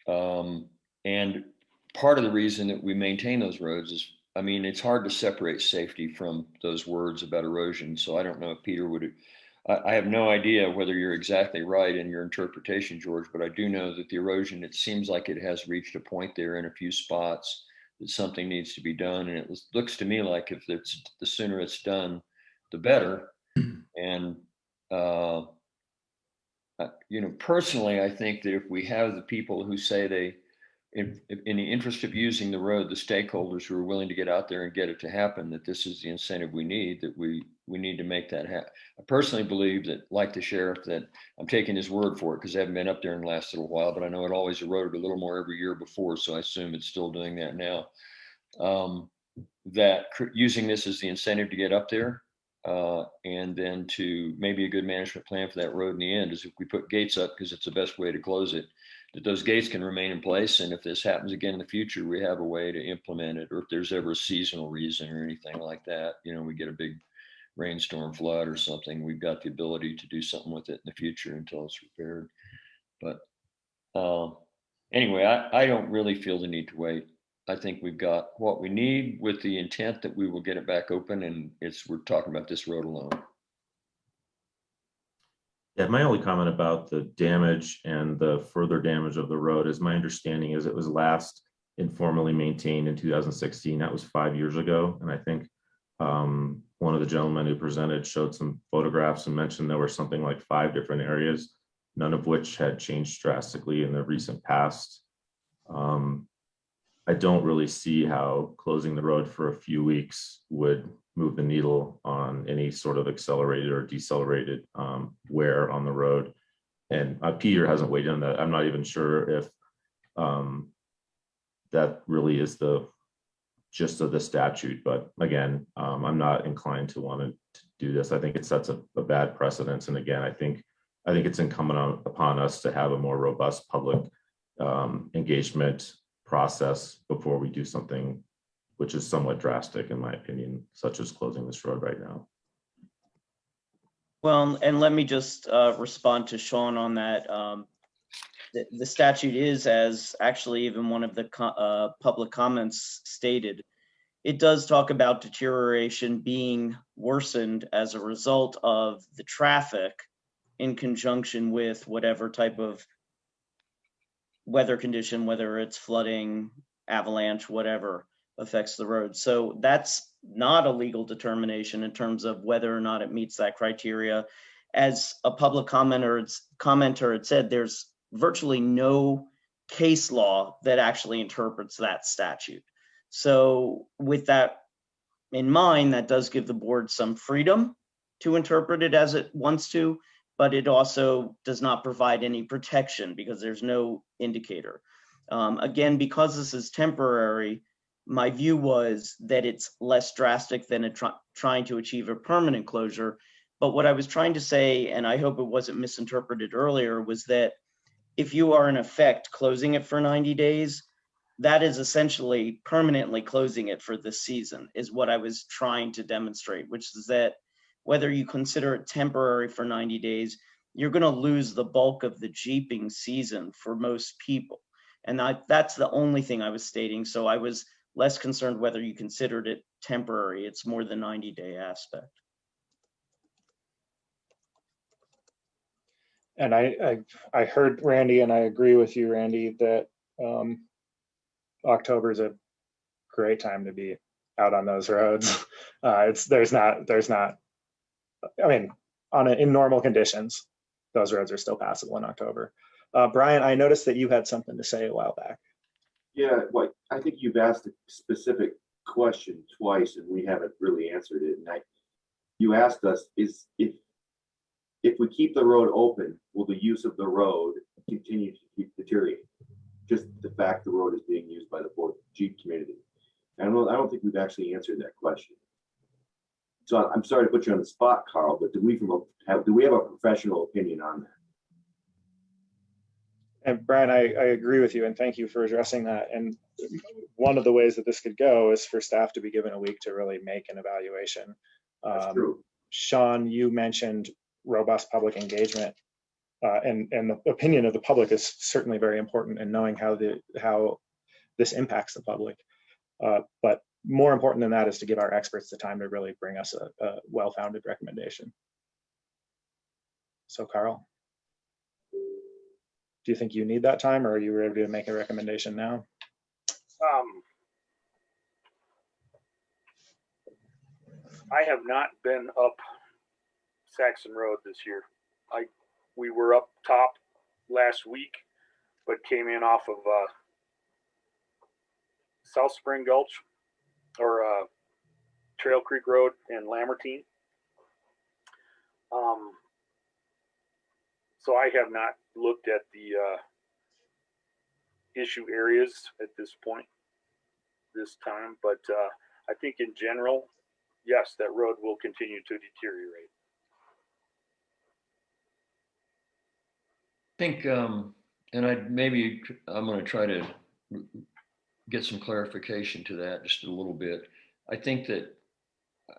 And part of the reason that we maintain those roads is, it's hard to separate safety from those words about erosion. So I don't know if Peter I have no idea whether you're exactly right in your interpretation, George, but I do know that the erosion, it seems like it has reached a point there in a few spots that something needs to be done. And it looks to me like if it's the sooner it's done, the better. And, personally, I think that if we have the people who say in the interest of using the road, the stakeholders who are willing to get out there and get it to happen, that this is the incentive we need, that we need to make that happen. I personally believe that, like the sheriff, that I'm taking his word for it because I haven't been up there in the last little while, but I know it always eroded a little more every year before, so I assume it's still doing that now. That using this as the incentive to get up there, and then to maybe a good management plan for that road in the end is if we put gates up, because it's the best way to close it, that those gates can remain in place. And if this happens again in the future, we have a way to implement it. Or if there's ever a seasonal reason or anything like that, we get a big rainstorm flood or something, we've got the ability to do something with it in the future until it's repaired. But anyway, I don't really feel the need to wait. I think we've got what we need with the intent that we will get it back open, and we're talking about this road alone. Yeah, my only comment about the damage and the further damage of the road is my understanding is it was last informally maintained in 2016. That was 5 years ago. And I think one of the gentlemen who presented showed some photographs and mentioned there were something like 5 different areas, none of which had changed drastically in the recent past. I don't really see how closing the road for a few weeks would move the needle on any sort of accelerated or decelerated wear on the road. And Peter hasn't weighed in on that. I'm not even sure if that really is the gist of the statute. But again, I'm not inclined to want to do this. I think it sets a bad precedence. And again, I think it's incumbent upon us to have a more robust public engagement process before we do something which is somewhat drastic, in my opinion, such as closing this road right now. Well, and let me just respond to Sean on that. The statute is, as actually even one of the public comments stated, it does talk about deterioration being worsened as a result of the traffic in conjunction with whatever type of weather condition, whether it's flooding, avalanche, whatever affects the road. So that's not a legal determination in terms of whether or not it meets that criteria. As a public commenter had said, there's virtually no case law that actually interprets that statute. So with that in mind, that does give the board some freedom to interpret it as it wants to, but it also does not provide any protection because there's no indicator. Again, because this is temporary, my view was that it's less drastic than trying to achieve a permanent closure. But what I was trying to say, and I hope it wasn't misinterpreted earlier, was that if you are in effect closing it for 90 days, that is essentially permanently closing it for this season, is what I was trying to demonstrate, which is that whether you consider it temporary for 90 days, you're going to lose the bulk of the jeeping season for most people. And that's the only thing I was stating. So I was less concerned whether you considered it temporary. It's more the 90-day aspect. And I heard Randy, and I agree with you, Randy, that October is a great time to be out on those roads. There's not. I mean, in normal conditions, those roads are still passable in October. Brian, I noticed that you had something to say a while back. Yeah, well, I think you've asked a specific question twice, and we haven't really answered it. And you asked us, is if we keep the road open, will the use of the road continue to keep deteriorating? Just the fact the road is being used by the Jeep community. I don't think we've actually answered that question. So I'm sorry to put you on the spot, Carl, but do we have a professional opinion on that? And Brian, I agree with you, and thank you for addressing that. And one of the ways that this could go is for staff to be given a week to really make an evaluation. That's true. Sean, you mentioned robust public engagement, and the opinion of the public is certainly very important in knowing how this impacts the public. But more important than that is to give our experts the time to really bring us a well-founded recommendation. So, Carl, do you think you need that time, or are you ready to make a recommendation now? I have not been up Saxon Road this year. We were up top last week, but came in off of South Spring Gulch or Trail Creek Road in Lamartine. So I have not looked at the issue areas at this point, this time, but I think in general, yes, that road will continue to deteriorate. I think, and I'm going to try to get some clarification to that just a little bit. I think that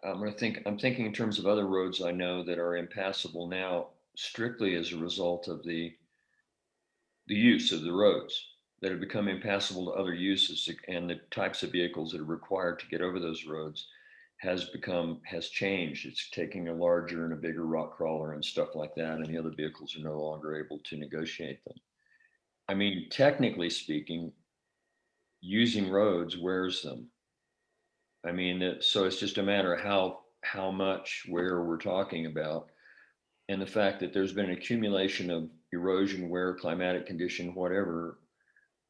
I'm thinking in terms of other roads I know that are impassable now, strictly as a result of the use of the roads that have become impassable to other uses, and the types of vehicles that are required to get over those roads has changed. It's taking a larger and a bigger rock crawler and stuff like that, and the other vehicles are no longer able to negotiate them. I mean, technically speaking, using roads wears them. I mean, so it's just a matter of how much, where we're talking about, and the fact that there's been an accumulation of erosion, wear, climatic condition, whatever.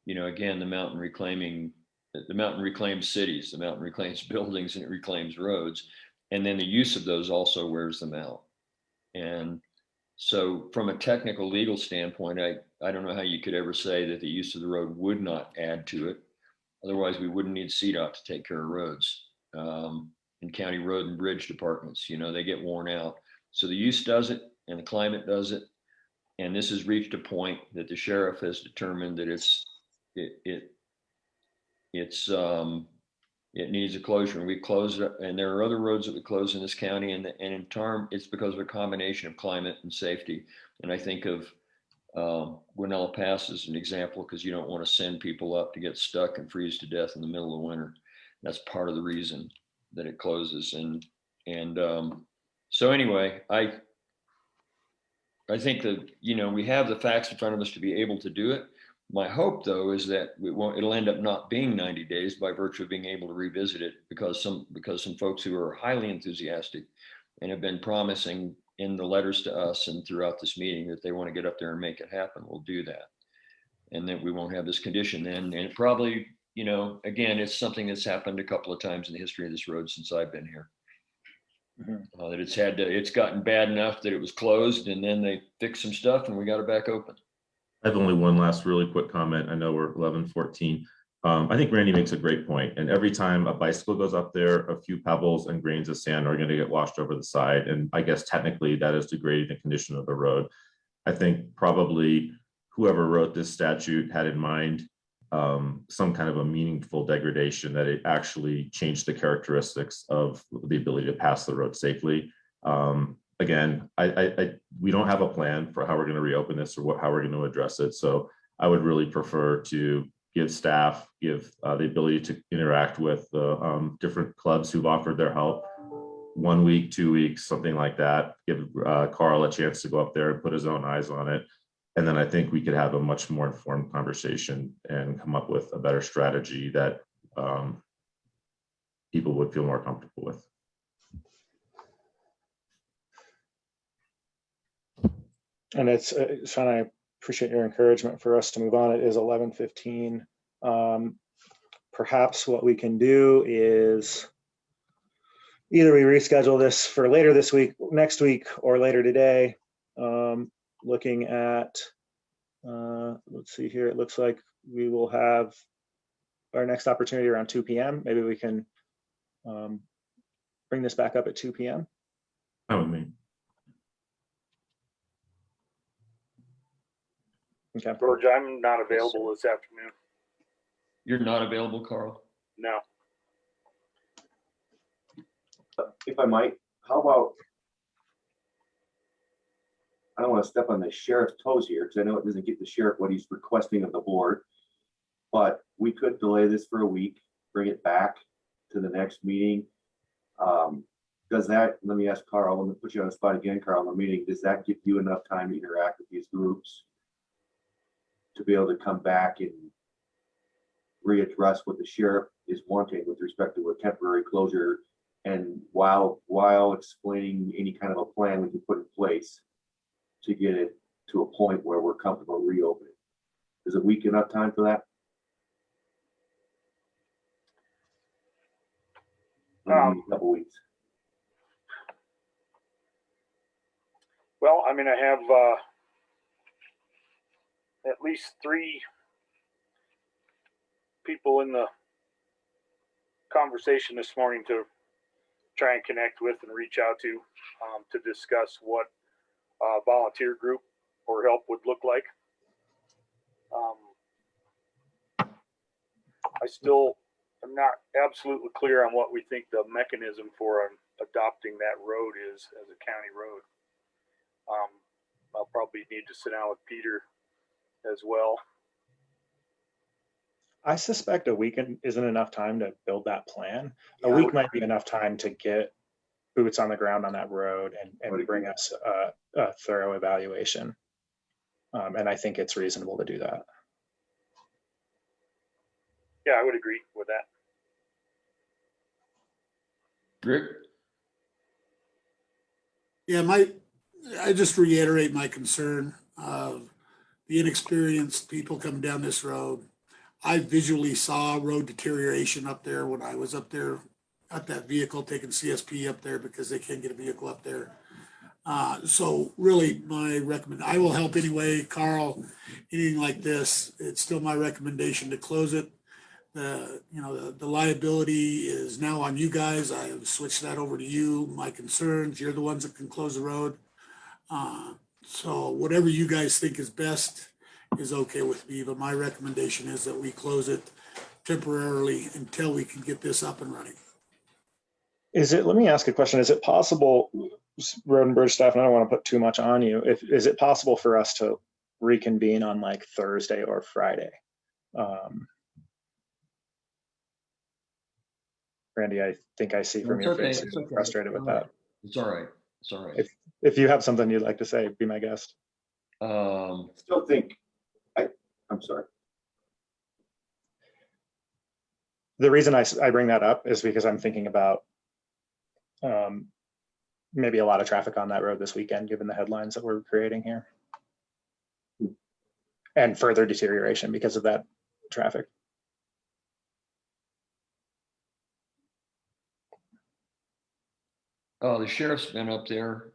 You know, again, the mountain reclaims cities, the mountain reclaims buildings, and it reclaims roads, and then the use of those also wears them out. And so from a technical legal standpoint, I don't know how you could ever say that the use of the road would not add to it. Otherwise, we wouldn't need CDOT to take care of roads. And county road and bridge departments, you know, they get worn out. So the use does it, and the climate does it. And this has reached a point that the sheriff has determined that it needs a closure, and we closed it. And there are other roads that we close in this county, and in turn, it's because of a combination of climate and safety. And I think of Guanella Pass as an example, because you don't want to send people up to get stuck and freeze to death in the middle of winter. That's part of the reason that it closes. And so anyway, I think that, you know, we have the facts in front of us to be able to do it. My hope, though, is that it'll end up not being 90 days by virtue of being able to revisit it, because some folks who are highly enthusiastic and have been promising in the letters to us and throughout this meeting that they want to get up there and make it happen will do that. And that we won't have this condition then. And it probably, you know, again, it's something that's happened a couple of times in the history of this road since I've been here. Mm-hmm. That it's gotten bad enough that it was closed, and then they fixed some stuff and we got it back open. I have only one last really quick comment. I know we're 11:14. I think Randy makes a great point. And every time a bicycle goes up there, a few pebbles and grains of sand are going to get washed over the side. And I guess technically that is degrading the condition of the road. I think probably whoever wrote this statute had in mind some kind of a meaningful degradation, that it actually changed the characteristics of the ability to pass the road safely. again, we don't have a plan for how we're going to reopen this or how we're going to address it. So I would really prefer to give staff, the ability to interact with the different clubs who've offered their help. 1 week, 2 weeks, something like that. Give Carl a chance to go up there and put his own eyes on it. And then I think we could have a much more informed conversation and come up with a better strategy that people would feel more comfortable with. And it's Sean, I appreciate your encouragement for us to move on. It is 11:15. Perhaps what we can do is either we reschedule this for later this week, next week, or later today. Looking at, let's see here, it looks like we will have our next opportunity around 2 p.m. Maybe we can bring this back up at 2 p.m. That would mean. Okay. George, I'm not available this afternoon. You're not available, Carl? No. If I might, how about, I don't want to step on the sheriff's toes here because I know it doesn't get the sheriff what he's requesting of the board, but we could delay this for a week, bring it back to the next meeting. Does that, let me ask Carl, let me put you on the spot again, Carl, in the meeting, does that give you enough time to interact with these groups to be able to come back and readdress what the sheriff is wanting with respect to a temporary closure, and while explaining any kind of a plan we can put in place to get it to a point where we're comfortable reopening? Is a week enough time for that? A couple weeks. Well, I mean, I have at least 3 people in the conversation this morning to try and connect with and reach out to discuss what volunteer group or help would look like. I still am not absolutely clear on what we think the mechanism for adopting that road is as a county road. I'll probably need to sit down with Peter as well. I suspect a week isn't enough time to build that plan. Yeah, A week might be enough time to get boots on the ground on that road and bring us a thorough evaluation. And I think it's reasonable to do that. Yeah, I would agree with that. Rick? Yeah, I just reiterate my concern of the inexperienced people coming down this road. I visually saw road deterioration up there when I was up there at that vehicle taking CSP up there because they can't get a vehicle up there. So really I will help anyway, Carl, anything like this, it's still my recommendation to close it. The liability is now on you guys. I have switched that over to you. My concerns, you're the ones that can close the road. So whatever you guys think is best is okay with me, but my recommendation is that we close it temporarily until we can get this up and running. Let me ask a question. Is it possible, road and bridge staff, and I don't want to put too much on you, is it possible for us to reconvene on like Thursday or Friday? Randy, I think I see from your face you're frustrated with that. It's all right. It's all right. If you have something you'd like to say, be my guest. Still think, I'm sorry. The reason I bring that up is because I'm thinking about maybe a lot of traffic on that road this weekend, given the headlines that we're creating here. And further deterioration because of that traffic. The sheriff's been up there.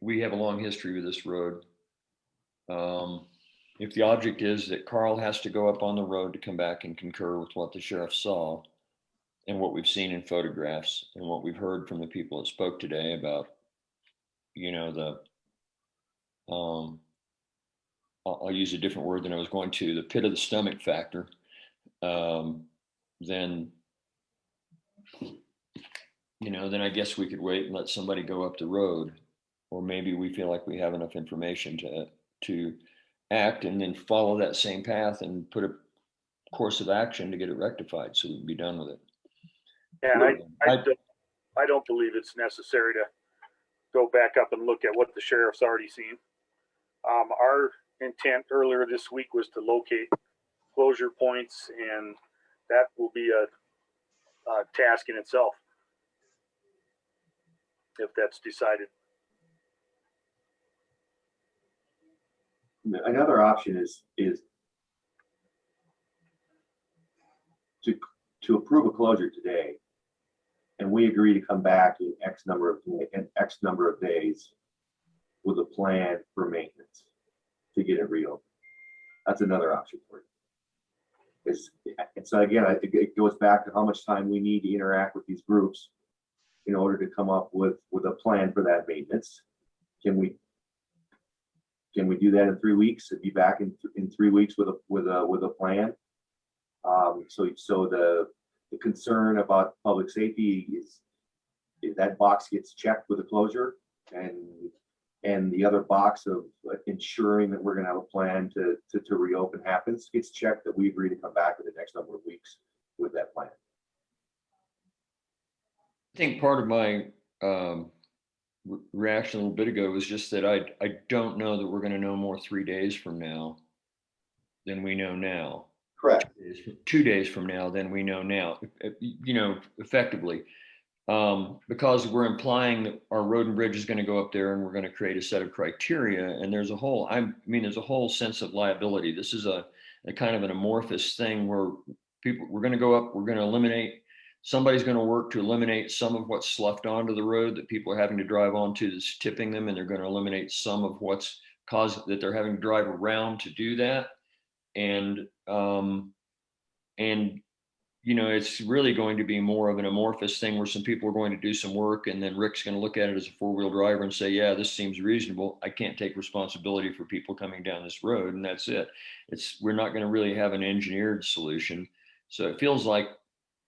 We have a long history with this road. If the object is that Carl has to go up on the road to come back and concur with what the sheriff saw and what we've seen in photographs and what we've heard from the people that spoke today about, I'll use a different word than I was going to, the pit of the stomach factor, then then I guess we could wait and let somebody go up the road. Or maybe we feel like we have enough information to act and then follow that same path and put a course of action to get it rectified so we can be done with it. And I don't believe it's necessary to go back up and look at what the sheriff's already seen. Our intent earlier this week was to locate closure points, and that will be a task in itself if that's decided. Another option is to approve a closure today, and we agree to come back in X number of days with a plan for maintenance to get it reopened. That's another option for you. And so again, I think it goes back to how much time we need to interact with these groups in order to come up with a plan for that maintenance. Can we do that in 3 weeks and be back in 3 weeks with a plan? So the concern about public safety is that box gets checked with a closure, and the other box of ensuring that we're going to have a plan to reopen gets checked, that we agree to come back in the next number of weeks with that plan. I think part of my reaction a little bit ago was just that I don't know that we're going to know more 3 days from now than we know now. Correct. 2 days from now than we know now, effectively, because we're implying that our road and bridge is going to go up there and we're going to create a set of criteria. And there's a whole, there's a whole sense of liability. This is a kind of an amorphous thing where we're going to go up, we're going to eliminate, somebody's going to work to eliminate some of what's sloughed onto the road that people are having to drive onto that's tipping them, and they're going to eliminate some of what's caused that they're having to drive around to do that. And it's really going to be more of an amorphous thing where some people are going to do some work, and then Rick's going to look at it as a four-wheel driver and say, yeah, this seems reasonable. I can't take responsibility for people coming down this road, and that's it. We're not going to really have an engineered solution. So it feels like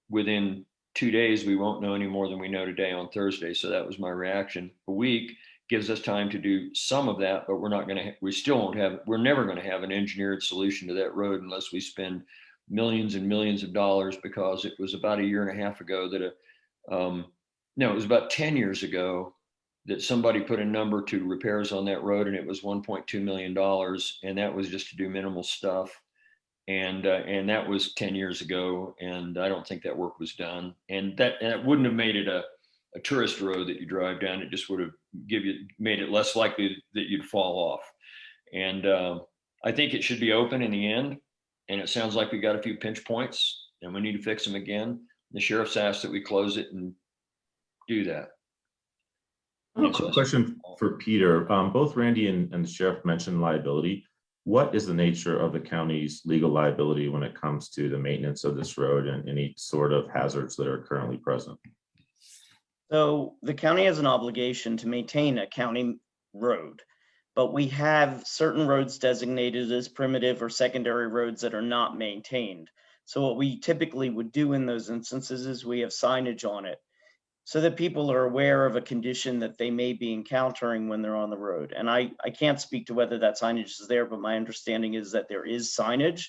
within 2 days, we won't know any more than we know today on Thursday. So that was my reaction. A week gives us time to do some of that, but we're never going to have an engineered solution to that road unless we spend millions and millions of dollars, because it was about a year and a half ago that it was about 10 years ago that somebody put a number to repairs on that road, and it was $1.2 million. And that was just to do minimal stuff. And that was 10 years ago. And I don't think that work was done. And that wouldn't have made it a tourist road that you drive down. It just would have made it less likely that you'd fall off. And I think it should be open in the end. And it sounds like we got a few pinch points and we need to fix them again. The sheriff's asked that we close it and do that. I have a quick question for Peter. Both Randy and the sheriff mentioned liability. What is the nature of the county's legal liability when it comes to the maintenance of this road and any sort of hazards that are currently present? So the county has an obligation to maintain a county road, but we have certain roads designated as primitive or secondary roads that are not maintained. So what we typically would do in those instances is we have signage on it so that people are aware of a condition that they may be encountering when they're on the road. And I can't speak to whether that signage is there, but my understanding is that there is signage.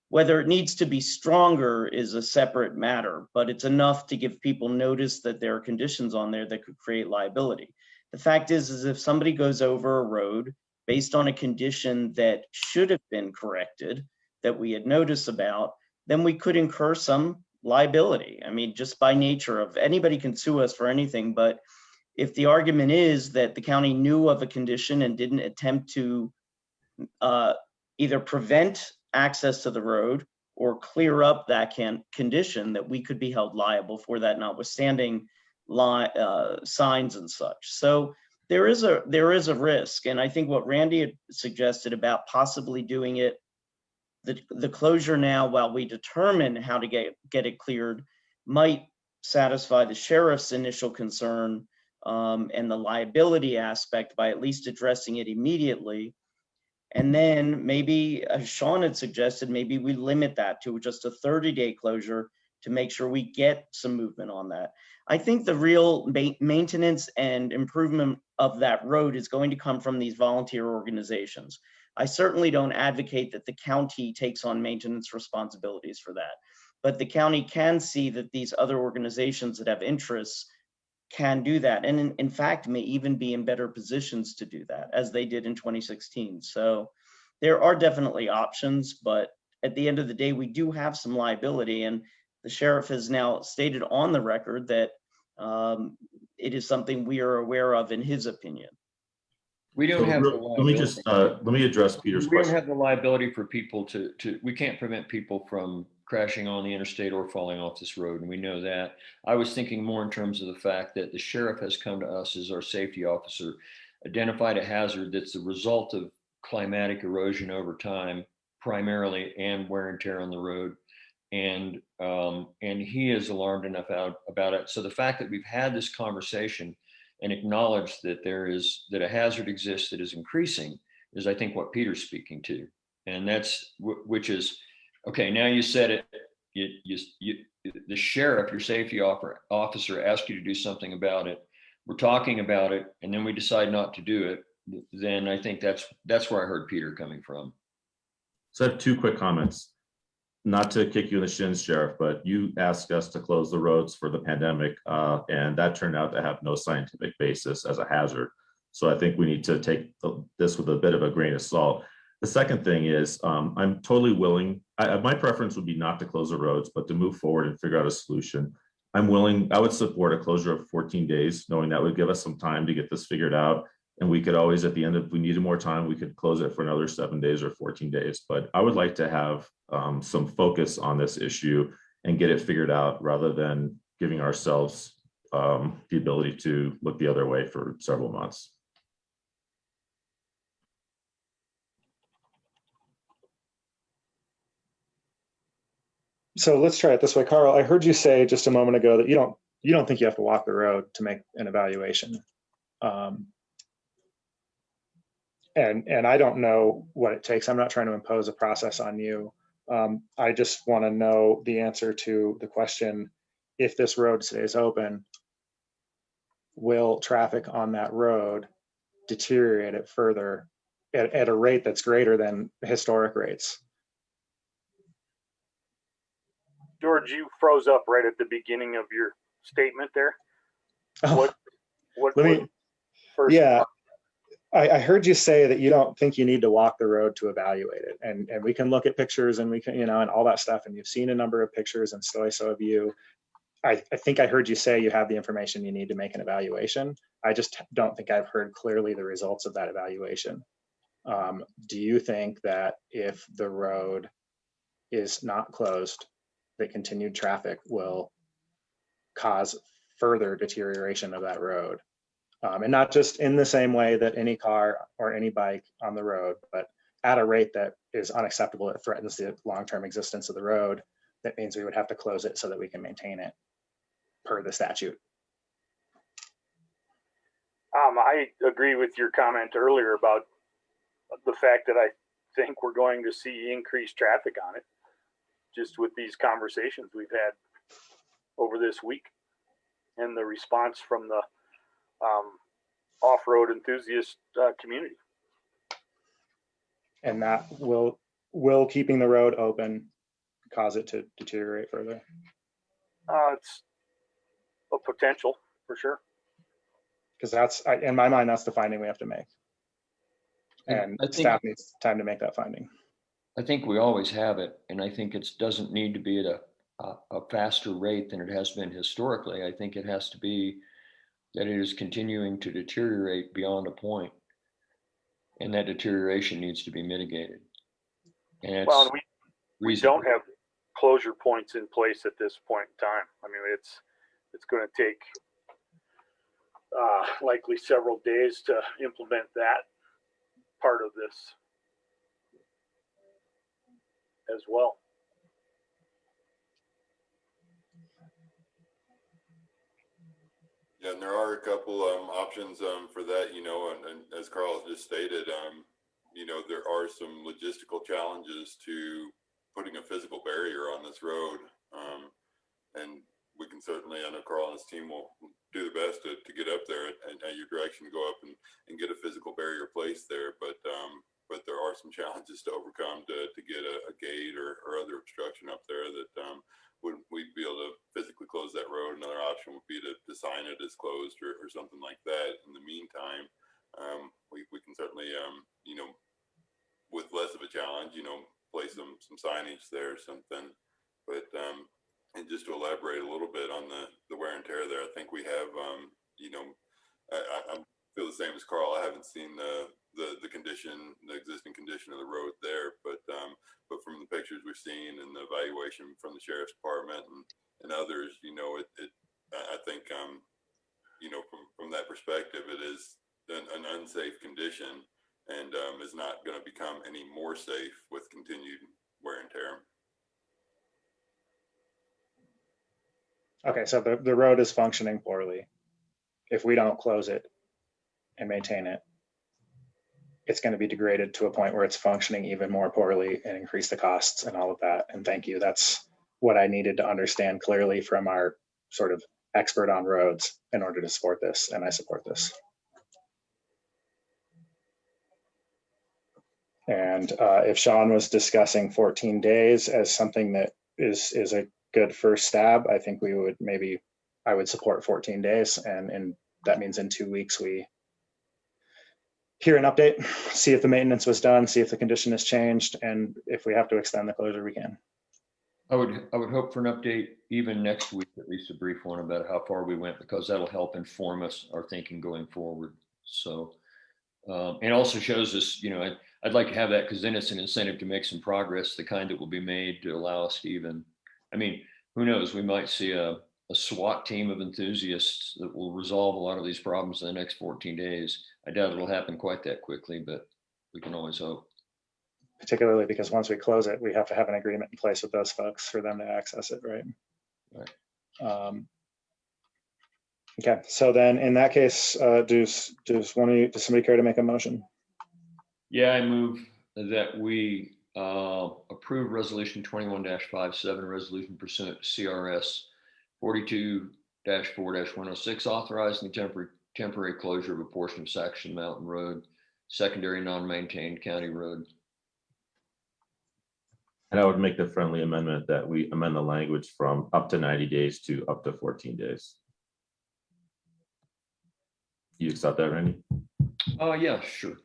Whether it needs to be stronger is a separate matter, but it's enough to give people notice that there are conditions on there that could create liability. The fact is if somebody goes over a road based on a condition that should have been corrected, that we had notice about, then we could incur some liability. I mean, just by nature of anybody can sue us for anything, but if the argument is that the county knew of a condition and didn't attempt to either prevent access to the road or clear up that condition, that we could be held liable for that, notwithstanding signs and such. So there is a risk. And I think what Randy had suggested about possibly doing it, the closure now while we determine how to get it cleared, might satisfy the sheriff's initial concern and the liability aspect by at least addressing it immediately. And then maybe, as Sean had suggested, maybe we limit that to just a 30-day closure to make sure we get some movement on that. I think the real maintenance and improvement of that road is going to come from these volunteer organizations. I certainly don't advocate that the county takes on maintenance responsibilities for that, but the county can see that these other organizations that have interests can do that, and in fact may even be in better positions to do that, as they did in 2016. So there are definitely options, but at the end of the day, we do have some liability, and the sheriff has now stated on the record that it is something we are aware of in his opinion. We don't have the let me just let me address Peter's We don't question. have the liability for people to we can't prevent people from crashing on the interstate or falling off this road, and we know that. I was thinking more in terms of the fact that the sheriff has come to us as our safety officer, identified a hazard that's the result of climatic erosion over time, primarily, and wear and tear on the road. And he is alarmed enough about it. So the fact that we've had this conversation and acknowledged that that a hazard exists that is increasing is, I think, what Peter's speaking to. And that's which is, okay, now you said it, the sheriff, your safety officer asked you to do something about it. We're talking about it, and then we decide not to do it. Then I think that's where I heard Peter coming from. So I have two quick comments. Not to kick you in the shins, Sheriff, but you asked us to close the roads for the pandemic, and that turned out to have no scientific basis as a hazard. So I think we need to take this with a bit of a grain of salt. The second thing is, I'm totally willing. My preference would be not to close the roads, but to move forward and figure out a solution. I'm willing. I would support a closure of 14 days, knowing that would give us some time to get this figured out. And we could always, at the end, if we needed more time, we could close it for another 7 days or 14 days. But I would like to have some focus on this issue and get it figured out rather than giving ourselves the ability to look the other way for several months. So let's try it this way. Carl, I heard you say just a moment ago that you don't think you have to walk the road to make an evaluation. And I don't know what it takes. I'm not trying to impose a process on you. I just want to know the answer to the question, if this road stays open, will traffic on that road deteriorate it further at a rate that's greater than historic rates? George, you froze up right at the beginning of your statement there. Oh, What let me, first? yeah. I heard you say that you don't think you need to walk the road to evaluate it. And we can look at pictures and we can, and all that stuff. And you've seen a number of pictures, and so have you. I think I heard you say you have the information you need to make an evaluation. I just don't think I've heard clearly the results of that evaluation. Do you think that if the road is not closed, that continued traffic will cause further deterioration of that road? And not just in the same way that any car or any bike on the road, but at a rate that is unacceptable, it threatens the long-term existence of the road. That means we would have to close it so that we can maintain it per the statute. I agree with your comment earlier about the fact that I think we're going to see increased traffic on it, just with these conversations we've had over this week and the response from the off-road enthusiast community. And that will keeping the road open cause it to deteriorate further? It's a potential for sure. Because that's, in my mind, that's the finding we have to make. And staff needs time to make that finding. I think we always have it, and I think it doesn't need to be at a faster rate than it has been historically. I think it has to be that it is continuing to deteriorate beyond a point, and that deterioration needs to be mitigated. And well, and we don't have closure points in place at this point in time. I mean, it's going to take likely several days to implement that part of this as well. Yeah, and there are a couple options for that, and as Carl just stated, there are some logistical challenges to putting a physical barrier on this road. And we can certainly, I know Carl and his team will do the best to get up there and at your direction to go up and get a physical barrier placed there. But there are some challenges to overcome to get a gate or other obstruction up there that we'd be able to physically close that road. Another option would be to sign it as closed or something like that. In the meantime, we can certainly, with less of a challenge, place some signage there or something. But and just to elaborate a little bit on the wear and tear there, I think we have, I feel the same as Carl. I haven't seen the existing condition of the road there, but from the pictures we've seen and the evaluation from the sheriff's department and others, I think, from that perspective, it is an unsafe condition and is not going to become any more safe with continued wear and tear. Okay, so the road is functioning poorly. If we don't close it and maintain it, it's going to be degraded to a point where it's functioning even more poorly and increase the costs and all of that. And thank you. That's what I needed to understand clearly from our sort of expert on roads in order to support this. And I support this. And if Sean was discussing 14 days as something that is a good first stab, I think I would support 14 days. And that means in 2 weeks, we hear an update, see if the maintenance was done, see if the condition has changed. And if we have to extend the closure, we can. I would hope for an update even next week, at least a brief one about how far we went, because that'll help inform us, our thinking going forward. So, and also shows us, I'd like to have that because then it's an incentive to make some progress, the kind that will be made to allow us to even, who knows, we might see a SWAT team of enthusiasts that will resolve a lot of these problems in the next 14 days. I doubt it'll happen quite that quickly, but we can always hope. Particularly because once we close it, we have to have an agreement in place with those folks for them to access it, right? Right. Okay, so then in that case, does somebody care to make a motion? Yeah, I move that we approve resolution 21-57, resolution pursuant to CRS 42-4-106, authorizing the temporary closure of a portion of Saxon Mountain Road, secondary non-maintained county road. And I would make the friendly amendment that we amend the language from up to 90 days to up to 14 days. You accept that, Randy? Yeah, sure.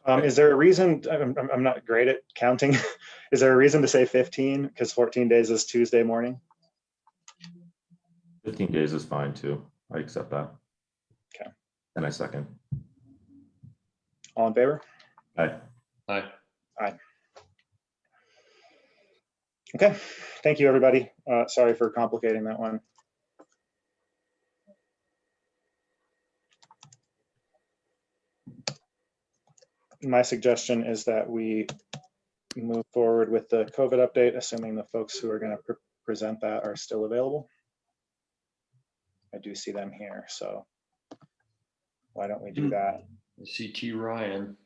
Is there a reason, I'm not great at counting. Is there a reason to say 15? Because 14 days is Tuesday morning. 15 days is fine too. I accept that. Okay. And I second. All in favor? Aye. Aye. Aye. Okay, thank you, everybody. Sorry for complicating that one. My suggestion is that we move forward with the COVID update, assuming the folks who are going to present that are still available. I do see them here, so why don't we do that? I see T. Ryan.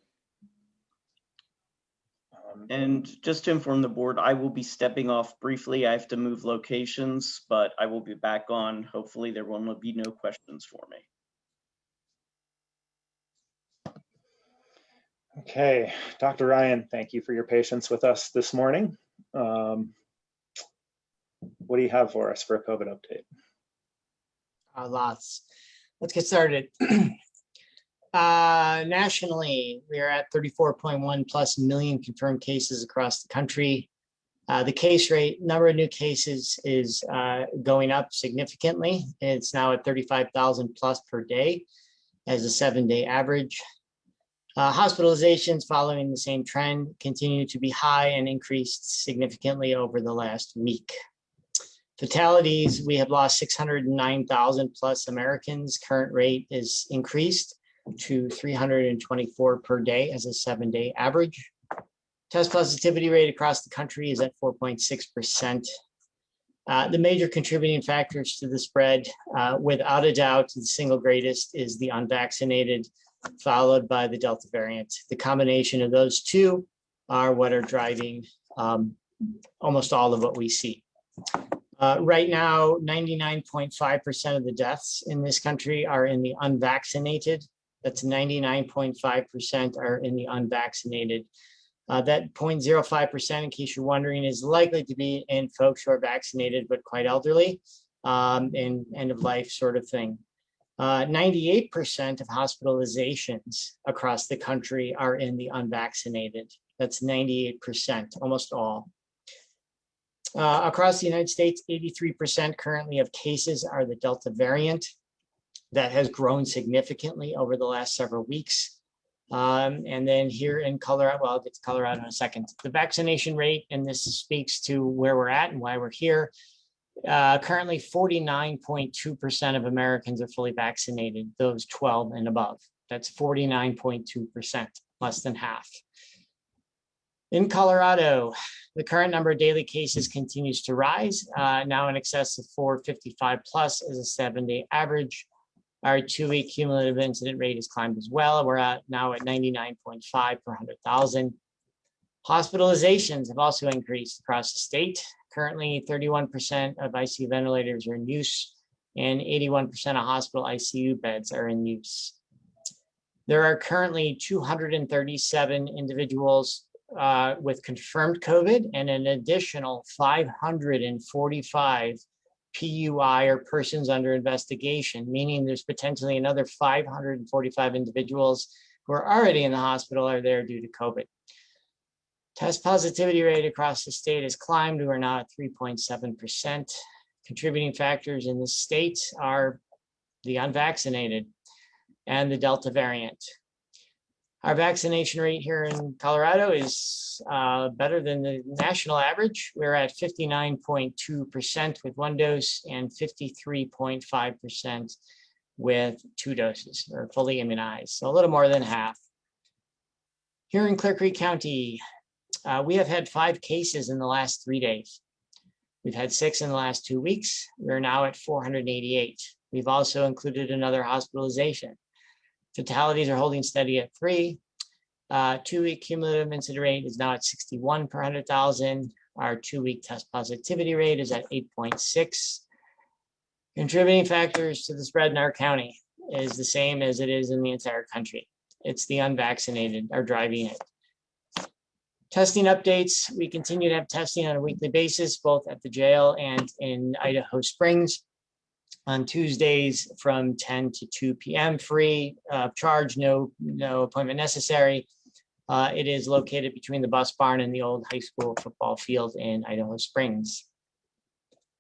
And just to inform the board, I will be stepping off briefly. I have to move locations, but I will be back on. Hopefully there will be no questions for me. Okay, Dr. Ryan, thank you for your patience with us this morning. What do you have for us for a COVID update? Lots. Let's get started. Nationally, we are at 34.1 plus million confirmed cases across the country. The case rate, number of new cases is going up significantly. It's now at 35,000 plus per day as a 7-day average. Hospitalizations following the same trend continue to be high and increased significantly over the last week. Fatalities, we have lost 609,000 plus Americans. Current rate is increased to 324 per day as a 7-day average. Test positivity rate across the country is at 4.6%. The major contributing factors to the spread, without a doubt, the single greatest is the unvaccinated, followed by the Delta variant. The combination of those two are what are driving almost all of what we see. Right now, 99.5% of the deaths in this country are in the unvaccinated. That's 99.5% are in the unvaccinated. That 0.05%, in case you're wondering, is likely to be in folks who are vaccinated but quite elderly and end of life sort of thing. 98% of hospitalizations across the country are in the unvaccinated. That's 98%, almost all. Across the United States, 83% currently of cases are the Delta variant. That has grown significantly over the last several weeks. And then here in Colorado, well, I'll get to Colorado in a second. The vaccination rate, and this speaks to where we're at and why we're here. Currently, 49.2% of Americans are fully vaccinated, those 12 and above. That's 49.2%, less than half. In Colorado, the current number of daily cases continues to rise, now in excess of 455 plus as a 7-day average. Our 2-week cumulative incident rate has climbed as well. We're now at 99.5 per 100,000. Hospitalizations have also increased across the state. Currently, 31% of ICU ventilators are in use, and 81% of hospital ICU beds are in use. There are currently 237 individuals with confirmed COVID and an additional 545 PUI or persons under investigation, meaning there's potentially another 545 individuals who are already in the hospital or there due to COVID. Test positivity rate across the state has climbed. We're now at 3.7%. Contributing factors in the state are the unvaccinated and the Delta variant. Our vaccination rate here in Colorado is better than the national average. We're at 59.2% with 1 dose and 53.5% with 2 doses or fully immunized, so a little more than half. Here in Clear Creek County, we have had 5 cases in the last 3 days. We've had 6 in the last 2 weeks. We're now at 488. We've also included another hospitalization. Fatalities are holding steady at 3. 2-week cumulative incident rate is now at 61 per 100,000. Our 2-week test positivity rate is at 8.6. Contributing factors to the spread in our county is the same as it is in the entire country. It's the unvaccinated are driving it. Testing updates. We continue to have testing on a weekly basis, both at the jail and in Idaho Springs. On Tuesdays from 10 to 2 p.m. free of charge, no appointment necessary. It is located between the bus barn and the old high school football field in Idaho Springs.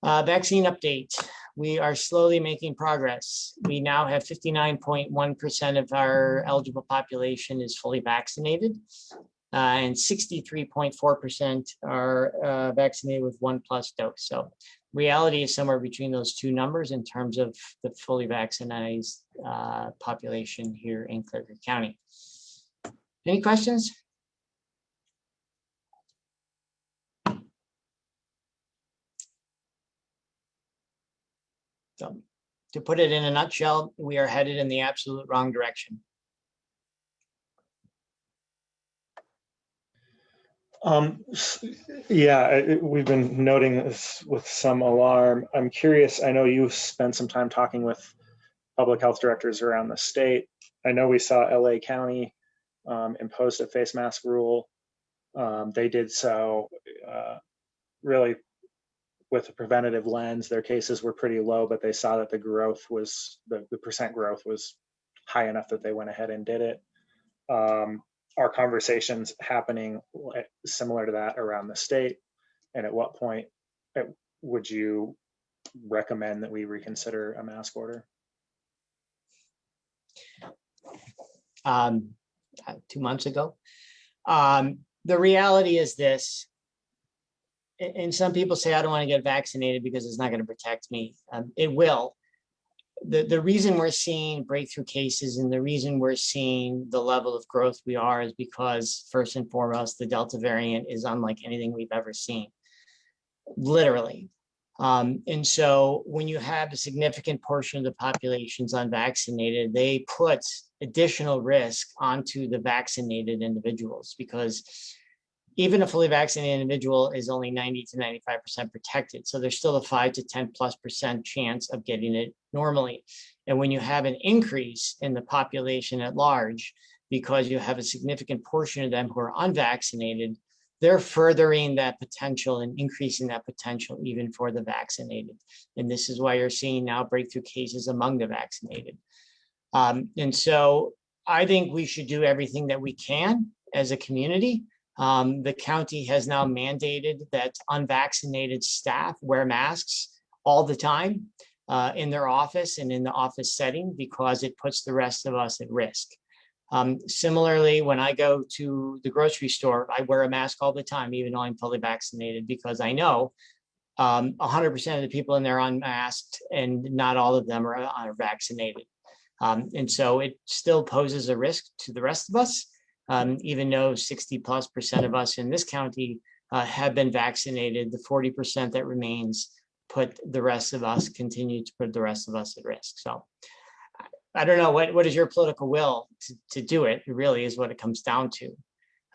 Vaccine update. We are slowly making progress. We now have 59.1% of our eligible population is fully vaccinated, and 63.4% are vaccinated with 1+ dose. So reality is somewhere between those two numbers in terms of the fully vaccinated population here in Clear Creek County. Any questions? So, to put it in a nutshell, we are headed in the absolute wrong direction. Yeah, we've been noting this with some alarm. I'm curious, I know you've spent some time talking with public health directors around the state. I know we saw LA County imposed a face mask rule. They did so really with a preventative lens. Their cases were pretty low, but they saw that the growth was, the percent growth was high enough that they went ahead and did it. Are conversations happening similar to that around the state? And at what point would you recommend that we reconsider a mask order? 2 months ago. The reality is this, and some people say, I don't want to get vaccinated because it's not going to protect me. It will. The reason we're seeing breakthrough cases and the reason we're seeing the level of growth we are is because, first and foremost, the Delta variant is unlike anything we've ever seen, literally. And so when you have a significant portion of the population's unvaccinated, they put additional risk onto the vaccinated individuals because even a fully vaccinated individual is only 90 to 95% protected. So there's still a 5 to 10+% chance of getting it normally. And when you have an increase in the population at large, because you have a significant portion of them who are unvaccinated, they're furthering that potential and increasing that potential even for the vaccinated. And this is why you're seeing now breakthrough cases among the vaccinated. And so I think we should do everything that we can as a community. The county has now mandated that unvaccinated staff wear masks all the time in their office and in the office setting, because it puts the rest of us at risk. Similarly, when I go to the grocery store, I wear a mask all the time, even though I'm fully vaccinated, because I know 100% of the people in there are unmasked and not all of them are vaccinated. And so it still poses a risk to the rest of us, even though 60+% of us in this county have been vaccinated. The 40% that remains continue to put the rest of us at risk. So I don't know, what is your political will to do it? It really is what it comes down to.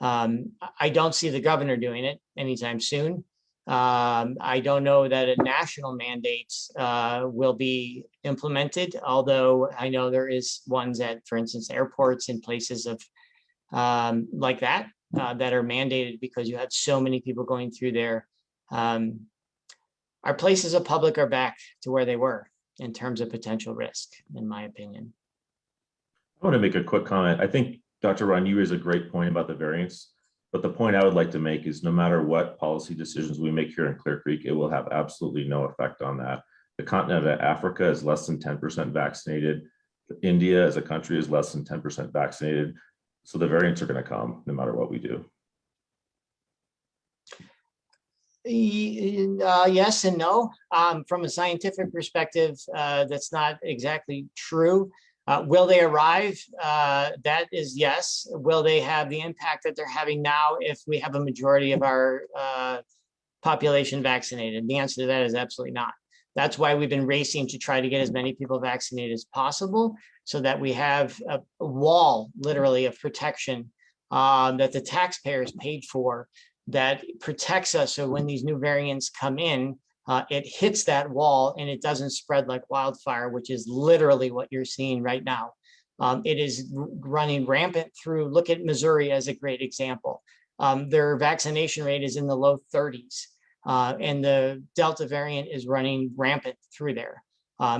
I don't see the governor doing it anytime soon. I don't know that a national mandate will be implemented, although I know there is ones at, for instance, airports and places of like that that are mandated because you have so many people going through there. Our places of public are back to where they were in terms of potential risk, in my opinion. I want to make a quick comment. I think Dr. Ron, you raised a great point about the variants, but the point I would like to make is no matter what policy decisions we make here in Clear Creek, it will have absolutely no effect on that. The continent of Africa is less than 10% vaccinated. India as a country is less than 10% vaccinated. So the variants are going to come no matter what we do. Yes and no. From a scientific perspective, that's not exactly true. Will they arrive? That is yes. Will they have the impact that they're having now if we have a majority of our population vaccinated? The answer to that is absolutely not. That's why we've been racing to try to get as many people vaccinated as possible so that we have a wall, literally, of protection that the taxpayers paid for, that protects us. So when these new variants come in, it hits that wall and it doesn't spread like wildfire, which is literally what you're seeing right now. It is running rampant through. Look at Missouri as a great example. Their vaccination rate is in the low 30s, and the Delta variant is running rampant through there,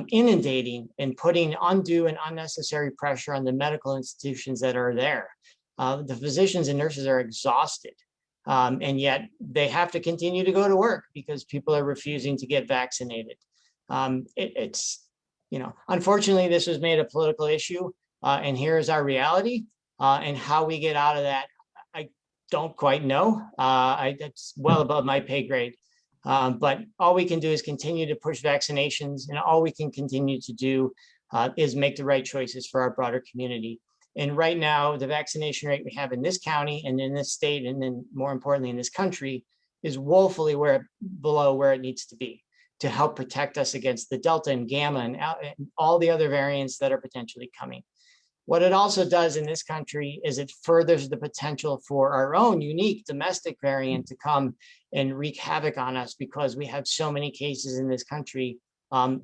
inundating and putting undue and unnecessary pressure on the medical institutions that are there. The physicians and nurses are exhausted. And yet they have to continue to go to work because people are refusing to get vaccinated. It's, unfortunately, this was made a political issue, and here's our reality. And how we get out of that, I don't quite know. That's well above my pay grade. But all we can do is continue to push vaccinations, and all we can continue to do is make the right choices for our broader community. And right now, the vaccination rate we have in this county and in this state, and then more importantly in this country, is woefully below where it needs to be to help protect us against the Delta and Gamma and all the other variants that are potentially coming. What it also does in this country is it furthers the potential for our own unique domestic variant to come and wreak havoc on us because we have so many cases in this country.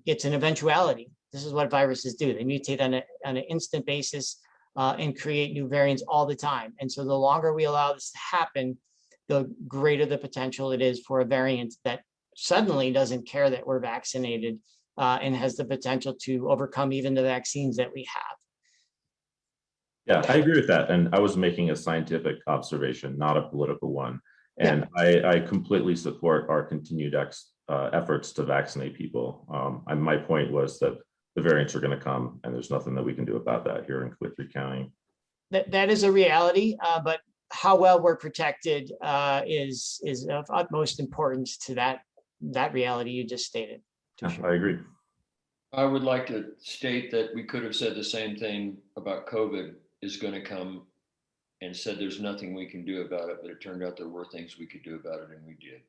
It's an eventuality. This is what viruses do. They mutate on an instant basis. And create new variants all the time. And so the longer we allow this to happen, the greater the potential it is for a variant that suddenly doesn't care that we're vaccinated and has the potential to overcome even the vaccines that we have. Yeah, I agree with that. And I was making a scientific observation, not a political one. And yeah. I completely support our continued efforts to vaccinate people. And my point was that the variants are going to come, and there's nothing that we can do about that here in Clear Creek County. That is a reality, but how well we're protected is of utmost importance to that reality you just stated. Yeah, sure. I agree. I would like to state that we could have said the same thing about COVID is going to come and said there's nothing we can do about it, but it turned out there were things we could do about it, and we did.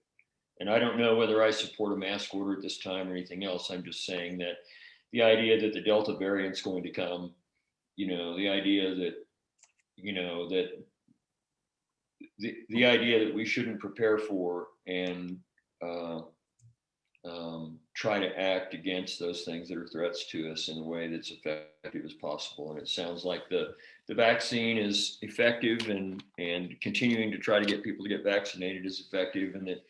And I don't know whether I support a mask order at this time or anything else. I'm just saying that the idea that the Delta variant's going to come, the idea that, that the idea that we shouldn't prepare for and try to act against those things that are threats to us in a way that's effective as possible. And it sounds like the vaccine is effective, and continuing to try to get people to get vaccinated is effective. And that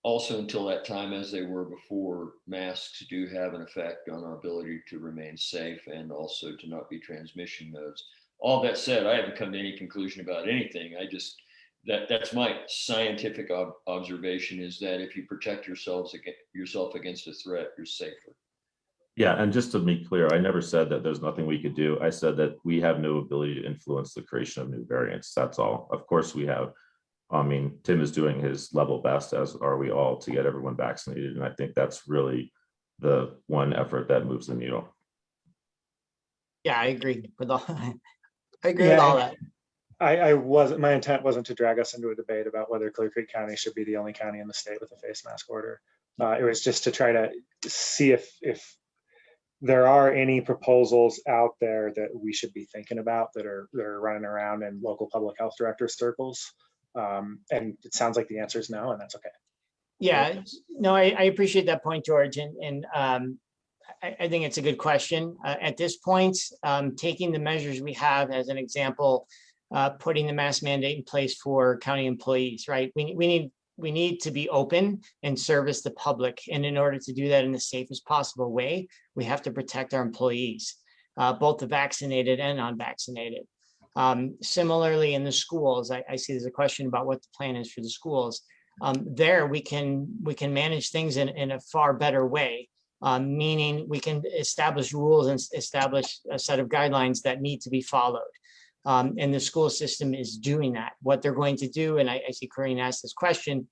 also, until that time, as they were before, masks do have an effect on our ability to remain safe and also to not be transmission modes. All that said, I haven't come to any conclusion about anything. I just, that's my scientific observation, is that if you protect yourself against a threat, you're safer. Yeah, and just to be clear, I never said that there's nothing we could do. I said that we have no ability to influence the creation of new variants. That's all. Of course we have. I mean, Tim is doing his level best, as are we all, to get everyone vaccinated. And I think that's really the one effort that moves the needle. Yeah, I agree with all. I agree with all that. My intent wasn't to drag us into a debate about whether Clear Creek County should be the only county in the state with a face mask order. It was just to try to see if there are any proposals out there that we should be thinking about that are running around in local public health director circles. And it sounds like the answer is no, and that's okay. Yeah, no, I appreciate that point, George. And I think it's a good question. At this point, taking the measures we have as an example, putting the mask mandate in place for county employees, right? We need to be open and service the public. And in order to do that in the safest possible way, we have to protect our employees, both the vaccinated and unvaccinated. Similarly, in the schools, I see there's a question about what the plan is for the schools. There we can manage things in a far better way, meaning we can establish rules and establish a set of guidelines that need to be followed. And the school system is doing that. What they're going to do, and I see Corinne asked this question,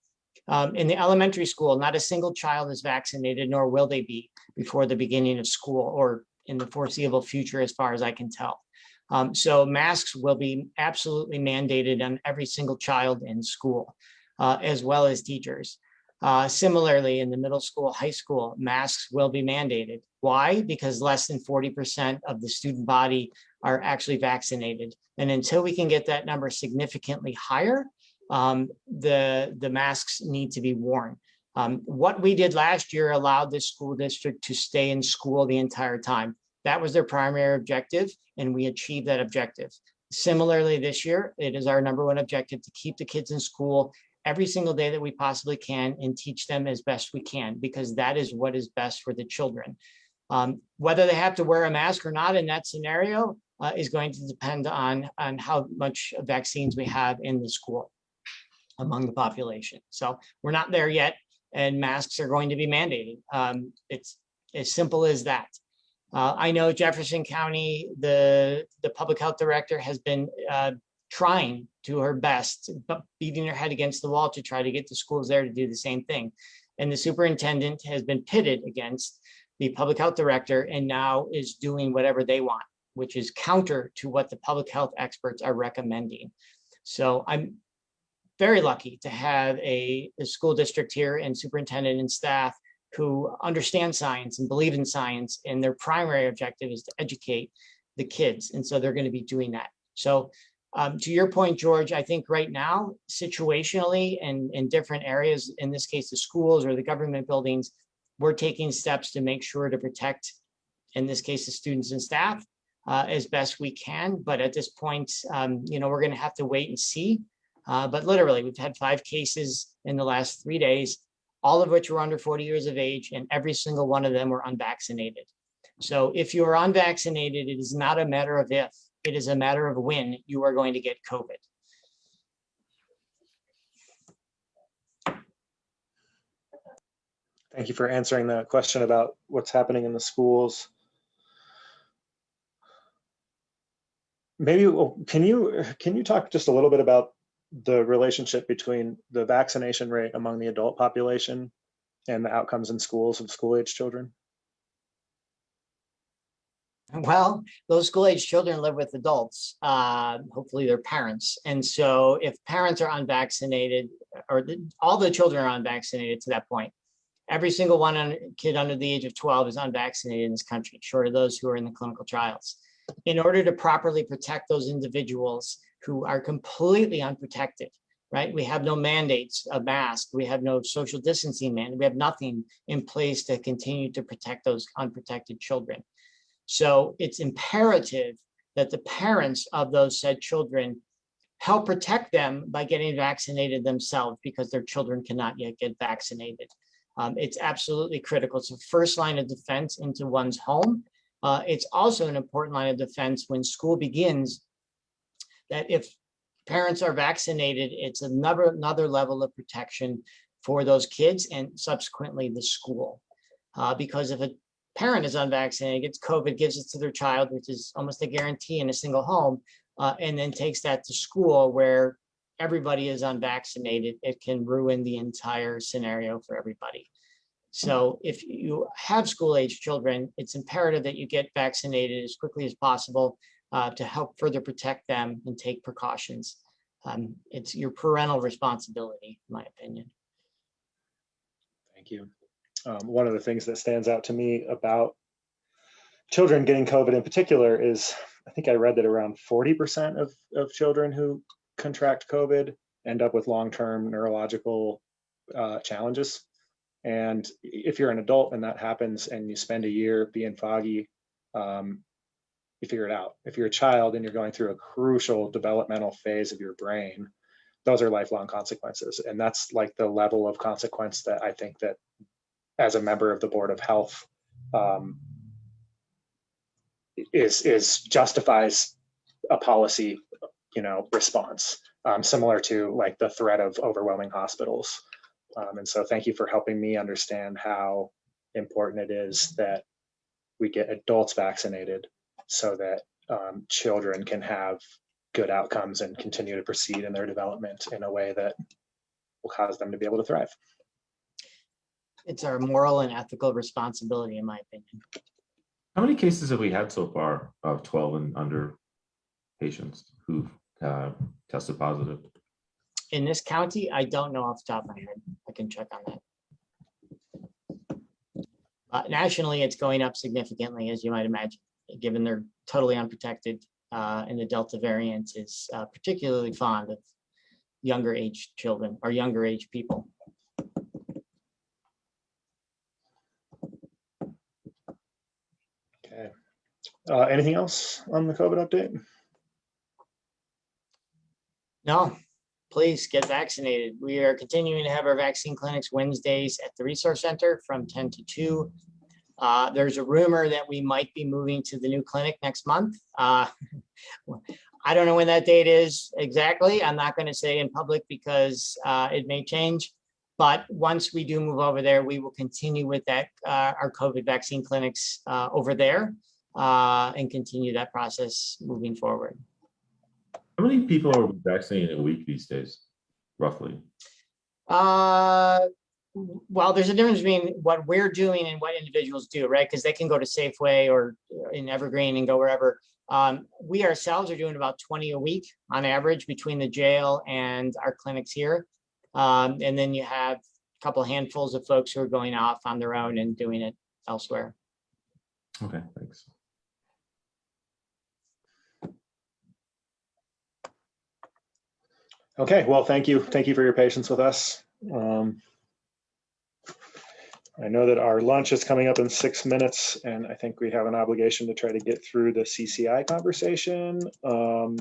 in the elementary school, not a single child is vaccinated, nor will they be before the beginning of school or in the foreseeable future, as far as I can tell. So masks will be absolutely mandated on every single child in school, as well as teachers. Similarly, in the middle school, high school, masks will be mandated. Why? Because less than 40% of the student body are actually vaccinated. And until we can get that number significantly higher, the masks need to be worn. What we did last year allowed the school district to stay in school the entire time. That was their primary objective, and we achieved that objective. Similarly, this year, it is our number one objective to keep the kids in school every single day that we possibly can and teach them as best we can, because that is what is best for the children. Whether they have to wear a mask or not in that scenario is going to depend on how much vaccines we have in the school among the population. So we're not there yet, and masks are going to be mandated. It's as simple as that. I know Jefferson County, the public health director has been trying to her best, but beating her head against the wall to try to get the schools there to do the same thing. And the superintendent has been pitted against the public health director and now is doing whatever they want, which is counter to what the public health experts are recommending. So I'm very lucky to have a school district here and superintendent and staff who understand science and believe in science, and their primary objective is to educate the kids. And so they're going to be doing that. So to your point, George, I think right now, situationally and in different areas, in this case, the schools or the government buildings, we're taking steps to make sure to protect, in this case, the students and staff as best we can. But at this point, we're going to have to wait and see. But literally, we've had 5 cases in the last 3 days, all of which were under 40 years of age, and every single one of them were unvaccinated. So if you are unvaccinated, it is not a matter of if, it is a matter of when you are going to get COVID. Thank you for answering the question about what's happening in the schools. Maybe can you talk just a little bit about the relationship between the vaccination rate among the adult population and the outcomes in schools of school-age children? Well, those school-age children live with adults, hopefully their parents. And so if parents are unvaccinated, or all the children are unvaccinated to that point, every single kid under the age of 12 is unvaccinated in this country, short of those who are in the clinical trials. In order to properly protect those individuals who are completely unprotected, right? We have no mandates of masks. We have no social distancing mandate. We have nothing in place to continue to protect those unprotected children. So it's imperative that the parents of those said children help protect them by getting vaccinated themselves, because their children cannot yet get vaccinated. It's absolutely critical. It's the first line of defense into one's home. It's also an important line of defense when school begins, that if parents are vaccinated, it's another level of protection for those kids and subsequently the school. Because if a parent is unvaccinated, gets COVID, gives it to their child, which is almost a guarantee in a single home, and then takes that to school where everybody is unvaccinated, it can ruin the entire scenario for everybody. So if you have school-age children, it's imperative that you get vaccinated as quickly as possible to help further protect them and take precautions. It's your parental responsibility, in my opinion. Thank you. One of the things that stands out to me about children getting COVID in particular is, I think I read that around 40% of children who contract COVID end up with long-term neurological challenges. And if you're an adult and that happens and you spend a year being foggy, you figure it out. If you're a child and you're going through a crucial developmental phase of your brain, those are lifelong consequences. And that's like the level of consequence that I think that as a member of the Board of Health is justifies a policy, response, similar to like the threat of overwhelming hospitals. And so thank you for helping me understand how important it is that we get adults vaccinated so that children can have good outcomes and continue to proceed in their development in a way that will cause them to be able to thrive. It's our moral and ethical responsibility, in my opinion. How many cases have we had so far of 12 and under patients who've tested positive? In this county, I don't know off the top of my head. I can check on that. Nationally, it's going up significantly, as you might imagine, given they're totally unprotected, and the Delta variant is particularly fond of younger age children or younger age people. Okay. Anything else on the COVID update? No, please get vaccinated. We are continuing to have our vaccine clinics Wednesdays at the Resource Center from 10 to 2. There's a rumor that we might be moving to the new clinic next month. I don't know when that date is exactly. I'm not going to say in public because it may change. But once we do move over there, we will continue with that, our COVID vaccine clinics over there and continue that process moving forward. How many people are vaccinated a week these days, roughly? Well, there's a difference between what we're doing and what individuals do, right? Because they can go to Safeway or in Evergreen and go wherever. We ourselves are doing about 20 a week on average between the jail and our clinics here. And then you have a couple of handfuls of folks who are going off on their own and doing it elsewhere. Okay, thanks. Okay, well, thank you. Thank you for your patience with us. I know that our lunch is coming up in 6 minutes, and I think we have an obligation to try to get through the CCI conversation. Sean,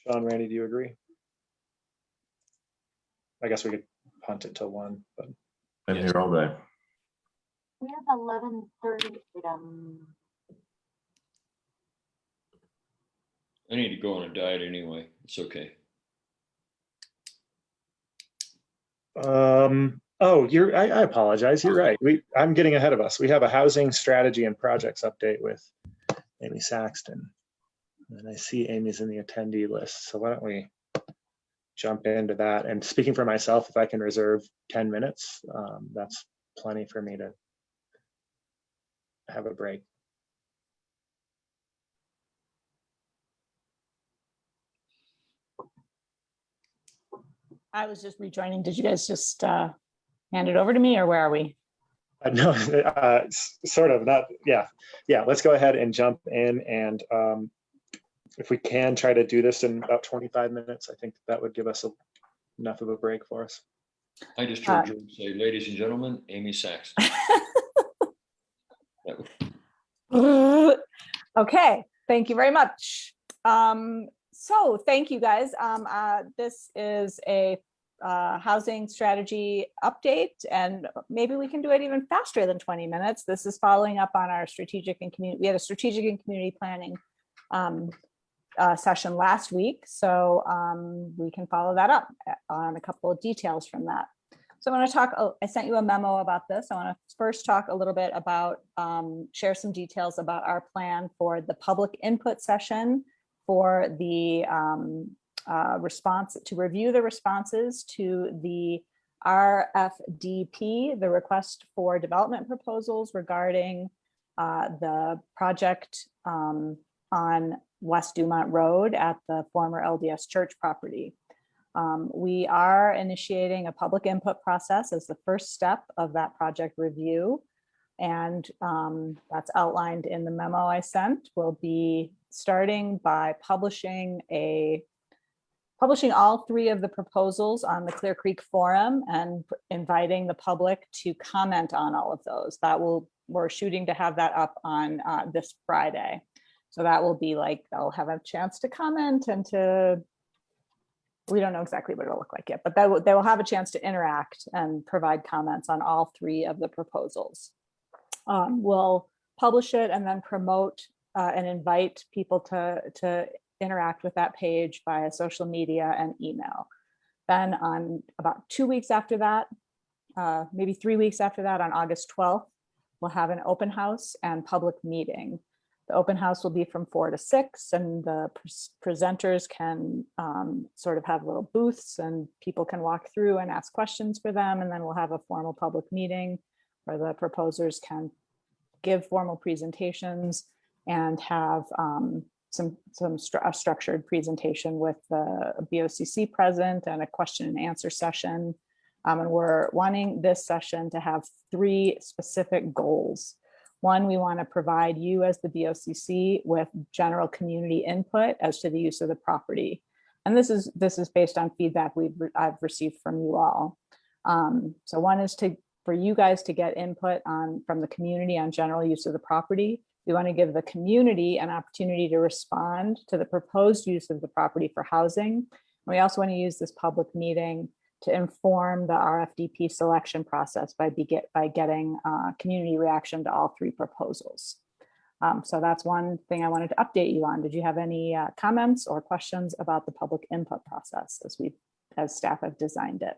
Randy, do you agree? I guess we could punt it till 1, but I'm here all day. We have 11:30 item. I need to go on a diet anyway. It's okay. Oh, I apologize. You're right. I'm getting ahead of us. We have a housing strategy and projects update with Amy Saxton. And I see Amy's in the attendee list. So why don't we jump into that? And speaking for myself, if I can reserve 10 minutes, that's plenty for me to have a break. I was just rejoining. Did you guys just hand it over to me, or where are we? No, sort of. Not. Yeah. Let's go ahead and jump in. And if we can try to do this in about 25 minutes, I think that would give us enough of a break for us. I just heard George say, ladies and gentlemen, Amy Saxton. Okay, thank you very much. So thank you guys. This is a housing strategy update, and maybe we can do it even faster than 20 minutes. This is following up on our strategic and community. We had a strategic and community planning session last week, so we can follow that up on a couple of details from that. So I want to talk, I sent you a memo about this. I want to first talk a little bit about, share some details about our plan for the public input session for the response, to review the responses to the RFDP, the request for development proposals regarding the project on West Dumont Road at the former LDS Church property. We are initiating a public input process as the first step of that project review. And that's outlined in the memo I sent. We'll be starting by publishing all three of the proposals on the Clear Creek Forum and inviting the public to comment on all of those. We're shooting to have that up on this Friday. So that will be like, they'll have a chance to comment and we don't know exactly what it'll look like yet, but they will have a chance to interact and provide comments on all three of the proposals. We'll publish it and then promote and invite people to interact with that page via social media and email. Then on about 2 weeks after that, maybe 3 weeks after that, on August 12th, we'll have an open house and public meeting. The open house will be from 4 to 6, and the presenters can sort of have little booths and people can walk through and ask questions for them. And then we'll have a formal public meeting where the proposers can give formal presentations and have a structured presentation with the BOCC present and a question and answer session. And we're wanting this session to have 3 specific goals. One, we want to provide you as the BOCC with general community input as to the use of the property. And this is based on feedback I've received from you all. So one is for you guys to get input from the community on general use of the property. We want to give the community an opportunity to respond to the proposed use of the property for housing. And we also want to use this public meeting to inform the RFDP selection process by getting community reaction to all 3 proposals. So that's one thing I wanted to update you on. Did you have any comments or questions about the public input process as staff have designed it?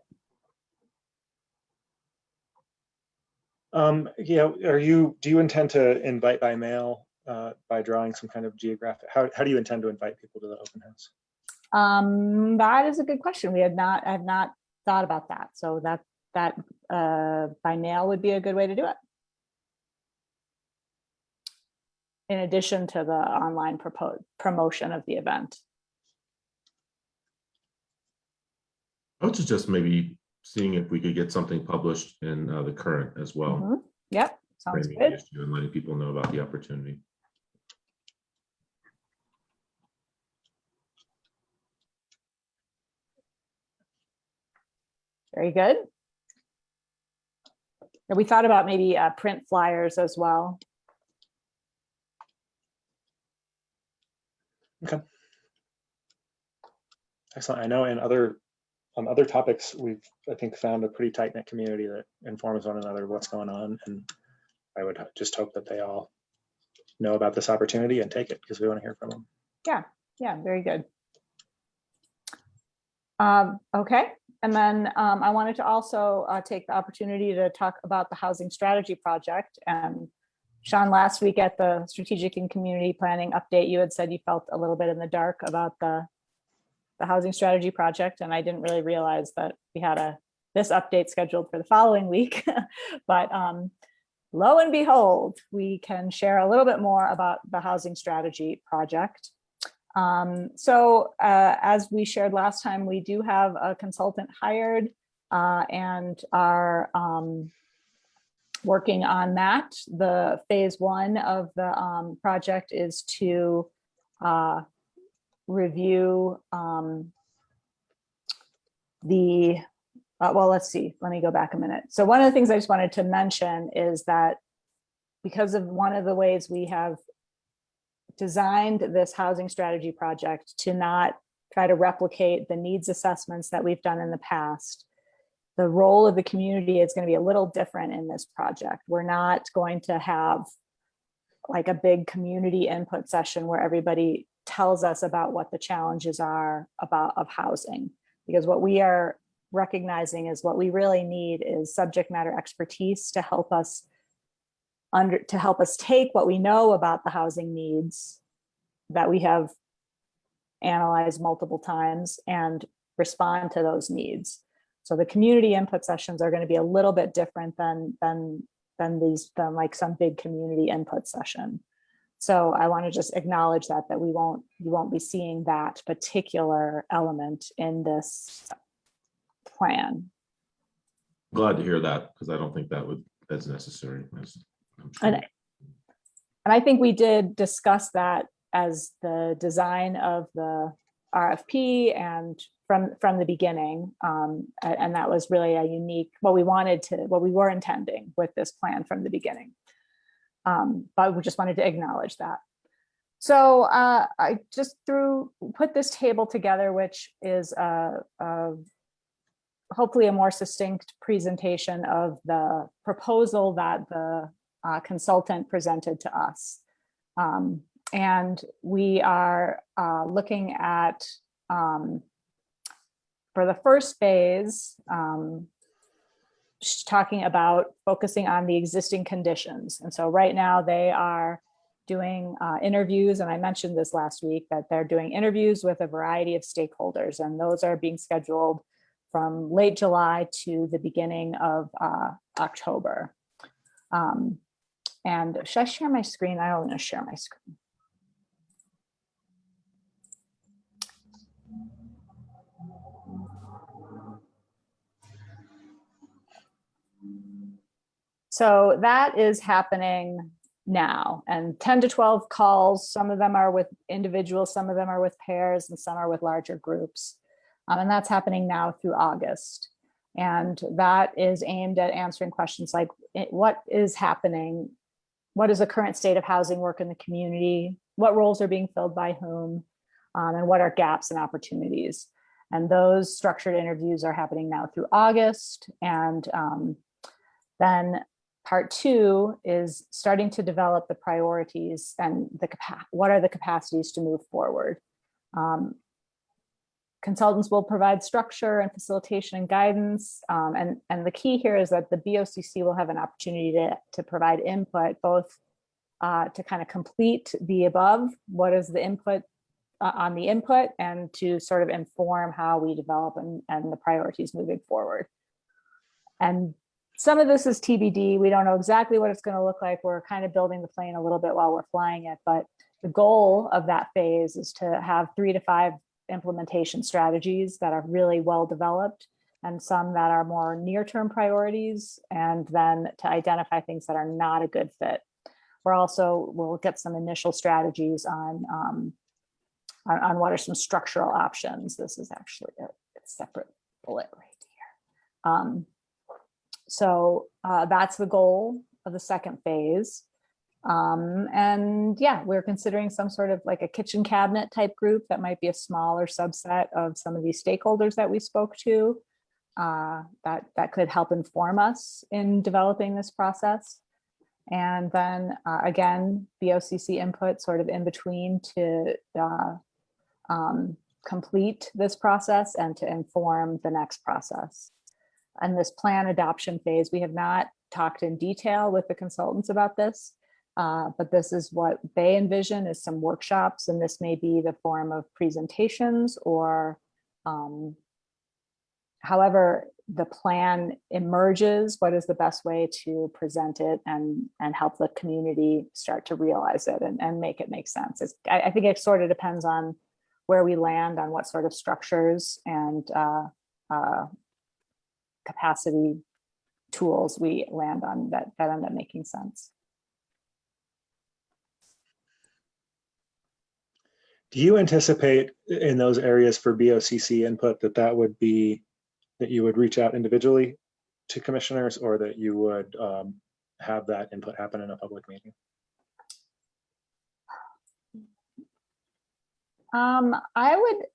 Yeah, do you intend to invite by mail by drawing some kind of geographic, how do you intend to invite people to the open house? That is a good question. I have not thought about that. So that by mail would be a good way to do it. In addition to the online promotion of the event. I would suggest maybe seeing if we could get something published in the Current as well. Mm-hmm. Yep, sounds Framing good. the issue and letting people know about the opportunity. Very good. And we thought about maybe print flyers as well. Okay. Excellent. I know on other topics, we've, I think, found a pretty tight-knit community that informs one another of what's going on. And I would just hope that they all know about this opportunity and take it because we want to hear from them. Yeah, very good. Okay. And then I wanted to also take the opportunity to talk about the housing strategy project. And Sean, last week at the strategic and community planning update, you had said you felt a little bit in the dark about the housing strategy project. And I didn't really realize that we had this update scheduled for the following week. But lo and behold, we can share a little bit more about the housing strategy project. So as we shared last time, we do have a consultant hired and are working on that. The phase 1 of the project is to review well, let's see, let me go back a minute. So one of the things I just wanted to mention is that because of one of the ways we have designed this housing strategy project to not try to replicate the needs assessments that we've done in the past, the role of the community is going to be a little different in this project. We're not going to have like a big community input session where everybody tells us about what the challenges are of housing, because what we are recognizing is what we really need is subject matter expertise to help us take what we know about the housing needs that we have analyzed multiple times and respond to those needs. So the community input sessions are going to be a little bit different than like some big community input session. So I want to just acknowledge that you won't be seeing that particular element in this plan. Glad to hear that, because I don't think that's necessary. And I think we did discuss that as the design of the RFP and from the beginning. And that was really a unique, what we were intending with this plan from the beginning. But we just wanted to acknowledge that. So I just put this table together, which is hopefully a more succinct presentation of the proposal that the consultant presented to us. And we are looking at, for the first phase, talking about focusing on the existing conditions. And so right now they are doing interviews, and I mentioned this last week, that they're doing interviews with a variety of stakeholders, and those are being scheduled from late July to the beginning of October. And should I share my screen? I don't want to share my screen. So that is happening now, and 10 to 12 calls. Some of them are with individuals, some of them are with pairs, and some are with larger groups. And that's happening now through August. And that is aimed at answering questions like, what is happening? What is the current state of housing work in the community? What roles are being filled by whom? And what are gaps and opportunities? And those structured interviews are happening now through August. And then part two is starting to develop the priorities and what are the capacities to move forward. Consultants will provide structure and facilitation and guidance. And the key here is that the BOCC will have an opportunity to provide input, both to kind of complete the above, what is the input on the input, and to sort of inform how we develop and the priorities moving forward. And some of this is TBD. We don't know exactly what it's going to look like. We're kind of building the plane a little bit while we're flying it, but the goal of that phase is to have 3 to 5 implementation strategies that are really well developed, and some that are more near-term priorities, and then to identify things that are not a good fit. We'll get some initial strategies on what are some structural options. This is actually a separate bullet right here. So that's the goal of the second phase. And yeah, we're considering some sort of like a kitchen cabinet type group that might be a smaller subset of some of these stakeholders that we spoke to, that could help inform us in developing this process. And then again, BOCC input sort of in between to complete this process and to inform the next process. And this plan adoption phase, we have not talked in detail with the consultants about this, but this is what they envision is some workshops, and this may be the form of presentations or however the plan emerges, what is the best way to present it and help the community start to realize it and make it make sense. I think it sort of depends on where we land on what sort of structures and capacity tools we land on that end up making sense. Do you anticipate in those areas for BOCC input that would be, that you would reach out individually to commissioners, or that you would have that input happen in a public meeting? I would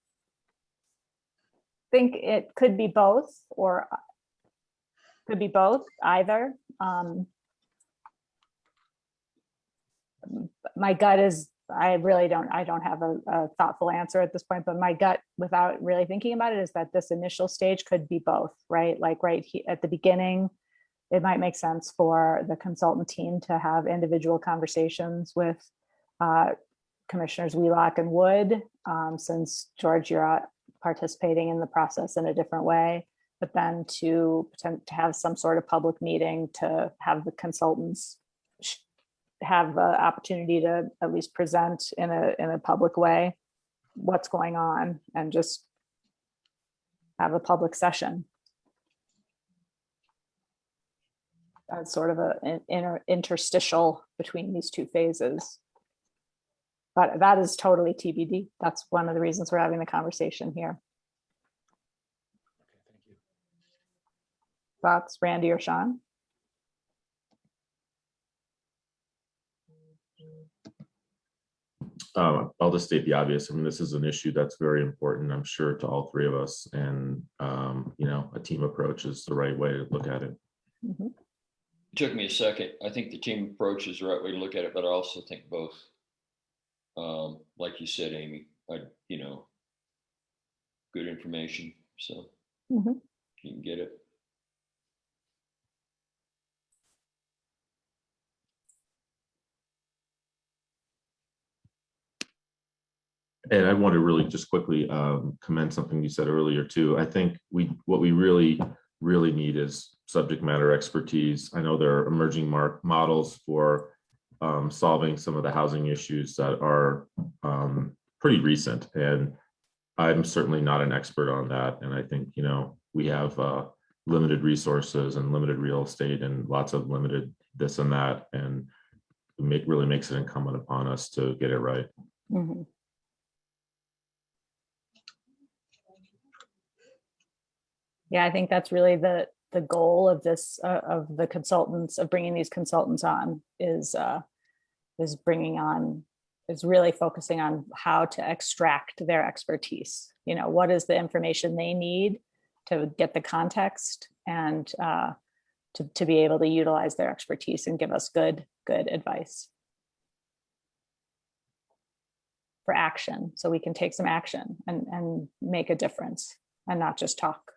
think it could be both, or could be both, either. My gut is, I don't have a thoughtful answer at this point, but my gut, without really thinking about it, is that this initial stage could be both, right? Like at the beginning, it might make sense for the consultant team to have individual conversations with Commissioners Wheelock and Wood, since George, you're participating in the process in a different way, but then to have some sort of public meeting to have the consultants have the opportunity to at least present in a public way what's going on, and just have a public session as sort of an interstitial between these two phases. But that is totally TBD. That's one of the reasons we're having the conversation here. Thoughts, Randy or Sean? I'll just state the obvious. I mean, this is an issue that's very important, I'm sure, to all three of us. And, you know, a team approach is the right way to look at it. Mm-hmm. It took me a second. I think the team approach is the right way to look at it, but I also think both. Like you said, Amy, you know, good information, so mm-hmm. You can get it. And I want to really just quickly commend something you said earlier too. I think what we really need is subject matter expertise. I know there are emerging models for solving some of the housing issues that are pretty recent, and I'm certainly not an expert on that. And I think, you know, we have limited resources and limited real estate and lots of limited this and that, and really makes it incumbent upon us to get it right. Mm-hmm. Yeah, I think that's really the goal of this, of the consultants, of bringing these consultants on, is really focusing on how to extract their expertise. You know, what is the information they need to get the context, and to be able to utilize their expertise and give us good advice for action, so we can take some action and make a difference and not just talk.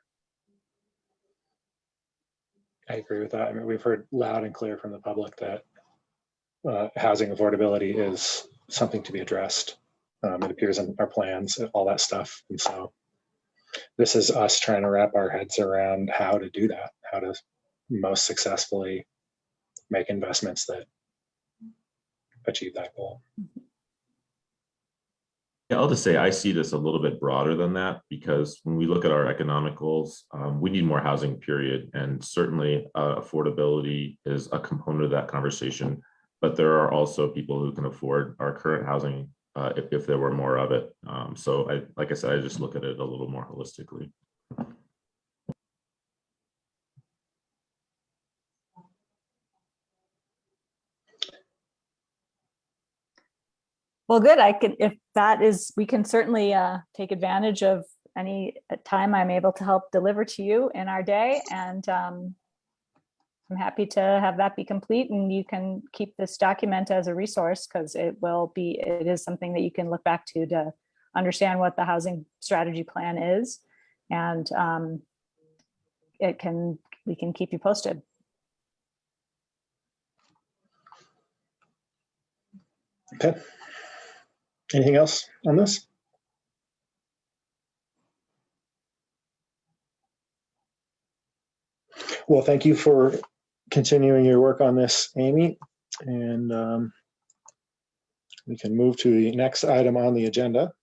I agree with that. I mean, we've heard loud and clear from the public that housing affordability is something to be addressed. It appears in our plans, all that stuff. And so this is us trying to wrap our heads around how to do that, how to most successfully make investments that achieve that goal. Yeah, I'll just say I see this a little bit broader than that, because when we look at our economic goals, we need more housing, period. And certainly affordability is a component of that conversation. But there are also people who can afford our current housing if there were more of it. So like I said, I just look at it a little more holistically. Well, good. If that is, we can certainly take advantage of any time I'm able to help deliver to you in our day. And I'm happy to have that be complete, and you can keep this document as a resource, because it is something that you can look back to understand what the housing strategy plan is. And we can keep you posted. Okay. Anything else on this? Well, thank you for continuing your work on this, Amy. And we can move to the next item on the agenda,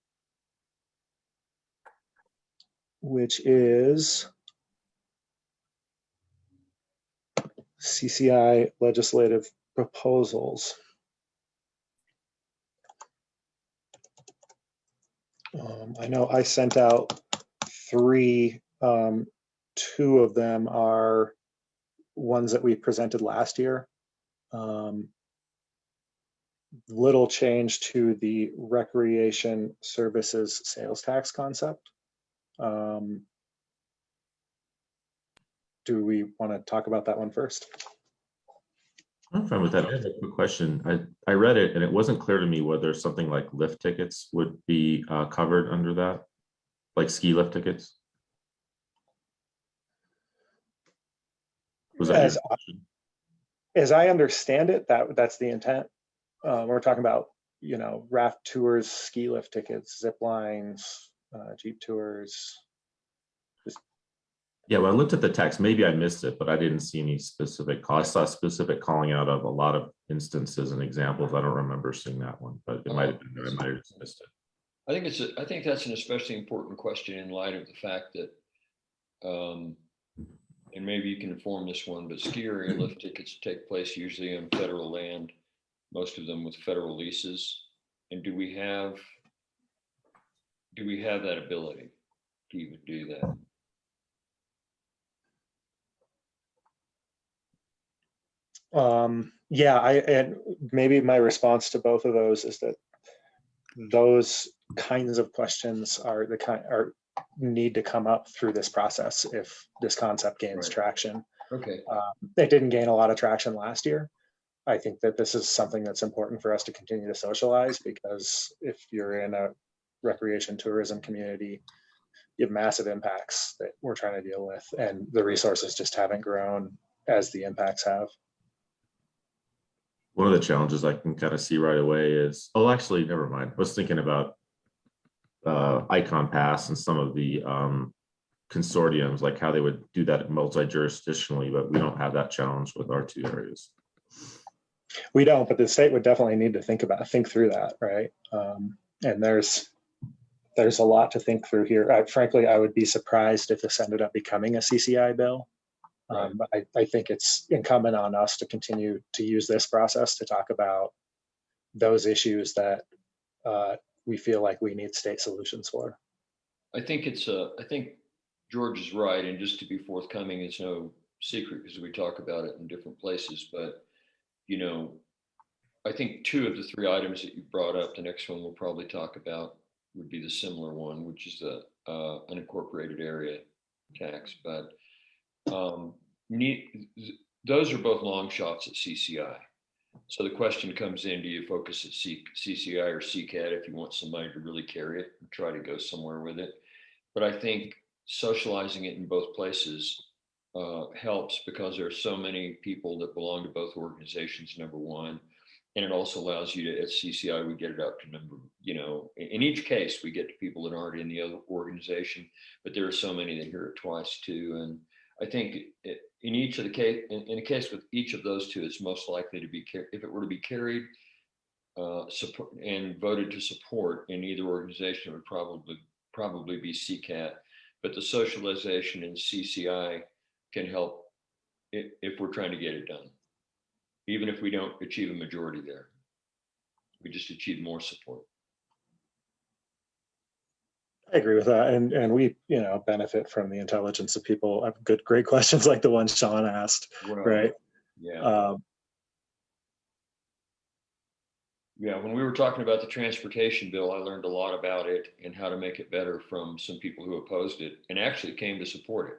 which is CCI legislative proposals. I know I sent out 3. 2 of them are ones that we presented last year. Little change to the recreation services sales tax concept. Do we want to talk about that one first? I'm fine with that. I have a quick question. I read it and it wasn't clear to me whether something like lift tickets would be covered under that, like ski lift tickets. Was that As, your question? as I understand it, that's the intent. We're talking about, you know, raft tours, ski lift tickets, zip lines, Jeep tours. Yeah, well, I looked at the text. Maybe I missed it, but I didn't see any specific call. I saw specific calling out of a lot of instances and examples. I don't remember seeing that one, but it might have been there. I might have just missed it. I think that's an especially important question in light of the fact that, and maybe you can inform this one, but ski area lift tickets take place usually on federal land, most of them with federal leases. And do we have that ability to even do that? Yeah, and maybe my response to both of those is that those kinds of questions are need to come up through this process if this concept gains traction. Okay. It didn't gain a lot of traction last year. I think that this is something that's important for us to continue to socialize, because if you're in a recreation tourism community, you have massive impacts that we're trying to deal with, and the resources just haven't grown as the impacts have. One of the challenges I can kind of see right away is, oh, actually, never mind. I was thinking about Icon Pass and some of the consortiums, like how they would do that multi-jurisdictionally, but we don't have that challenge with our 2 areas. We don't, but the state would definitely need to think through that, right? And there's a lot to think through here. Frankly, I would be surprised if this ended up becoming a CCI bill. But I think it's incumbent on us to continue to use this process to talk about those issues that we feel like we need state solutions for. I think George is right. And just to be forthcoming, it's no secret because we talk about it in different places, but you know, I think 2 of the 3 items that you brought up, the next one we'll probably talk about would be the similar one, which is the unincorporated area tax. But those are both long shots at CCI. So the question comes in, do you focus at CCI or CCAT if you want somebody to really carry it and try to go somewhere with it? But I think socializing it in both places helps, because there are so many people that belong to both organizations, number one. And it also allows you to, at CCI, we get it out to number, you know, in each case, we get to people that aren't in the other organization, but there are so many that hear it twice too. And I think in each of the case, in a case with each of those 2, it's most likely to be, if it were to be carried support and voted to support in either organization, it would probably be CCAT. But the socialization in CCI can help if we're trying to get it done. Even if we don't achieve a majority there, we just achieve more support. I agree with that, and we, you know, benefit from the intelligence of people. Have great questions like the one Sean asked, right? Yeah. Yeah, when we were talking about the transportation bill, I learned a lot about it and how to make it better from some people who opposed it and actually came to support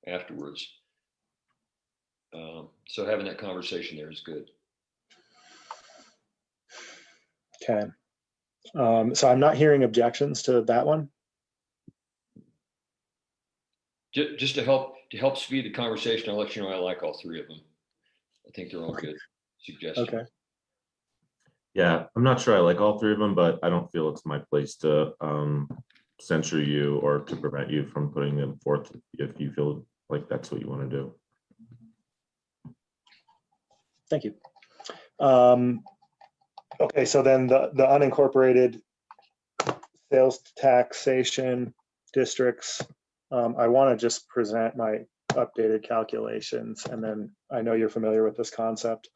it afterwards. So having that conversation there is good. Okay. So I'm not hearing objections to that one. Just to help speed the conversation, I'll let you know I like all 3 of them. I think they're all good suggestions. Okay. Yeah, I'm not sure I like all 3 of them, but I don't feel it's my place to censure you or to prevent you from putting them forth if you feel like that's what you want to do. Thank you. Okay, so then the unincorporated sales taxation districts, I want to just present my updated calculations, and then I know you're familiar with this concept.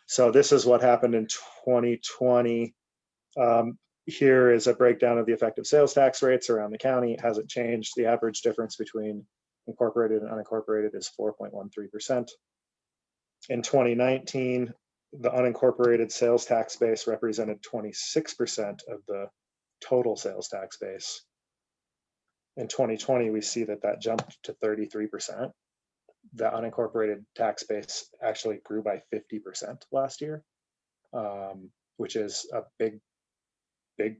So this is what happened in 2020. here is a breakdown of the effective sales tax rates around the county. It hasn't changed. The average difference between incorporated and unincorporated is 4.13%. In 2019, the unincorporated sales tax base represented 26% of the total sales tax base. In 2020, we see that that jumped to 33%. The unincorporated tax base actually grew by 50% last year, which is a big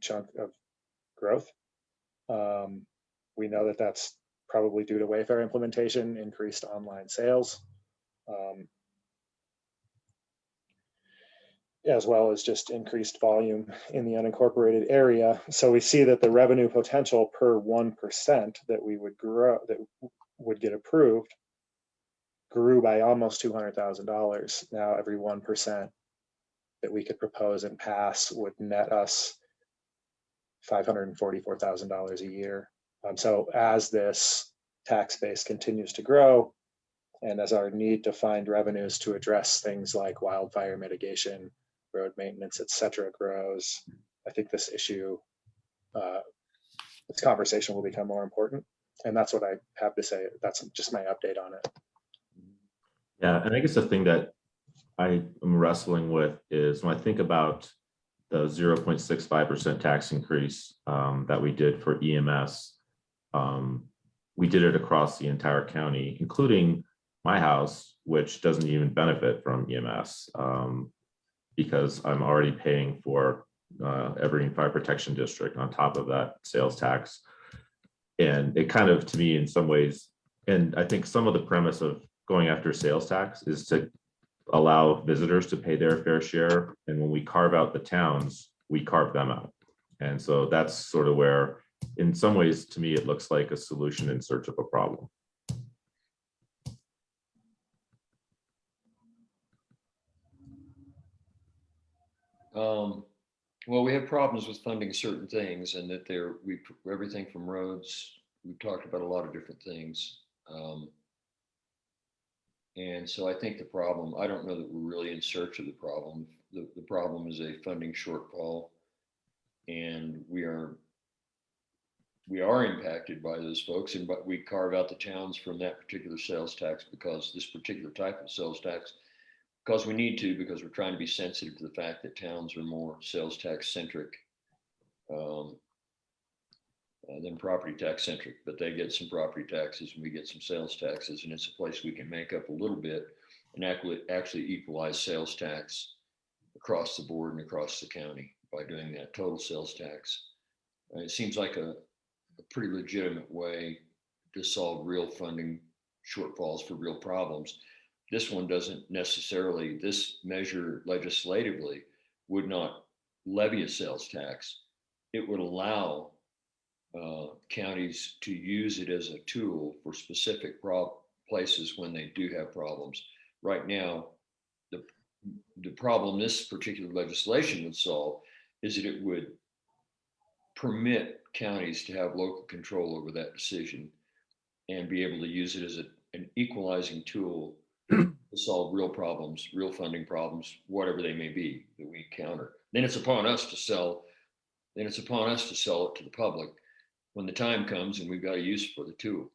chunk of growth. We know that that's probably due to Wayfair implementation, increased online sales, as well as just increased volume in the unincorporated area. So we see that the revenue potential per 1% that we would grow, that would get approved, grew by almost $200,000. Now every 1% that we could propose and pass would net us $544,000 a year. So as this tax base continues to grow, and as our need to find revenues to address things like wildfire mitigation, road maintenance, et cetera, grows, I think this issue, this conversation will become more important. And that's what I have to say. That's just my update on it. Yeah, and I guess the thing that I am wrestling with is when I think about the 0.65% tax increase that we did for EMS, we did it across the entire county, including my house, which doesn't even benefit from EMS because I'm already paying for Evergreen Fire Protection District on top of that sales tax. And it kind of, to me, in some ways, and I think some of the premise of going after sales tax is to allow visitors to pay their fair share. And when we carve out the towns, we carve them out. And so that's sort of where, in some ways, to me, it looks like a solution in search of a problem. Well, we have problems with funding certain things, and that everything from roads, we've talked about a lot of different things. And so I think the problem, I don't know that we're really in search of the problem. The problem is a funding shortfall, and we are impacted by those folks, but we carve out the towns from that particular sales tax because this particular type of sales tax, because we need to, because we're trying to be sensitive to the fact that towns are more sales tax centric than property tax centric, but they get some property taxes and we get some sales taxes, and it's a place we can make up a little bit and actually equalize sales tax across the board and across the county by doing that total sales tax. It seems like a pretty legitimate way to solve real funding shortfalls for real problems. This one doesn't necessarily, this measure legislatively would not levy a sales tax. It would allow counties to use it as a tool for specific places when they do have problems. Right now, the problem this particular legislation would solve is that it would permit counties to have local control over that decision and be able to use it as an equalizing tool to solve real problems, real funding problems, whatever they may be that we encounter. Then it's upon us to sell. Then it's upon us to sell it to the public when the time comes and we've got a use for the tool.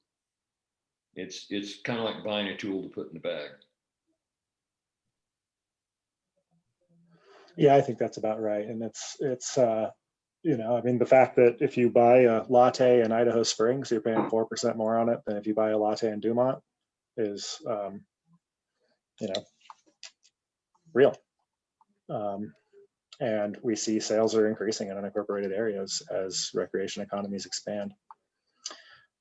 It's kind of like buying a tool to put in the bag. Yeah, I think that's about right. And it's you know, I mean, the fact that if you buy a latte in Idaho Springs, you're paying 4% more on it than if you buy a latte in Dumont is, you know, real. And we see sales are increasing in unincorporated areas as recreation economies expand.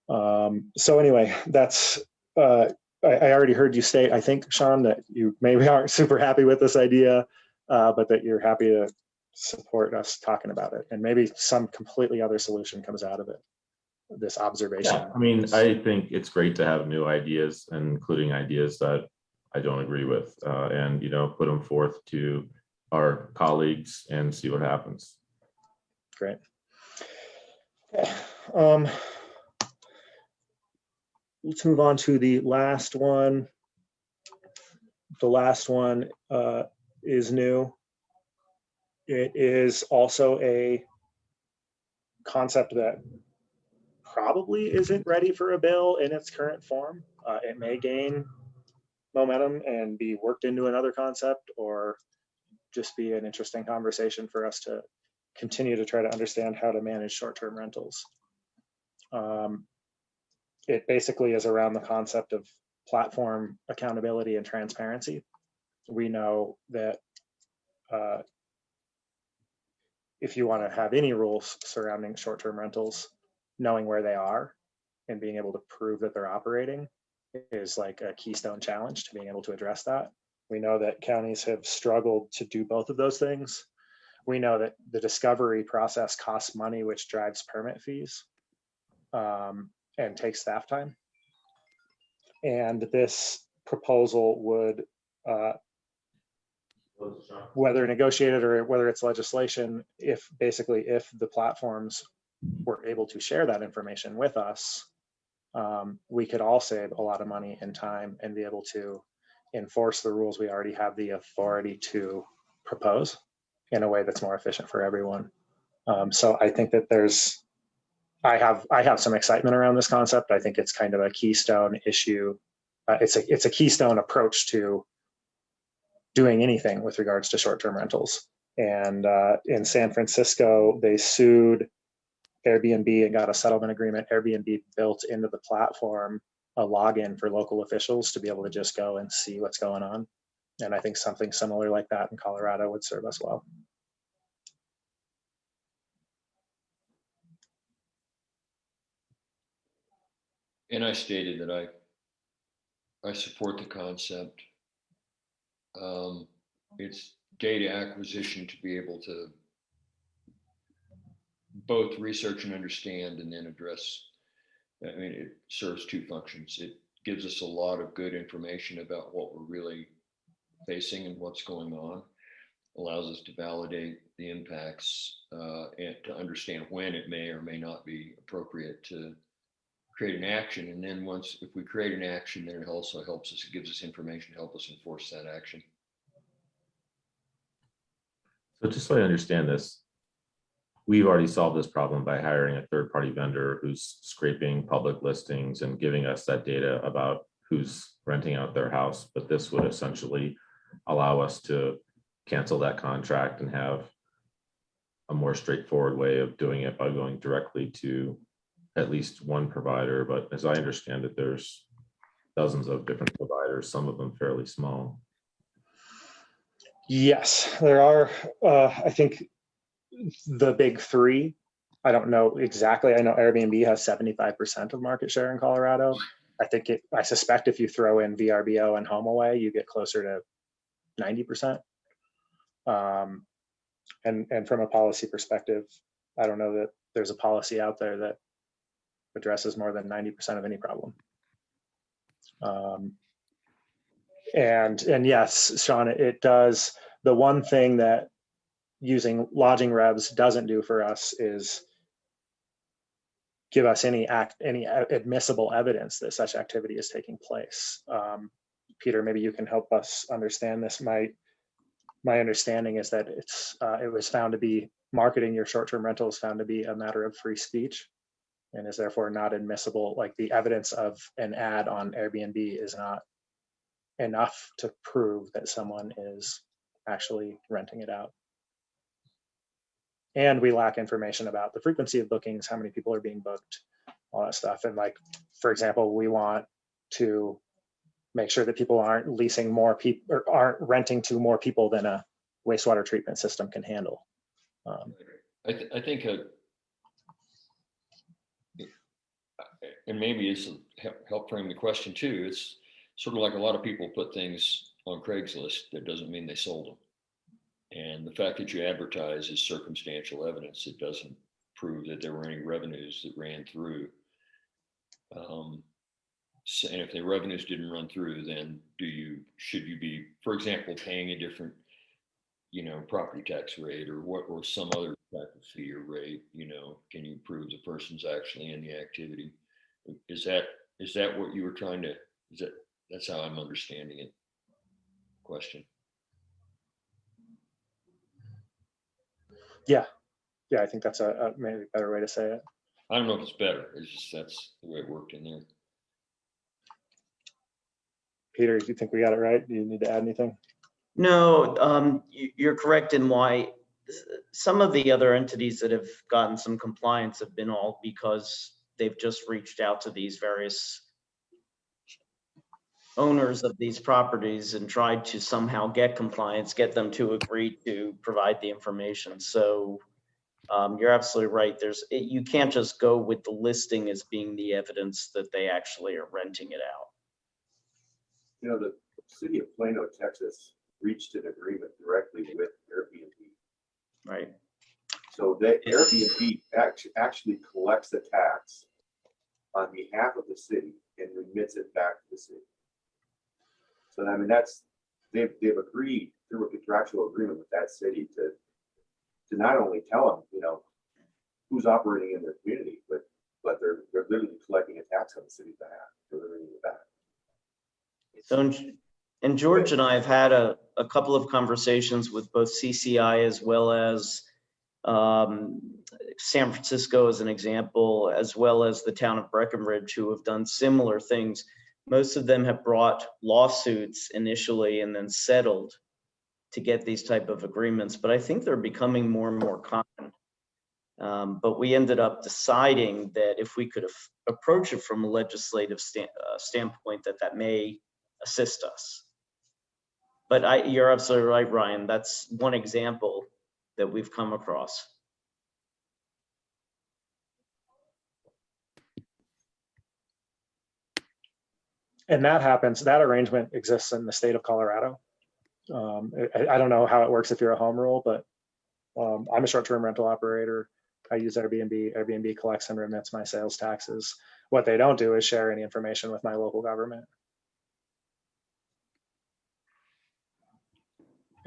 So anyway, that's, I already heard you state, I think, Sean, that you maybe aren't super happy with this idea, but that you're happy to support us talking about it. And maybe some completely other solution comes out of it, this observation. Yeah, I mean, I think it's great to have new ideas, including ideas that I don't agree with, and, you know, put them forth to our colleagues and see what happens. Great. Okay. Let's move on to the last one. The last one is new. It is also a concept that probably isn't ready for a bill in its current form. It may gain momentum and be worked into another concept, or just be an interesting conversation for us to continue to try to understand how to manage short-term rentals. It basically is around the concept of platform accountability and transparency. We know that if you want to have any rules surrounding short-term rentals, knowing where they are and being able to prove that they're operating is like a keystone challenge to being able to address that. We know that counties have struggled to do both of those things. We know that the discovery process costs money, which drives permit fees and takes staff time. And this proposal would, whether negotiated or whether it's legislation, if the platforms were able to share that information with us, we could all save a lot of money and time and be able to enforce the rules we already have the authority to propose in a way that's more efficient for everyone. So I think that I have some excitement around this concept. I think it's kind of a keystone issue. It's a keystone approach to doing anything with regards to short-term rentals. And in San Francisco, they sued Airbnb and got a settlement agreement. Airbnb built into the platform a login for local officials to be able to just go and see what's going on. And I think something similar like that in Colorado would serve us well. And I stated that I support the concept. It's data acquisition to be able to both research and understand and then address. I mean, it serves two functions. It gives us a lot of good information about what we're really facing and what's going on, allows us to validate the impacts and to understand when it may or may not be appropriate to create an action. And then if we create an action, then it also helps us, it gives us information to help us enforce that action. So just so I understand this, we've already solved this problem by hiring a third-party vendor who's scraping public listings and giving us that data about who's renting out their house. But this would essentially allow us to cancel that contract and have a more straightforward way of doing it by going directly to at least one provider. But as I understand it, there's dozens of different providers, some of them fairly small. Yes, there are. I think the big three, I don't know exactly. I know Airbnb has 75% of market share in Colorado. I suspect if you throw in VRBO and HomeAway, you get closer to 90%. And from a policy perspective, I don't know that there's a policy out there that addresses more than 90% of any problem. And yes, Sean, it does. The one thing that using lodging revs doesn't do for us is give us any admissible evidence that such activity is taking place. Peter, maybe you can help us understand this. My understanding is that it was found to be marketing your short-term rental is found to be a matter of free speech and is therefore not admissible. Like the evidence of an ad on Airbnb is not enough to prove that someone is actually renting it out. And we lack information about the frequency of bookings, how many people are being booked, all that stuff. And like, for example, we want to make sure that people aren't leasing more people or aren't renting to more people than a wastewater treatment system can handle. I think, and maybe it's help frame the question too. It's sort of like a lot of people put things on Craigslist. That doesn't mean they sold them. And the fact that you advertise is circumstantial evidence. It doesn't prove that there were any revenues that ran through. So, and if the revenues didn't run through, then should you be, for example, paying a different, property tax rate or some other type of fee or rate? Can you prove the person's actually in the activity? Is that what you were trying to? That's how I'm understanding it. Question. Yeah, Yeah, I think that's a maybe better way to say it. I don't know if it's better. It's just that's the way it worked in there. Peter, do you think we got it right? Do you need to add anything? No, you're correct in why some of the other entities that have gotten some compliance have been all because they've just reached out to these various owners of these properties and tried to somehow get compliance, get them to agree to provide the information. So you're absolutely right. You can't just go with the listing as being the evidence that they actually are renting it out. You know, the city of Plano, Texas reached an agreement directly with Airbnb. Right. So that Airbnb actually collects the tax on behalf of the city and remits it back to the city. So I mean, they've agreed through a contractual agreement with that city to not only tell them, you know, who's operating in their community, but they're literally collecting a tax on the city's behalf, delivering it back. So, and George and I have had a couple of conversations with both CCI as well as San Francisco as an example, as well as the town of Breckenridge, who have done similar things. Most of them have brought lawsuits initially and then settled to get these type of agreements, but I think they're becoming more and more common. But we ended up deciding that if we could approach it from a legislative standpoint, that may assist us. But you're absolutely right, Ryan. That's one example that we've come across. And that happens, that arrangement exists in the state of Colorado. I don't know how it works if you're a home rule, but I'm a short-term rental operator. I use Airbnb. Airbnb collects and remits my sales taxes. What they don't do is share any information with my local government.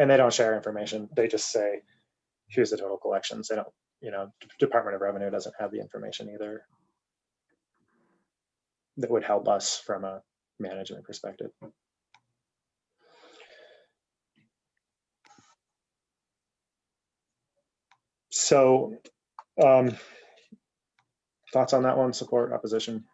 And they don't share information. They just say, here's the total collections. They don't, you know, Department of Revenue doesn't have the information either that would help us from a management perspective. So thoughts on that one? Support, opposition?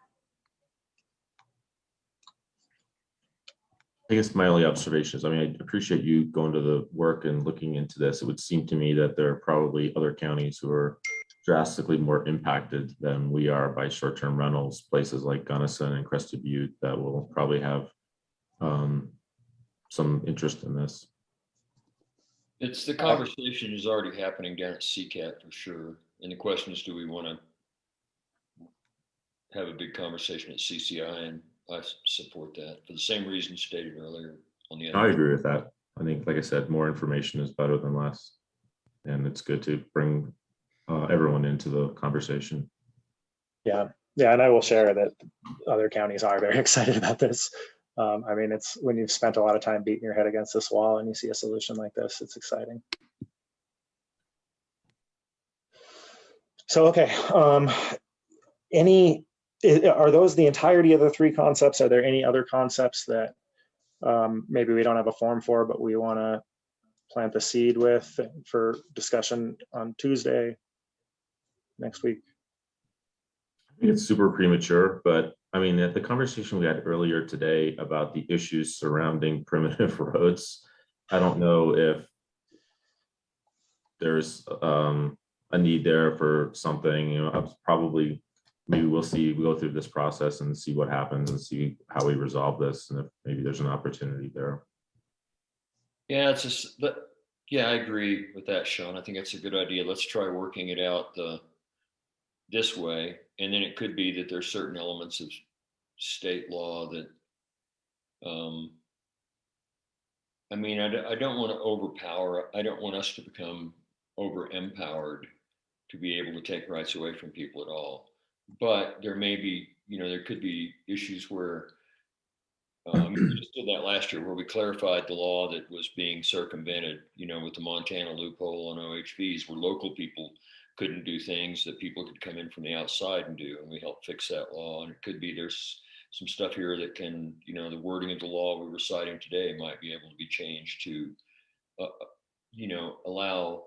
I guess my only observation is, I mean, I appreciate you going to the work and looking into this. It would seem to me that there are probably other counties who are drastically more impacted than we are by short-term rentals, places like Gunnison and Crested Butte that will probably have some interest in this. It's the conversation is already happening down at CCAT for sure. And the question is, do we want to have a big conversation at CCI? And I support that for the same reason stated earlier on the end. I agree with that. I think, like I said, more information is better than less. And it's good to bring everyone into the conversation. Yeah, and I will share that other counties are very excited about this. I mean, it's when you've spent a lot of time beating your head against this wall and you see a solution like this, it's exciting. So, okay, are those the entirety of the three concepts? Are there any other concepts that maybe we don't have a form for, but we want to plant the seed with for discussion on Tuesday next week? I think it's super premature, but I mean, at the conversation we had earlier today about the issues surrounding primitive roads, I don't know if there's a need there for something, you know, probably maybe we'll go through this process and see what happens and see how we resolve this. And if maybe there's an opportunity there. Yeah, it's just, but yeah, I agree with that, Sean. I think it's a good idea. Let's try working it out this way. And then it could be that there's certain elements of state law that, I mean, I don't want to overpower, I don't want us to become over empowered to be able to take rights away from people at all. But there may be, you know, there could be issues where we just did that last year where we clarified the law that was being circumvented, you know, with the Montana loophole on OHVs where local people couldn't do things that people could come in from the outside and do. And we helped fix that law. And it could be there's some stuff here that can, you know, the wording of the law we're reciting today might be able to be changed to, you know, allow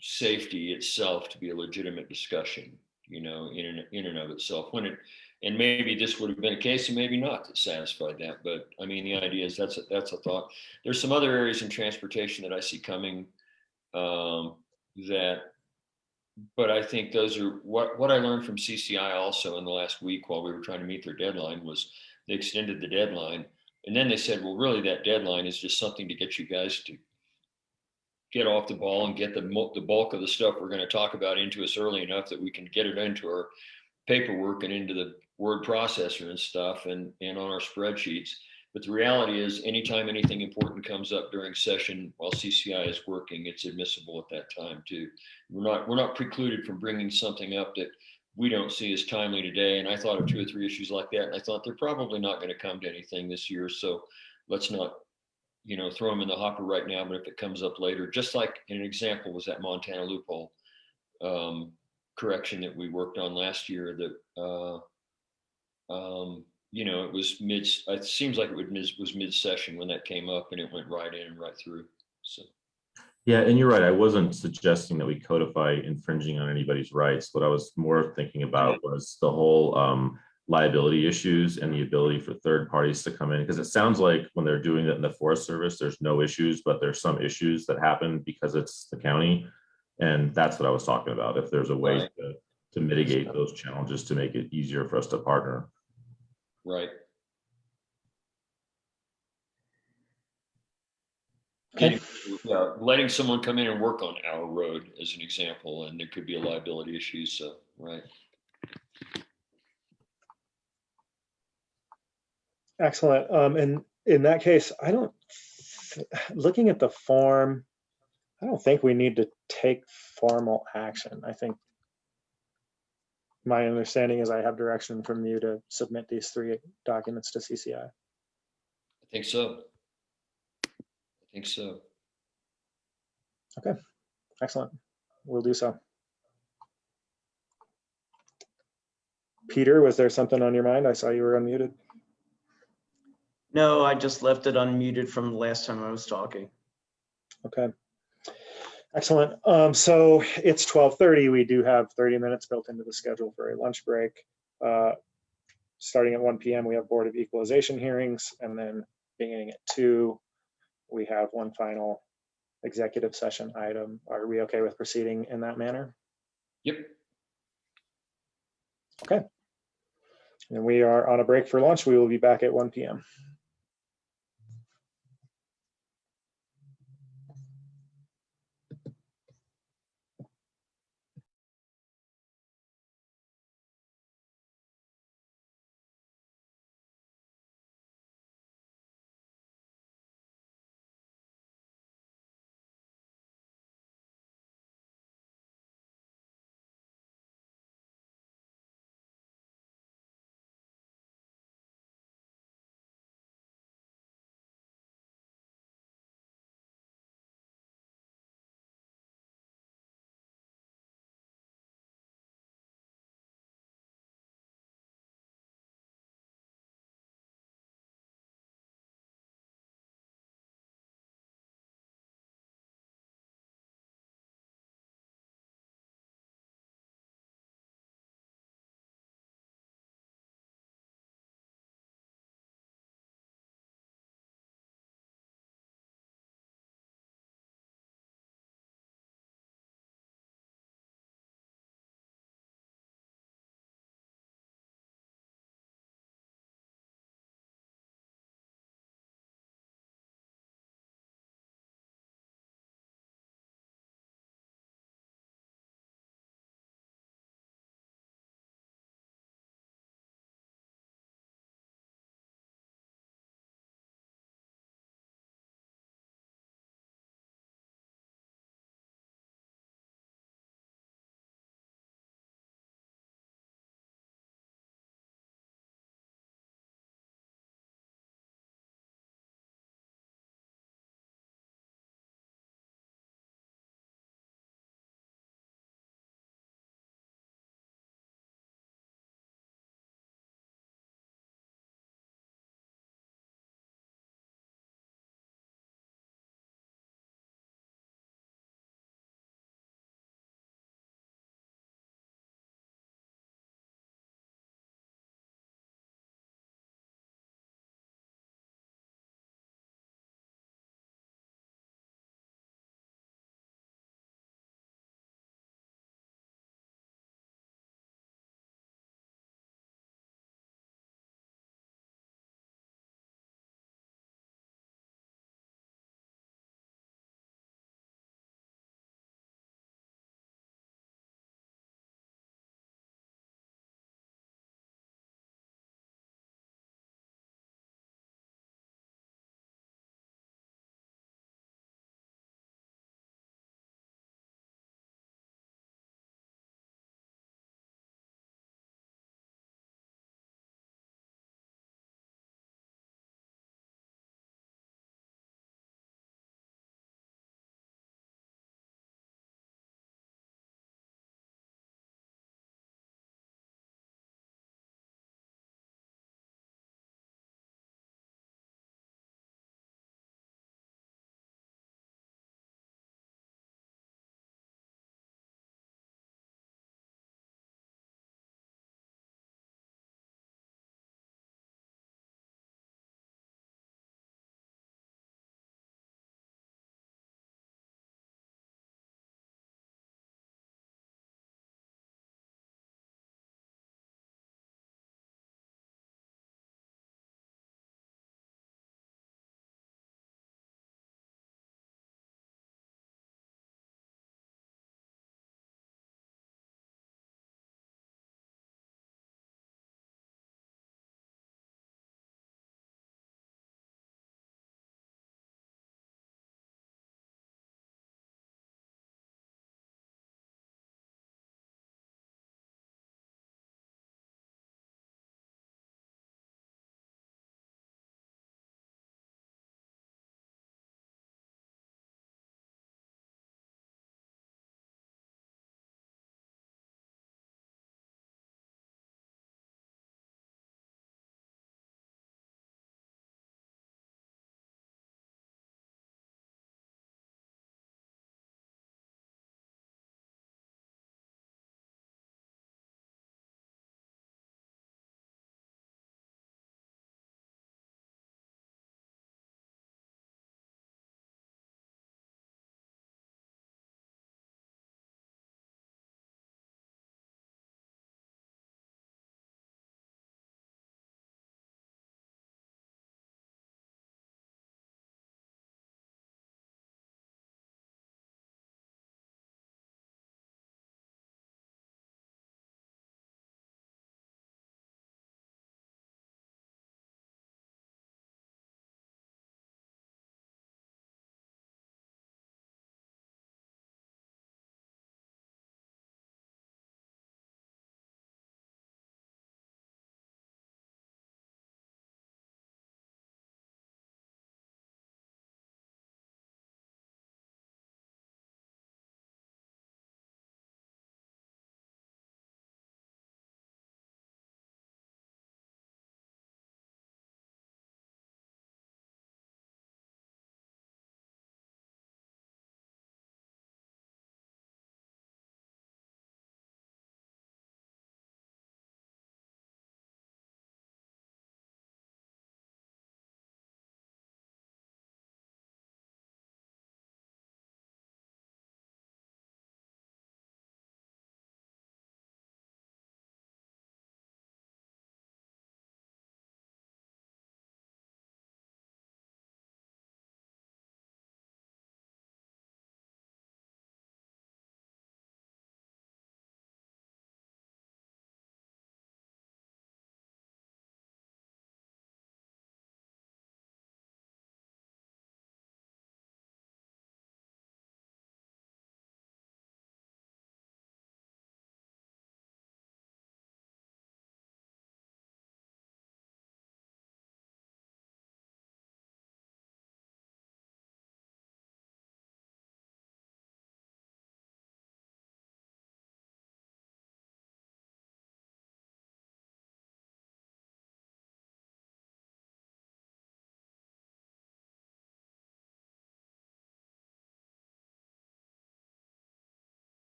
safety itself to be a legitimate discussion, you know, in and of itself. When it, and maybe this would have been a case and maybe not that satisfied that, but I mean, the idea is that's a thought. There's some other areas in transportation that I see coming that, but I think those are what I learned from CCI also in the last week while we were trying to meet their deadline was they extended the deadline. And then they said, well, really that deadline is just something to get you guys to get off the ball and get the bulk of the stuff we're going to talk about into us early enough that we can get it into our paperwork and into the word processor and stuff and on our spreadsheets. But the reality is anytime anything important comes up during session while CCI is working, it's admissible at that time too. We're not precluded from bringing something up that we don't see as timely today. And I thought of 2 or 3 issues like that. And I thought they're probably not going to come to anything this year. So let's not, you know, throw them in the hopper right now, but if it comes up later, just like an example was that Montana loophole correction that we worked on last year that, you know, it was it seems like it was mid-session when that came up and it went right in and right through. So. Yeah, and you're right. I wasn't suggesting that we codify infringing on anybody's rights. What I was more thinking about was the whole liability issues and the ability for third parties to come in, because it sounds like when they're doing it in the Forest Service, there's no issues, but there's some issues that happen because it's the county. And that's what I was talking about. If there's a way to mitigate those challenges to make it easier for us to partner. Right. Okay. Letting someone come in and work on our road as an example, and there could be a liability issue. So, right. Excellent. And in that case, looking at the form, I don't think we need to take formal action. I think my understanding is I have direction from you to submit these 3 documents to CCI. I think so. I think so. Okay, excellent. We'll do so. Peter, was there something on your mind? I saw you were unmuted. No, I just left it unmuted from the last time I was talking. Okay. Excellent. So it's 12:30. We do have 30 minutes built into the schedule for a lunch break. Starting at 1 p.m., we have Board of Equalization hearings, and then beginning at 2, we have one final executive session item. Are we okay with proceeding in that manner? Yep. Okay. And we are on a break for lunch. We will be back at 1 p.m.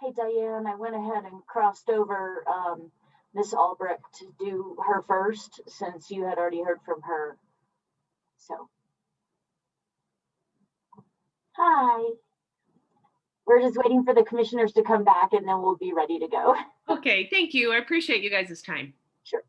Hey, Diane, I went ahead and crossed over Miss Albrecht to do her first since you had already heard from her. So, hi. We're just waiting for the commissioners to come back and then we'll be ready to go. Okay, thank you. I appreciate you guys' time. Sure.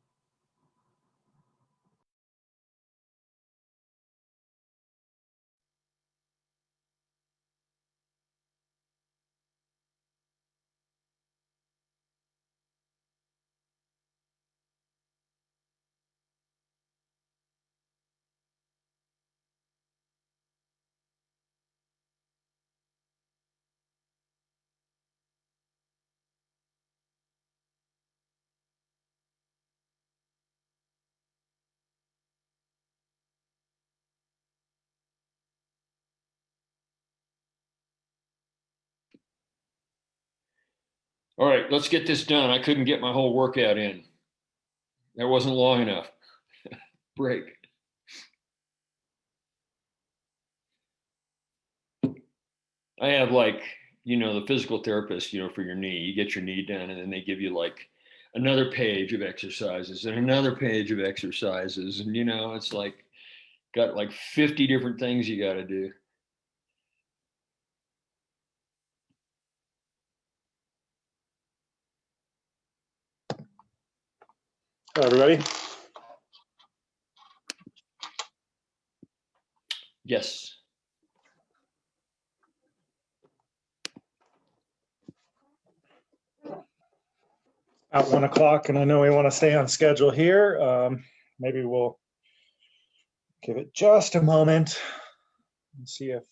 All right, let's get this done. I couldn't get my whole workout in. That wasn't long enough. Break. I have like, the physical therapist, for your knee. You get your knee done and then they give you like another page of exercises and another page of exercises. And, it's like got like 50 different things you got to do. Everybody? Yes. At 1 o'clock, and I know we want to stay on schedule here. Maybe we'll give it just a moment and see if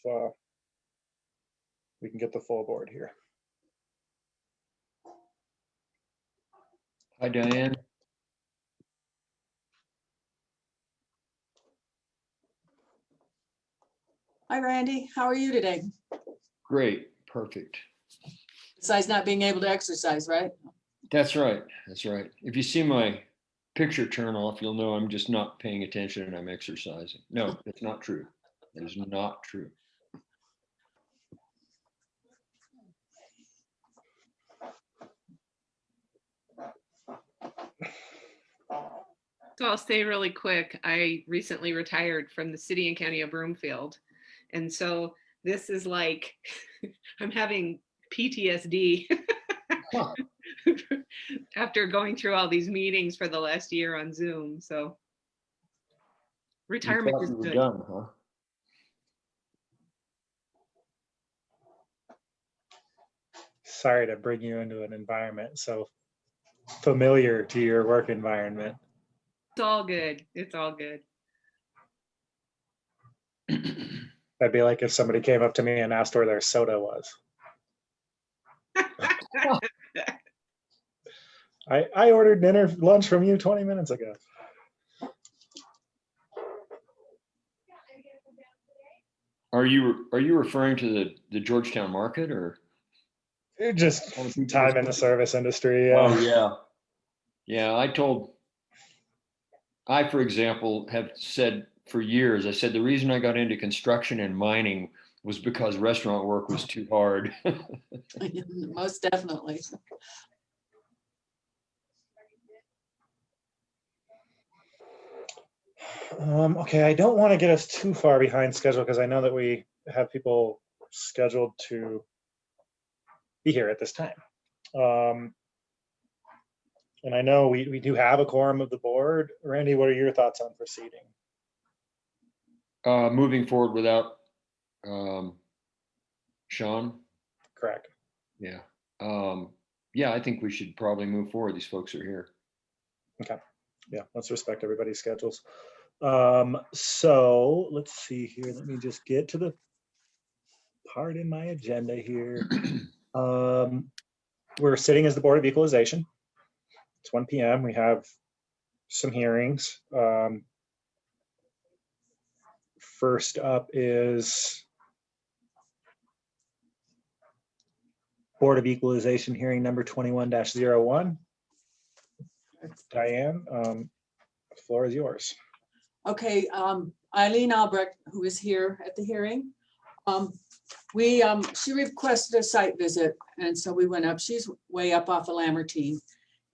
we can get the full board here. Hi, Diane. Hi, Randy. How are you today? Great. Perfect. Besides not being able to exercise, right? That's right. That's right. If you see my picture turn off, you'll know I'm just not paying attention and I'm exercising. No, that's not true. That is not true. So I'll say really quick, I recently retired from the city and county of Broomfield. And so this is like, I'm having PTSD after going through all these meetings for the last year on Zoom. So retirement is good. Done, huh? Sorry to bring you into an environment so familiar to your work environment. It's all good. It's all good. That'd be like if somebody came up to me and asked where their soda was. I ordered lunch from you 20 minutes ago. Are you referring to the Georgetown market or? Just time in the service industry. Yeah. Oh yeah. Yeah, I, for example, have said for years, I said the reason I got into construction and mining was because restaurant work was too hard. Most definitely. Okay, I don't want to get us too far behind schedule because I know that we have people scheduled to be here at this time. And I know we do have a quorum of the board. Randy, what are your thoughts on proceeding? Moving forward without Sean? Correct. Yeah. Yeah, I think we should probably move forward. These folks are here. Okay. Yeah, let's respect everybody's schedules. So let's see here. Let me just get to the part in my agenda here. We're sitting as the Board of Equalization. It's 1 p.m. We have some hearings. First up is Board of Equalization hearing number 21-01. Diane, the floor is yours. Okay, Eileen Albrecht, who is here at the hearing. she requested a site visit, and so we went up. She's way up off of Lamartine.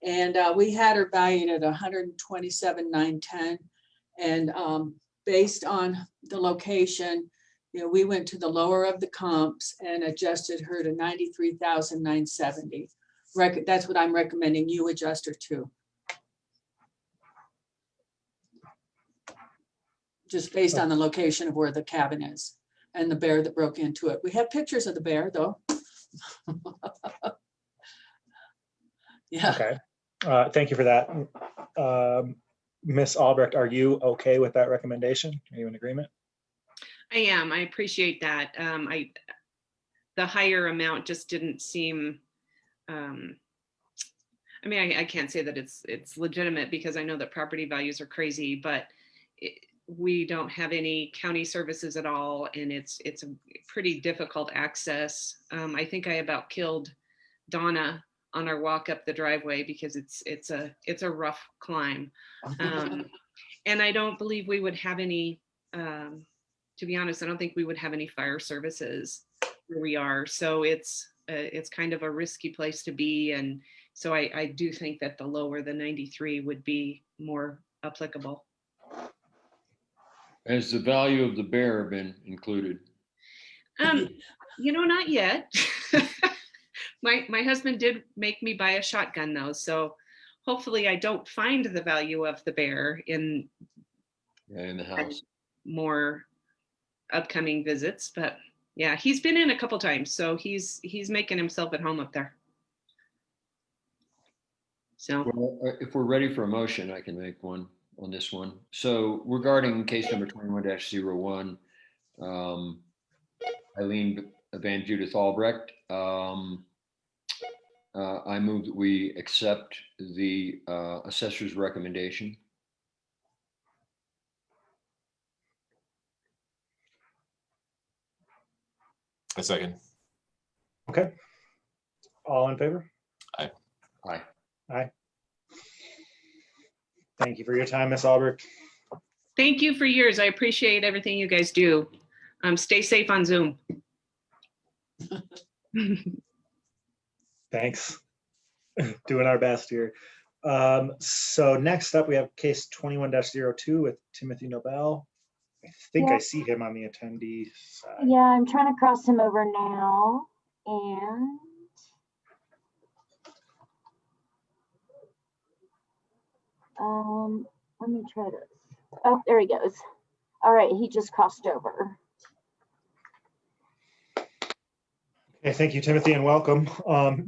And we had her valued at 127,910. And based on the location, you know, we went to the lower of the comps and adjusted her to 93,970. That's what I'm recommending you adjust her to. Just based on the location of where the cabin is and the bear that broke into it. We have pictures of the bear though. Yeah. Okay. Thank you for that. Miss Albrecht, are you okay with that recommendation? Are you in agreement? I am. I appreciate that. The higher amount just didn't seem. I mean, I can't say that it's legitimate because I know that property values are crazy, but we don't have any county services at all, and it's a pretty difficult access. I think I about killed Donna on our walk up the driveway because it's a rough climb, and I don't believe we would have any. To be honest, I don't think we would have any fire services where we are. So it's kind of a risky place to be, and so I do think that the lower the 93 would be more applicable. Has the value of the bear been included? You know, not yet. My husband did make me buy a shotgun though, so hopefully I don't find the value of the bear in the house. More upcoming visits, but yeah, he's been in a couple times, so he's making himself at home up there. So well, if we're ready for a motion, I can make one on this one. So regarding case number 21-01, Eileen Van Judith Albrecht, I move that we accept the assessor's recommendation. A second. Okay. All in favor? Aye. Aye. Aye. Thank you for your time, Ms. Albrecht. thank you for yours. I appreciate everything you guys do. Stay safe on Zoom. Thanks. Doing our best here. So next up, we have case 21-02 with Timothy Nobel. I think I see him on the attendee side. Yeah, I'm trying to cross him over now. And let me try this. Oh, there he goes. All right, he just crossed over. Okay, thank you, Timothy, and welcome.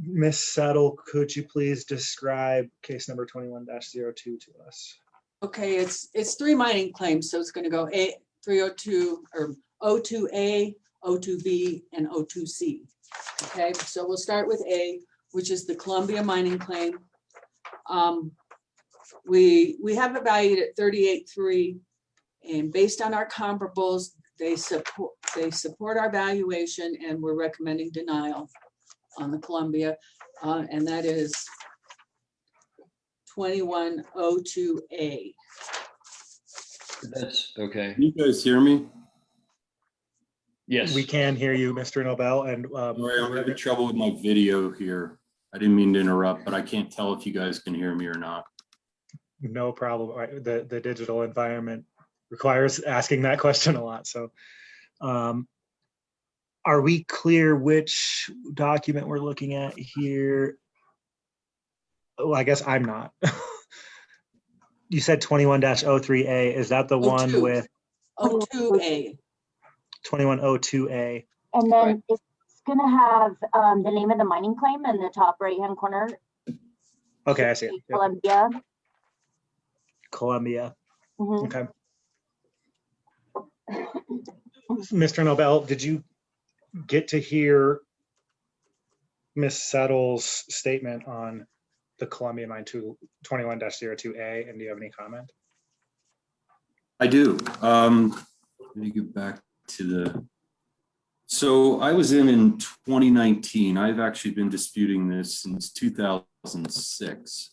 Ms. Settle, could you please describe case number 21-02 to us? Okay, it's 3 mining claims, so it's going to go A 302 or O2A, O2B, and O2C. Okay, so we'll start with A, which is the Columbia mining claim. We have it valued at 38.3, and based on our comparables, they support our valuation, and we're recommending denial on the Columbia, and that is 2102A. That's okay. Can you guys hear me? Yes. We can hear you, Mr. Nobel. And Sorry, I'm having trouble with my video here. I didn't mean to interrupt, but I can't tell if you guys can hear me or not. No problem. All right. The digital environment requires asking that question a lot. So are we clear which document we're looking at here? Oh, I guess I'm not. You said 21-03A. Is that the one with O2A? 2102A. And then it's going to have the name of the mining claim in the top right-hand corner. Okay, I see it. Yep. Columbia. Columbia. Mhm. Okay. Mr. Nobel, did you get to hear Ms. Settle's statement on the Columbia Mine 21-02A, and do you have any comment? I do. Let me get back to the. So I was in 2019. I've actually been disputing this since 2006.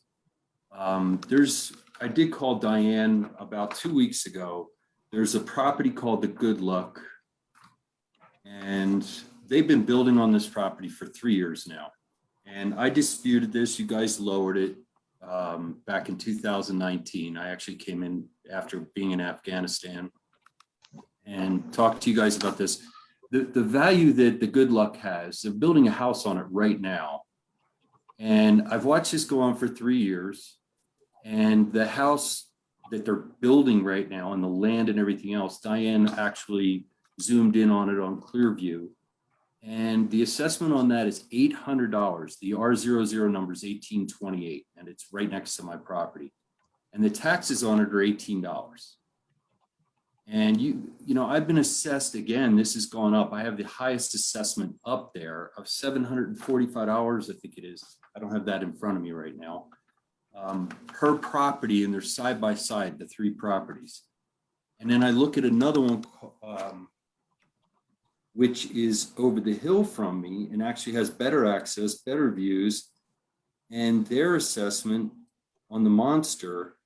I did call Diane about 2 weeks ago. There's a property called the Good Luck, and they've been building on this property for 3 years now. And I disputed this. You guys lowered it back in 2019. I actually came in after being in Afghanistan and talked to you guys about this. The value that the Good Luck has, they're building a house on it right now. And I've watched this go on for 3 years. And the house that they're building right now and the land and everything else, Diane actually zoomed in on it on Clearview. And the assessment on that is $800. The R00 number is 1828, and it's right next to my property. And the taxes on it are $18. And you know, I've been assessed again. This has gone up. I have the highest assessment up there of $745, I think it is. I don't have that in front of me right now. Per property, and they're side by side, the 3 properties. And then I look at another one, which is over the hill from me and actually has better access, better views. And their assessment on the Monster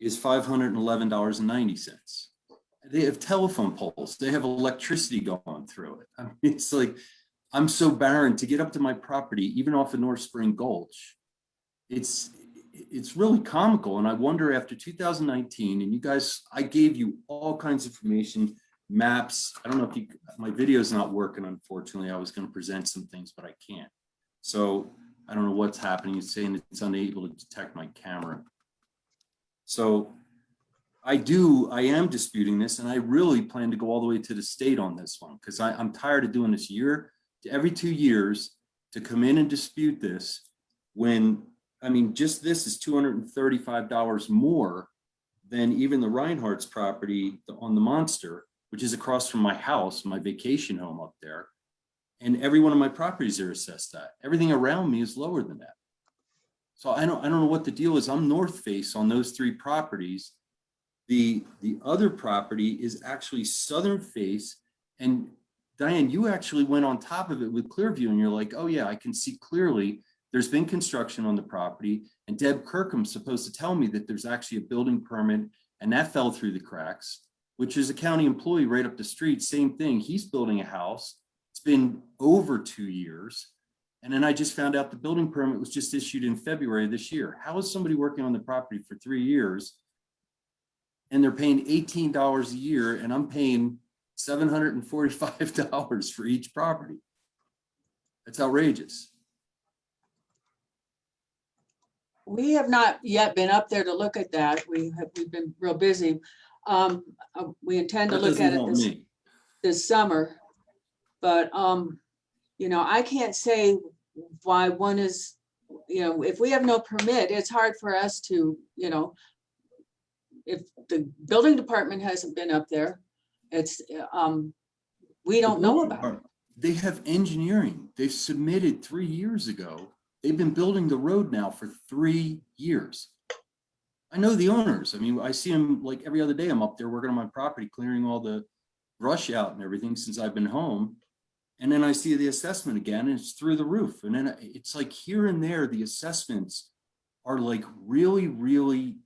is $511.90. They have telephone poles. They have electricity going through it. I mean, it's like, I'm so barren to get up to my property, even off of North Spring Gulch. It's really comical. And I wonder, after 2019, and you guys, I gave you all kinds of information, maps. I don't know if you, my video is not working, unfortunately. I was going to present some things, but I can't. So I don't know what's happening. It's saying it's unable to detect my camera. So I am disputing this, and I really plan to go all the way to the state on this one, because I'm tired of doing this every 2 years to come in and dispute this, when, I mean, just this is $235 more than even the Reinhardt's property on the Monster, which is across from my house, my vacation home up there. And every one of my properties are assessed that. Everything around me is lower than that. So I don't know what the deal is. I'm north face on those 3 properties. The other property is actually southern face. And Diane, you actually went on top of it with Clearview, and you're like, oh yeah, I can see clearly there's been construction on the property. And Deb Kirkham's supposed to tell me that there's actually a building permit, and that fell through the cracks, which is a county employee right up the street. Same thing. He's building a house. It's been over 2 years. And then I just found out the building permit was just issued in February of this year. How is somebody working on the property for 3 years and they're paying $18 a year, and I'm paying $745 for each property? That's outrageous. We have not yet been up there to look at that. We've been real busy. We intend to look at it this summer, but you know, I can't say why one is, you know, if we have no permit, it's hard for us to, you know, if the building department hasn't been up there, it's we don't know about it. They have engineering. They've submitted 3 years ago. They've been building the road now for 3 years. I know the owners. I mean, I see them like every other day. I'm up there working on my property, clearing all the brush out and everything since I've been home. And then I see the assessment again, and it's through the roof. And then it's like here and there, the assessments are like really, really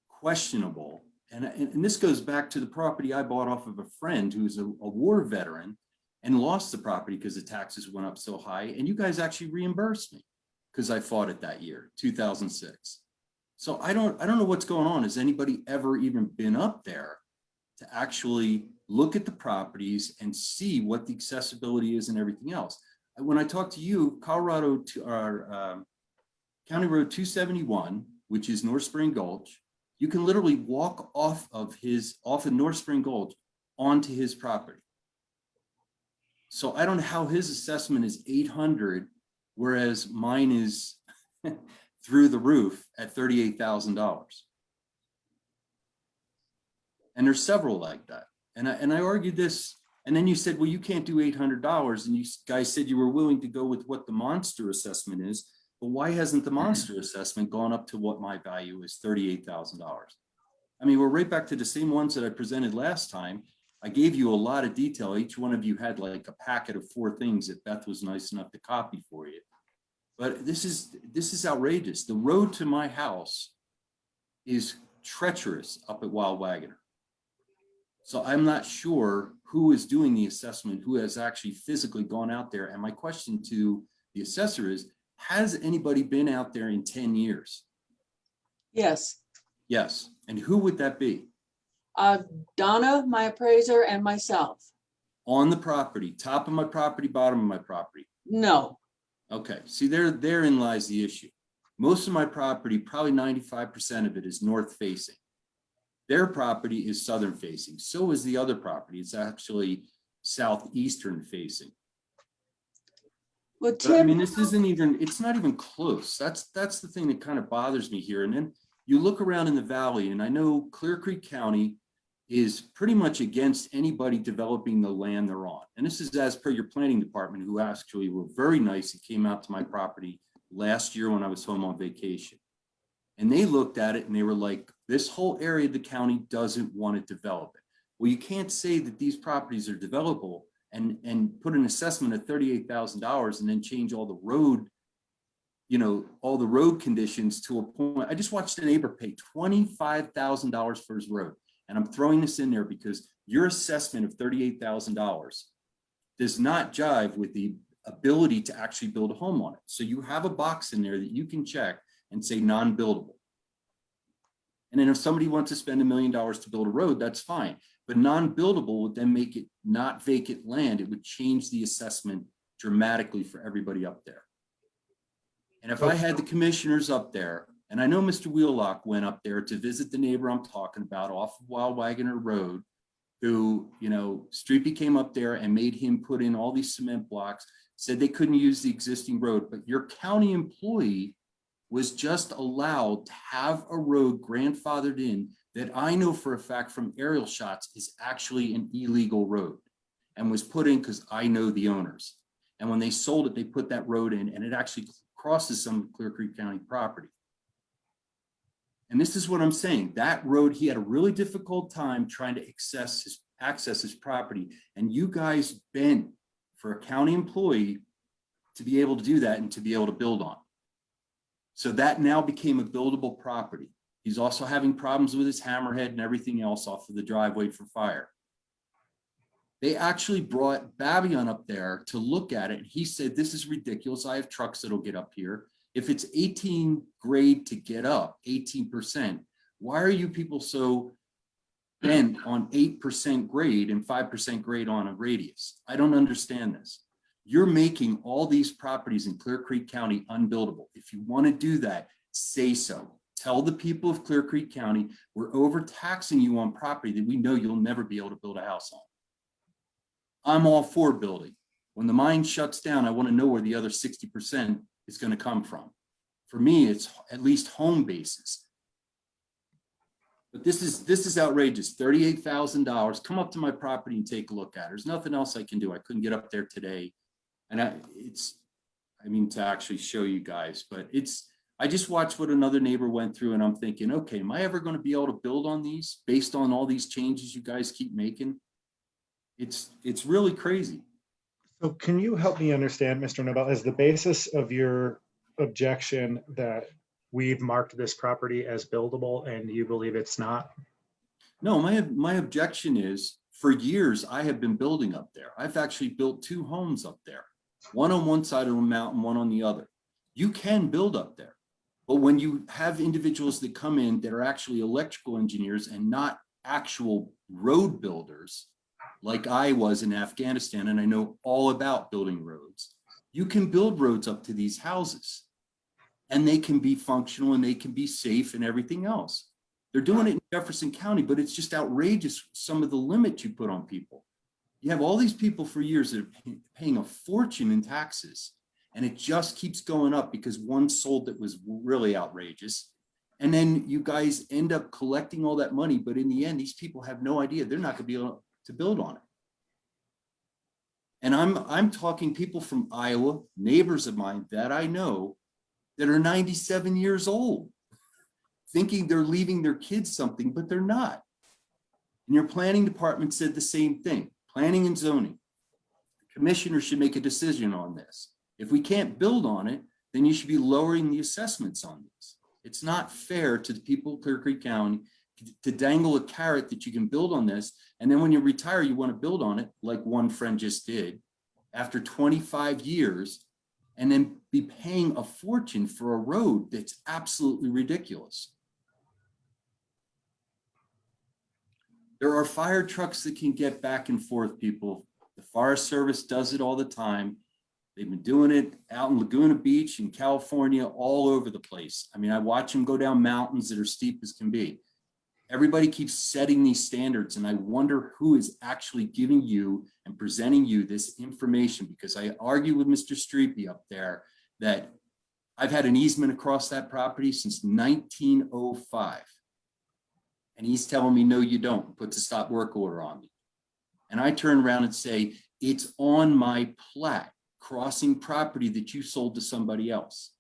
questionable. And this goes back to the property I bought off of a friend who's a war veteran and lost the property because the taxes went up so high. And you guys actually reimbursed me because I fought it that year, 2006. So I don't know what's going on. Has anybody ever even been up there to actually look at the properties and see what the accessibility is and everything else? When I talked to you, Colorado, to our County Road 271, which is North Spring Gulch, you can literally walk off of North Spring Gulch onto his property. So I don't know how his assessment is 800, whereas mine is through the roof at $38,000. And there's several like that. And I argued this, and then you said, well, you can't do $800. And you guys said you were willing to go with what the Monster assessment is. But why hasn't the Monster assessment gone up to what my value is, $38,000? I mean, we're right back to the same ones that I presented last time. I gave you a lot of detail. Each one of you had like a packet of 4 things that Beth was nice enough to copy for you. But this is outrageous. The road to my house is treacherous up at Wild Wagoner. So I'm not sure who is doing the assessment, who has actually physically gone out there. And my question to the assessor is, has anybody been out there in 10 years? Yes. Yes. And who would that be? Donna, my appraiser, and myself. On the property, top of my property, bottom of my property? No. Okay, see, therein lies the issue. Most of my property, probably 95% of it, is north facing. Their property is southern facing. So is the other property. It's actually southeastern facing. Well, But I Tim, mean, this isn't even, it's not even close. That's the thing that kind of bothers me here. And then you look around in the valley, and I know Clear Creek County is pretty much against anybody developing the land they're on. And this is as per your planning department, who actually were very nice and came out to my property last year when I was home on vacation. And they looked at it and they were like, this whole area of the county doesn't want to develop it. Well, you can't say that these properties are developable and put an assessment of $38,000 and then change all the road, you know, all the road conditions to a point. I just watched a neighbor pay $25,000 for his road. And I'm throwing this in there because your assessment of $38,000 does not jive with the ability to actually build a home on it. So you have a box in there that you can check and say non-buildable. And then if somebody wants to spend $1 million to build a road, that's fine. But non-buildable would then make it not vacant land. It would change the assessment dramatically for everybody up there. And if I had the commissioners up there, and I know Mr. Wheelock went up there to visit the neighbor I'm talking about off of Wild Wagoner Road, who, you know, Streepy came up there and made him put in all these cement blocks, said they couldn't use the existing road, but your county employee was just allowed to have a road grandfathered in that I know for a fact from aerial shots is actually an illegal road and was put in because I know the owners. And when they sold it, they put that road in and it actually crosses some of Clear Creek County property. And this is what I'm saying. That road, he had a really difficult time trying to access his property. And you guys bent for a county employee to be able to do that and to be able to build on. So that now became a buildable property. He's also having problems with his hammerhead and everything else off of the driveway for fire. They actually brought Babion up there to look at it. And he said, this is ridiculous. I have trucks that'll get up here. If it's 18 grade to get up, 18%, why are you people so bent on 8% grade and 5% grade on a radius? I don't understand this. You're making all these properties in Clear Creek County unbuildable. If you want to do that, say so. Tell the people of Clear Creek County, we're overtaxing you on property that we know you'll never be able to build a house on. I'm all for building. When the mine shuts down, I want to know where the other 60% is going to come from. For me, it's at least home bases. But this is outrageous. $38,000. Come up to my property and take a look at it. There's nothing else I can do. I couldn't get up there today. And I mean, to actually show you guys, but I just watched what another neighbor went through and I'm thinking, okay, am I ever going to be able to build on these based on all these changes you guys keep making? It's really crazy. So can you help me understand, Mr. Nobel, is the basis of your objection that we've marked this property as buildable and you believe it's not? No, my objection is for years I have been building up there. I've actually built 2 homes up there, one on one side of the mountain, one on the other. You can build up there, but when you have individuals that come in that are actually electrical engineers and not actual road builders, like I was in Afghanistan, and I know all about building roads, you can build roads up to these houses and they can be functional and they can be safe and everything else. They're doing it in Jefferson County, but it's just outrageous some of the limits you put on people. You have all these people for years that are paying a fortune in taxes, and it just keeps going up because one sold that was really outrageous. And then you guys end up collecting all that money, but in the end, these people have no idea. They're not going to be able to build on it. And I'm talking people from Iowa, neighbors of mine that I know that are 97 years old, thinking they're leaving their kids something, but they're not. And your planning department said the same thing, planning and zoning. The commissioner should make a decision on this. If we can't build on it, then you should be lowering the assessments on this. It's not fair to the people of Clear Creek County to dangle a carrot that you can build on this. And then when you retire, you want to build on it like one friend just did after 25 years, and then be paying a fortune for a road that's absolutely ridiculous. There are fire trucks that can get back and forth, people. The Forest Service does it all the time. They've been doing it out in Laguna Beach in California, all over the place. I mean, I watch them go down mountains that are steep as can be. Everybody keeps setting these standards, and I wonder who is actually giving you and presenting you this information, because I argue with Mr. Streepy up there that I've had an easement across that property since 1905. And he's telling me, no, you don't, puts a stop work order on me. And I turn around and say, it's on my plat, crossing property that you sold to somebody else.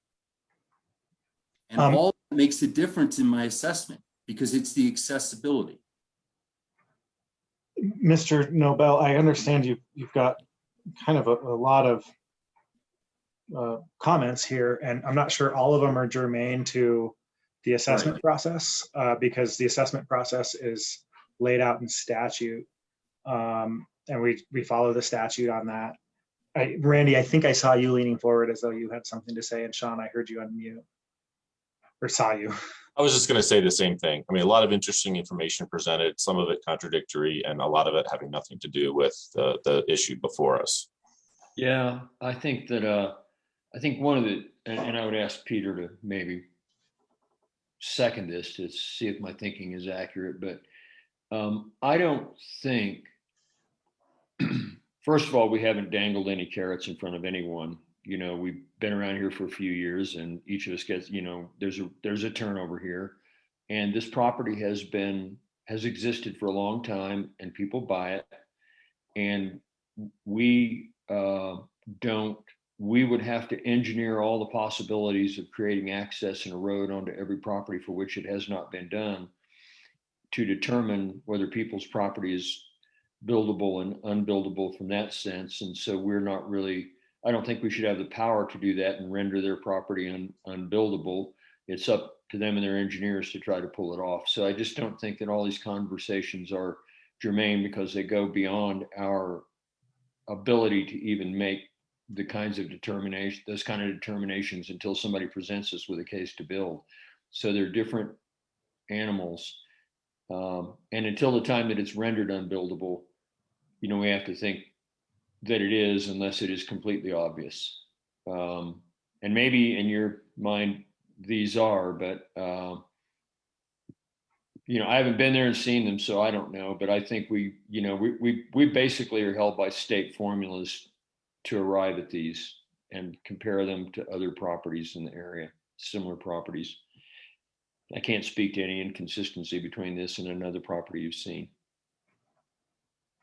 And all that makes a difference in my assessment, because it's the accessibility. Mr. Nobel, I understand you've got kind of a lot of comments here, and I'm not sure all of them are germane to the assessment process, because the assessment process is laid out in statute, and we follow the statute on that. Randy, I think I saw you leaning forward as though you had something to say, and Sean, I heard you unmute, or saw you. I was just going to say the same thing. I mean, a lot of interesting information presented, some of it contradictory, and a lot of it having nothing to do with the issue before us. Yeah, I think that, I think one of the, and I would ask Peter to maybe second this to see if my thinking is accurate, but I don't think, first of all, we haven't dangled any carrots in front of anyone. You know, we've been around here for a few years, and each of us gets, you know, there's a turnover here, and this property has existed for a long time, and people buy it, and we would have to engineer all the possibilities of creating access and a road onto every property for which it has not been done, to determine whether people's property is buildable and unbuildable from that sense. And so we're not really, I don't think we should have the power to do that and render their property unbuildable. It's up to them and their engineers to try to pull it off. So I just don't think that all these conversations are germane, because they go beyond our ability to even make the kinds of those kind of determinations until somebody presents us with a case to build. So they're different animals. And until the time that it's rendered unbuildable, you know, we have to think that it is, unless it is completely obvious. And maybe in your mind, these are, but, you know, I haven't been there and seen them, so I don't know, but I think we basically are held by state formulas to arrive at these and compare them to other properties in the area, similar properties. I can't speak to any inconsistency between this and another property you've seen.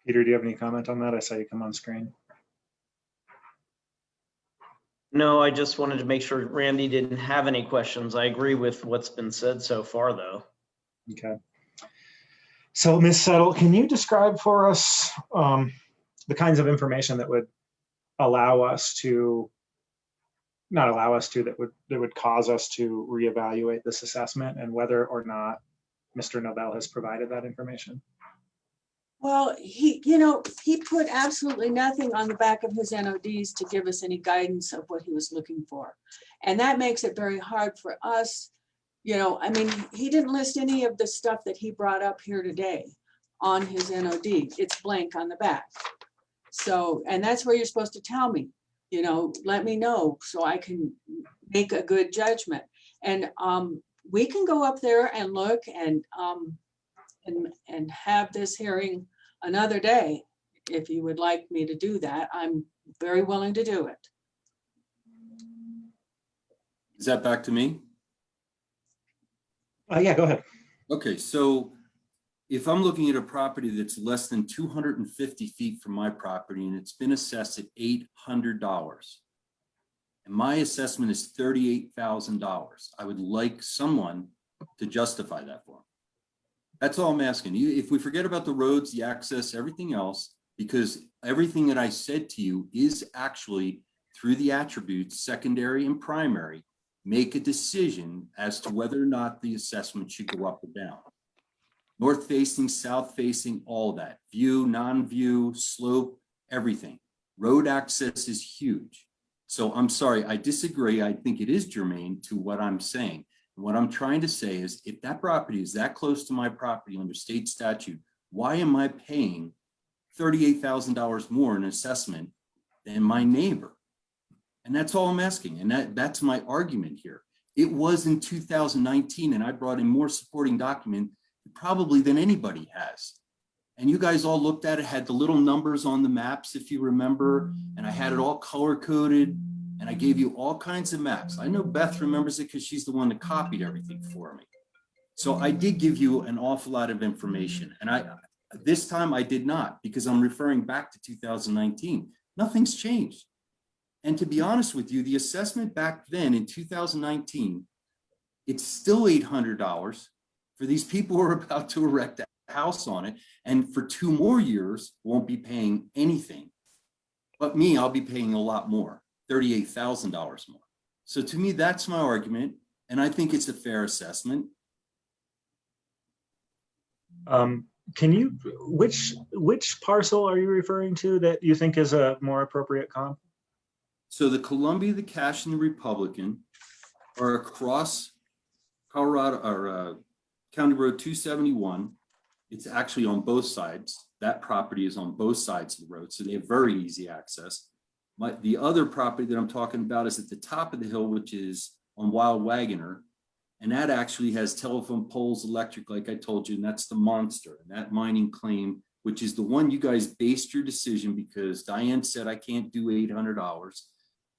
Peter, do you have any comment on that? I saw you come on screen. No, I just wanted to make sure Randy didn't have any questions. I agree with what's been said so far, though. Okay. So, Ms. Settle, can you describe for us the kinds of information that would allow us to, not allow us to, that would cause us to reevaluate this assessment, and whether or not Mr. Nobel has provided that information? Well, he put absolutely nothing on the back of his NODs to give us any guidance of what he was looking for. And that makes it very hard for us. You know, I mean, he didn't list any of the stuff that he brought up here today on his NOD. It's blank on the back. So, and that's where you're supposed to tell me, you know, let me know so I can make a good judgment. And we can go up there and look and have this hearing another day. If you would like me to do that, I'm very willing to do it. Is that back to me? Yeah, go ahead. Okay, so if I'm looking at a property that's less than 250 feet from my property and it's been assessed at $800, and my assessment is $38,000, I would like someone to justify that for me. That's all I'm asking you. If we forget about the roads, the access, everything else, because everything that I said to you is actually through the attributes, secondary and primary, make a decision as to whether or not the assessment should go up or down. North facing, south facing, all that. View, non-view, slope, everything. Road access is huge. So I'm sorry, I disagree. I think it is germane to what I'm saying. And what I'm trying to say is if that property is that close to my property under state statute, why am I paying $38,000 more in assessment than my neighbor? And that's all I'm asking. And that's my argument here. It was in 2019, and I brought in more supporting document probably than anybody has. And you guys all looked at it, had the little numbers on the maps, if you remember, and I had it all color coded, and I gave you all kinds of maps. I know Beth remembers it because she's the one that copied everything for me. So I did give you an awful lot of information, and this time I did not, because I'm referring back to 2019. Nothing's changed. And to be honest with you, the assessment back then in 2019, it's still $800 for these people who are about to erect a house on it. And for 2 more years, won't be paying anything. But me, I'll be paying a lot more, $38,000 more. So to me, that's my argument. And I think it's a fair assessment. Can you, which parcel are you referring to that you think is a more appropriate comp? So the Columbia, the Cache, and the Republican are across Colorado or County Road 271. It's actually on both sides. That property is on both sides of the road, so they have very easy access. The other property that I'm talking about is at the top of the hill, which is on Wild Wagoner. And that actually has telephone poles, electric, like I told you, and that's the monster. And that mining claim, which is the one you guys based your decision because Diane said I can't do $800.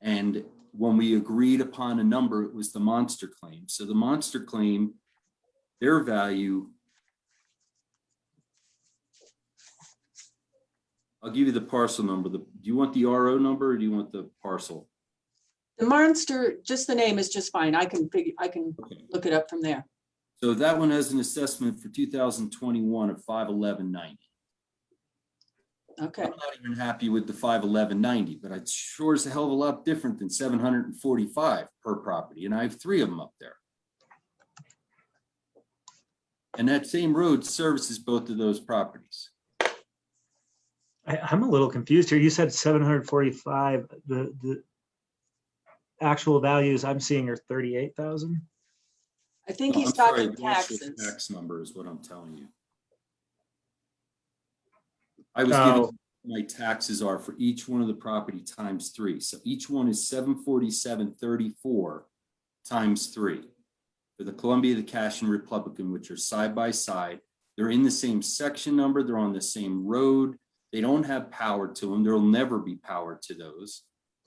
And when we agreed upon a number, it was the monster claim. So the monster claim, their value, I'll give you the parcel number. Do you want the RO number or do you want the parcel? The monster, just the name is just fine. I can look it up from there. So that one has an assessment for 2021 of $511.90. Okay. I'm not even happy with the $511.90, but it sure is a hell of a lot different than $745 per property. And I have 3 of them up there. And that same road services both of those properties. I'm a little confused here. You said 745. The actual values I'm seeing are 38,000. I think No, he's I'm sorry, talking the actual taxes. tax number is what I'm telling you. I was given my taxes are for each one of the property times 3. So each one is 747.34 times 3. For the Columbia, the Cache, and Republican, which are side by side, they're in the same section number. They're on the same road. They don't have power to them. There'll never be power to those.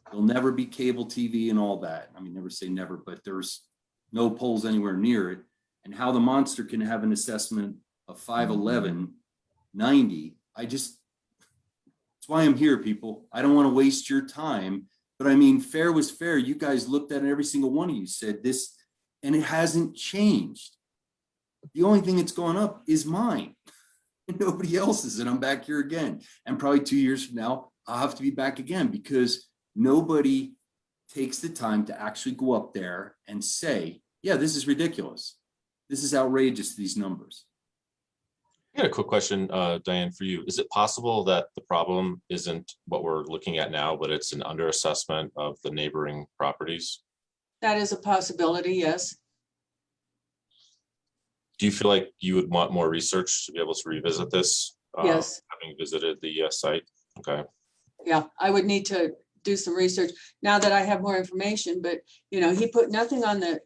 There'll never be cable TV and all that. I mean, never say never, but there's no poles anywhere near it. And how the monster can have an assessment of $511.90, that's why I'm here, people. I don't want to waste your time, but I mean, fair was fair. You guys looked at it, every single one of you said this, and it hasn't changed. The only thing that's gone up is mine. And nobody else's, and I'm back here again. And probably 2 years from now, I'll have to be back again because nobody takes the time to actually go up there and say, yeah, this is ridiculous. This is outrageous, these numbers. I got a quick question, Diane, for you. Is it possible that the problem isn't what we're looking at now, but it's an underassessment of the neighboring properties? That is a possibility, yes. Do you feel like you would want more research to be able to revisit this? Yes. Having visited the site? Okay. Yeah, I would need to do some research now that I have more information, but he put nothing on the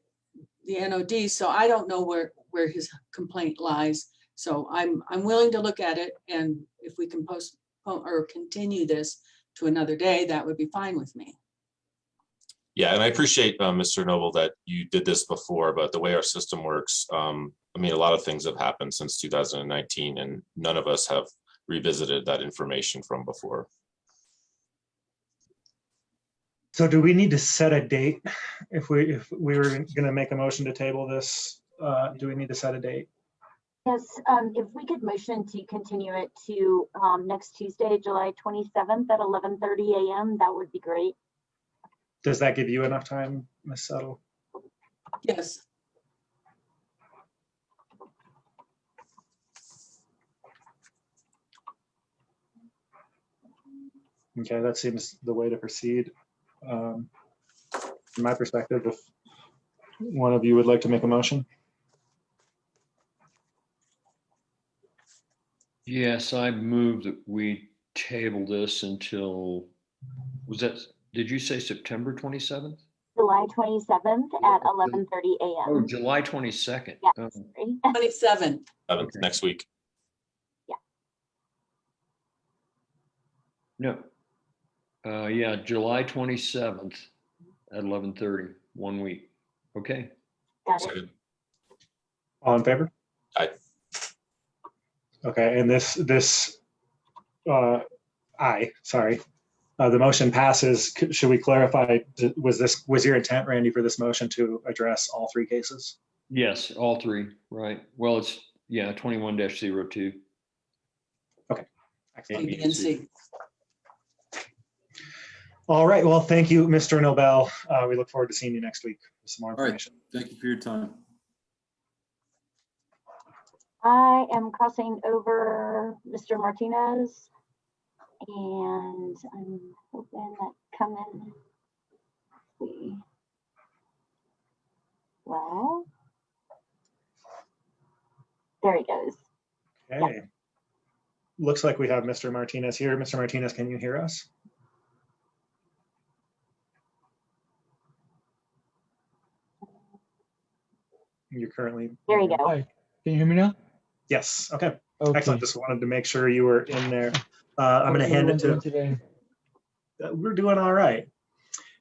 NOD, so I don't know where his complaint lies. So I'm willing to look at it, and if we can postpone or continue this to another day, that would be fine with me. Yeah, and I appreciate, Mr. Noble, that you did this before, but the way our system works, I mean, a lot of things have happened since 2019, and none of us have revisited that information from before. So do we need to set a date? If we were going to make a motion to table this, do we need to set a date? Yes, if we could motion to continue it to next Tuesday, July 27th at 11:30 a.m., that would be great. Does that give you enough time, Ms. Settle? Yes. Okay, that seems the way to proceed. From my perspective, if one of you would like to make a motion. Yes, I move that we table this until, did you say September 27th? July 27th at 11:30 Oh, a.m. July 22nd. Yeah, Oh, sorry. 27. Next week. no. Yeah, July 27th at 11:30, 1 week. Okay. Got it. Second. All in favor? Aye. Okay, and aye, sorry. The motion passes. Should we clarify, was your intent, Randy, for this motion to address all three cases? Yes, all three, right. Well, it's, yeah, 21-02. Okay, A, excellent. B, B and and C. C. All right, well, thank you, Mr. Nobel. We look forward to seeing you next week with some more All right. information. Thank you for your time. I am crossing over Mr. Martinez, and I'm hoping that coming. Well, there he goes. Okay. Looks like we have Mr. Martinez here. Mr. Martinez, can you hear us? You're currently. There you go. Hi, can you hear me now? Yes, okay. Okay. Excellent. Just wanted to make sure you were in there. I'm going to hand it to. Today. We're doing all right.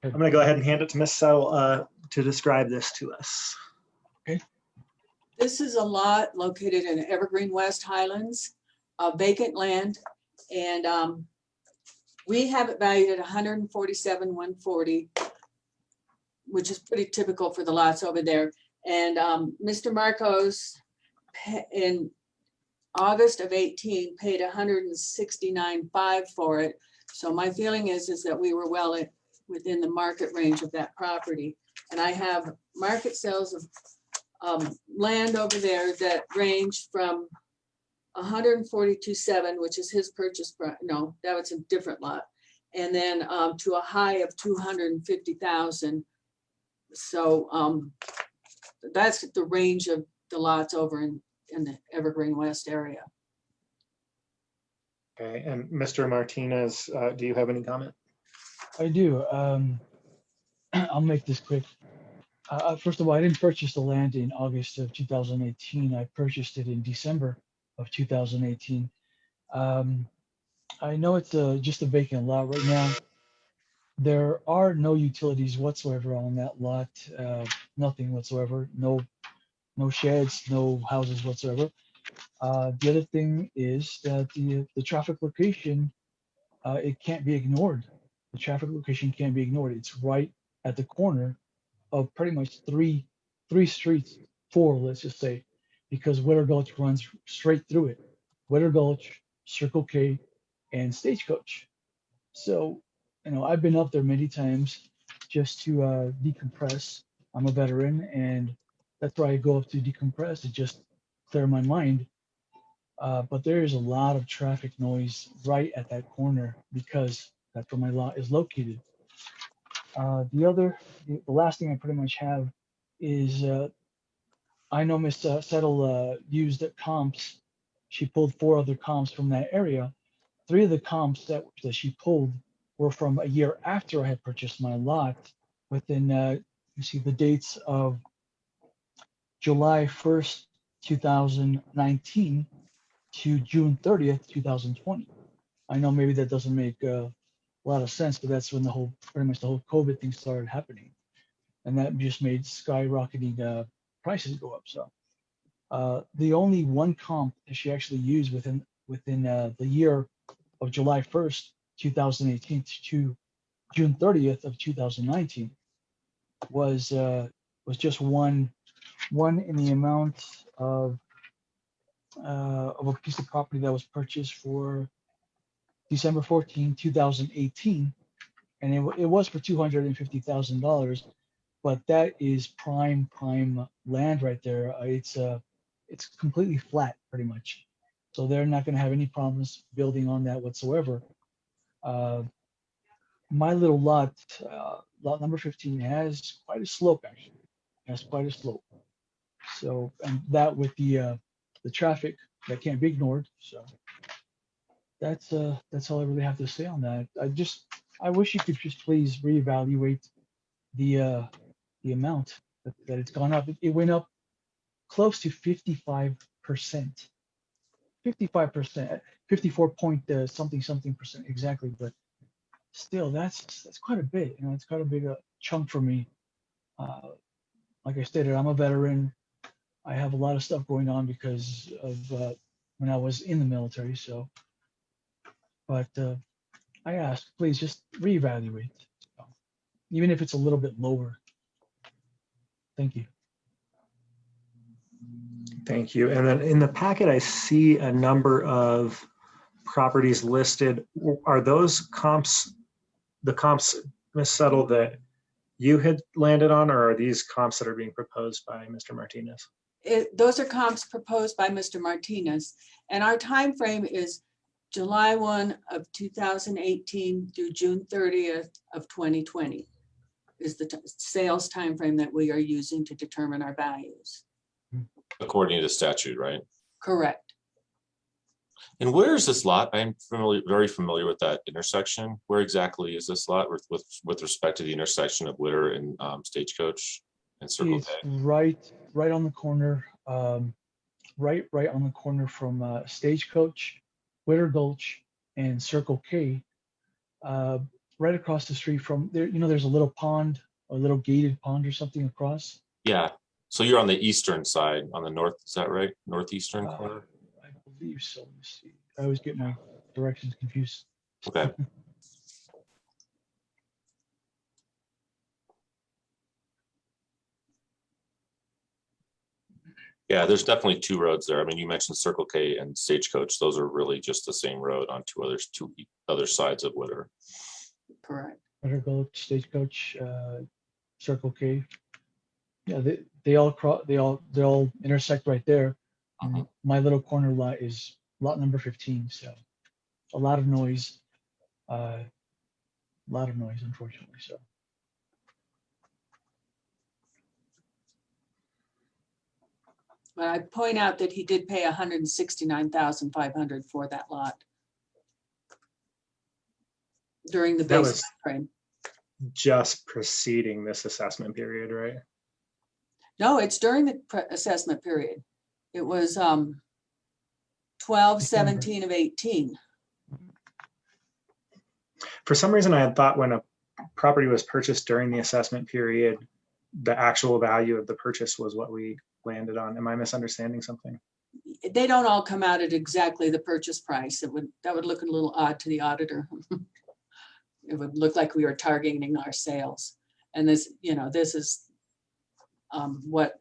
I'm going to go ahead and hand it to Ms. Settle to describe this to us. Okay. This is a lot located in Evergreen West Highlands, vacant land. And we have it valued at 147,140, which is pretty typical for the lots over there. And Mr. Marcos in August of 18 paid 169,500 for it. So my feeling is that we were well within the market range of that property. And I have market sales of land over there that range from 142,700, which is his purchase price. No, that was a different lot. And then to a high of 250,000. So that's the range of the lots over in the Evergreen West area. Okay, and Mr. Martinez, do you have any comment? I do. I'll make this quick. First of all, I didn't purchase the land in August of 2018. I purchased it in December of 2018. I know it's just a vacant lot right now. There are no utilities whatsoever on that lot, nothing whatsoever, no sheds, no houses whatsoever. The other thing is that the traffic location, it can't be ignored. The traffic location can't be ignored. It's right at the corner of pretty much three streets, four, let's just say, because Witter Gulch runs straight through it. Witter Gulch, Circle K, and Stagecoach. So, I've been up there many times just to decompress. I'm a veteran, and that's where I go up to decompress, to just clear my mind. But there is a lot of traffic noise right at that corner because that's where my lot is located. The last thing I pretty much have is I know Miss Settle used comps. She pulled 4 other comps from that area. 3 of the comps that she pulled were from a year after I had purchased my lot, within you see the dates of July 1st, 2019 to June 30th, 2020. I know maybe that doesn't make a lot of sense, but that's when pretty much the whole COVID thing started happening. And that just made skyrocketing prices go up. So the only one comp that she actually used within the year of July 1st, 2018 to June 30th of 2019 was just one in the amount of a piece of property that was purchased for December 14, 2018, and it was for $250,000. But that is prime land right there. It's completely flat, pretty much. So they're not going to have any problems building on that whatsoever. my little lot, lot number 15 has quite a slope actually. Has quite a slope. So, and that with the traffic that can't be ignored. So that's all I really have to say on that. I wish you could just please reevaluate the amount that it's gone up. It went up close to 55%. 55%, 54 point something percent exactly, but still that's quite a bit. You know, it's quite a big chunk for me. Like I stated, I'm a veteran. I have a lot of stuff going on because of when I was in the military. So, but I ask, please just reevaluate, even if it's a little bit lower. Thank you. Thank you. And then in the packet, I see a number of properties listed. Are those comps, the comps, Ms. Settle, that you had landed on, or are these comps that are being proposed by Mr. Martinez? Those are comps proposed by Mr. Martinez, and our time frame is July 1 of 2018 through June 30th of 2020 is the sales time frame that we are using to determine our values. According to statute, right? Correct. And where is this lot? I'm very familiar with that intersection. Where exactly is this lot with respect to the intersection of Witter and Stagecoach and Circle It's K? right on the corner, right on the corner from Stagecoach, Witter Gulch, and Circle K. Right across the street from there, you know, there's a little pond, a little gated pond or something across. Yeah. So you're on the eastern side, on the north, is that right? Northeastern corner? I believe so. Let me see. I always get my directions confused. Okay. Yeah, there's definitely two roads there. I mean, you mentioned Circle K and Stagecoach. Those are really just the same road on two other sides of Witter. Correct. Witter Gulch, Stagecoach, Circle K. Yeah, they all intersect right there. And my little corner lot is lot number 15. So a lot of noise, unfortunately. So. But I point out that he did pay $169,500 for that lot during the That base was frame. just preceding this assessment period, right? No, it's during the assessment period. It was 12/17 of 18. For some reason, I had thought when a property was purchased during the assessment period, the actual value of the purchase was what we landed on. Am I misunderstanding something? They don't all come out at exactly the purchase price. That would look a little odd to the auditor. It would look like we were targeting our sales. And this, you know, this is what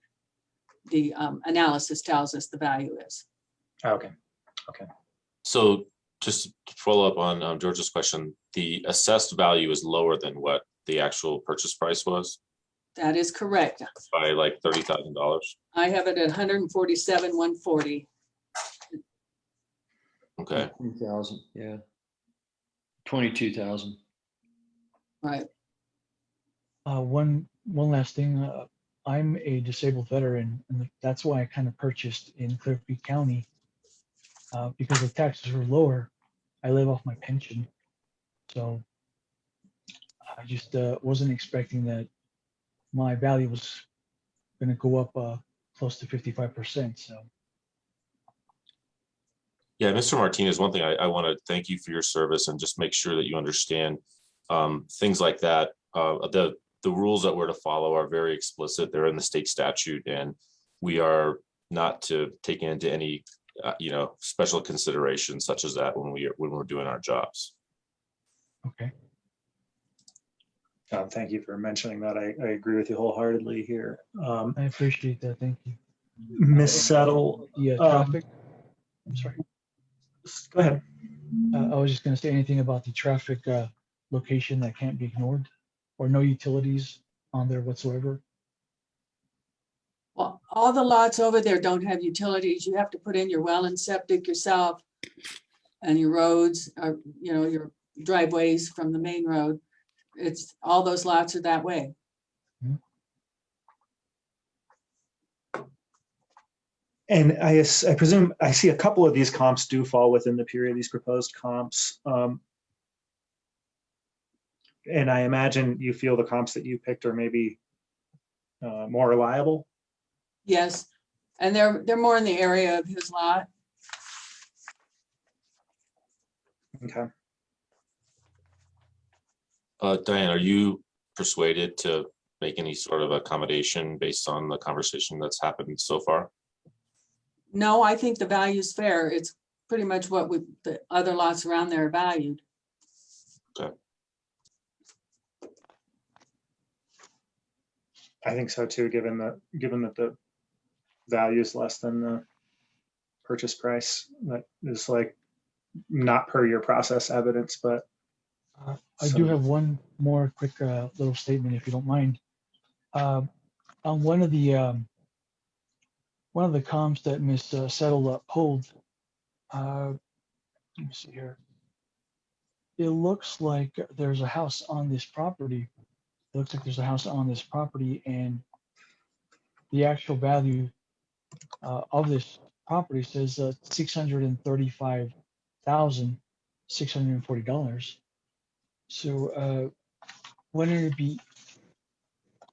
the analysis tells us the value is. Okay. So just to follow up on George's question, the assessed value is lower than what the actual purchase price was That is correct. by like $30,000. I have it at 147,140. Okay. 20,000, yeah. 22,000. Right. One last thing. I'm a disabled veteran, and that's why I kind of purchased in Clear Creek County because the taxes were lower. I live off my pension, so I just wasn't expecting that my value was going to go up close to 55%. So. Yeah, Mr. Martinez, one thing I want to thank you for your service and just make sure that you understand things like that. The rules that we're to follow are very explicit. They're in the state statute, and we are not to take into any special considerations such as that when we're doing our jobs. Okay. Thank you for mentioning that. I agree with you wholeheartedly here. I appreciate that. Thank you. Ms. Settle. The traffic. I'm sorry. Go ahead. I was just going to say anything about the traffic location that can't be ignored, or no utilities on there whatsoever. Well, all the lots over there don't have utilities. You have to put in your well and septic yourself, and your roads are, your driveways from the main road. It's, all those lots are that way. And I presume I see a couple of these comps do fall within the period, these proposed comps. And I imagine you feel the comps that you picked are maybe more reliable. Yes, and they're more in the area of his lot. Okay. Diane, are you persuaded to make any sort of accommodation based on the conversation that's happened so far? No, I think the value's fair. It's pretty much what the other lots around there are valued. Okay. I think so too, given that the value is less than the purchase price. That is like not per your process evidence, but I do have one more quick little statement, if you don't mind. On one of the comps that Ms. Settle pulled, let me see here. It looks like there's a house on this property. It looks like there's a house on this property, and the actual value of this property says $635,640. So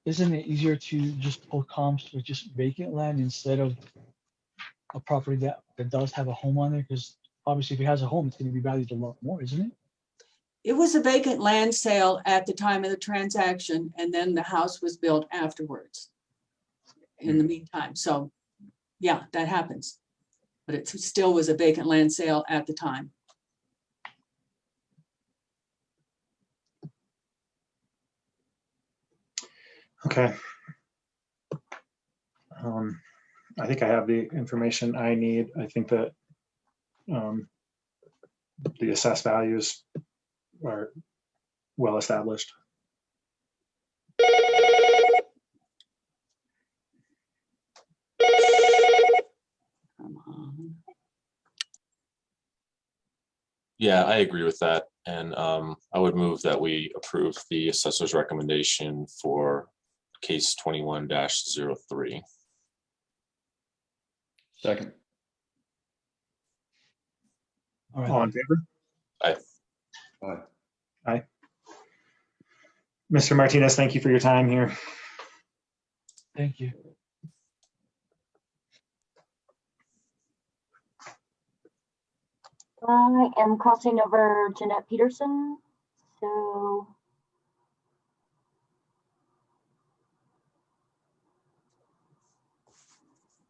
isn't it easier to just pull comps with just vacant land instead of a property that does have a home on there? Because obviously if it has a home, it's going to be valued a lot more, isn't it? It was a vacant land sale at the time of the transaction, and then the house was built afterwards. In the meantime, so yeah, that happens. But it still was a vacant land sale at the time. okay. I think I have the information I need. I think that the assessed values are well established. Come on. Yeah, I agree with that. And I would move that we approve the assessor's recommendation for case 21-03. Second. All right. All in favor? Aye. Aye. Aye. Mr. Martinez, thank you for your time here. Thank you. I am crossing over Jeanette Peterson. So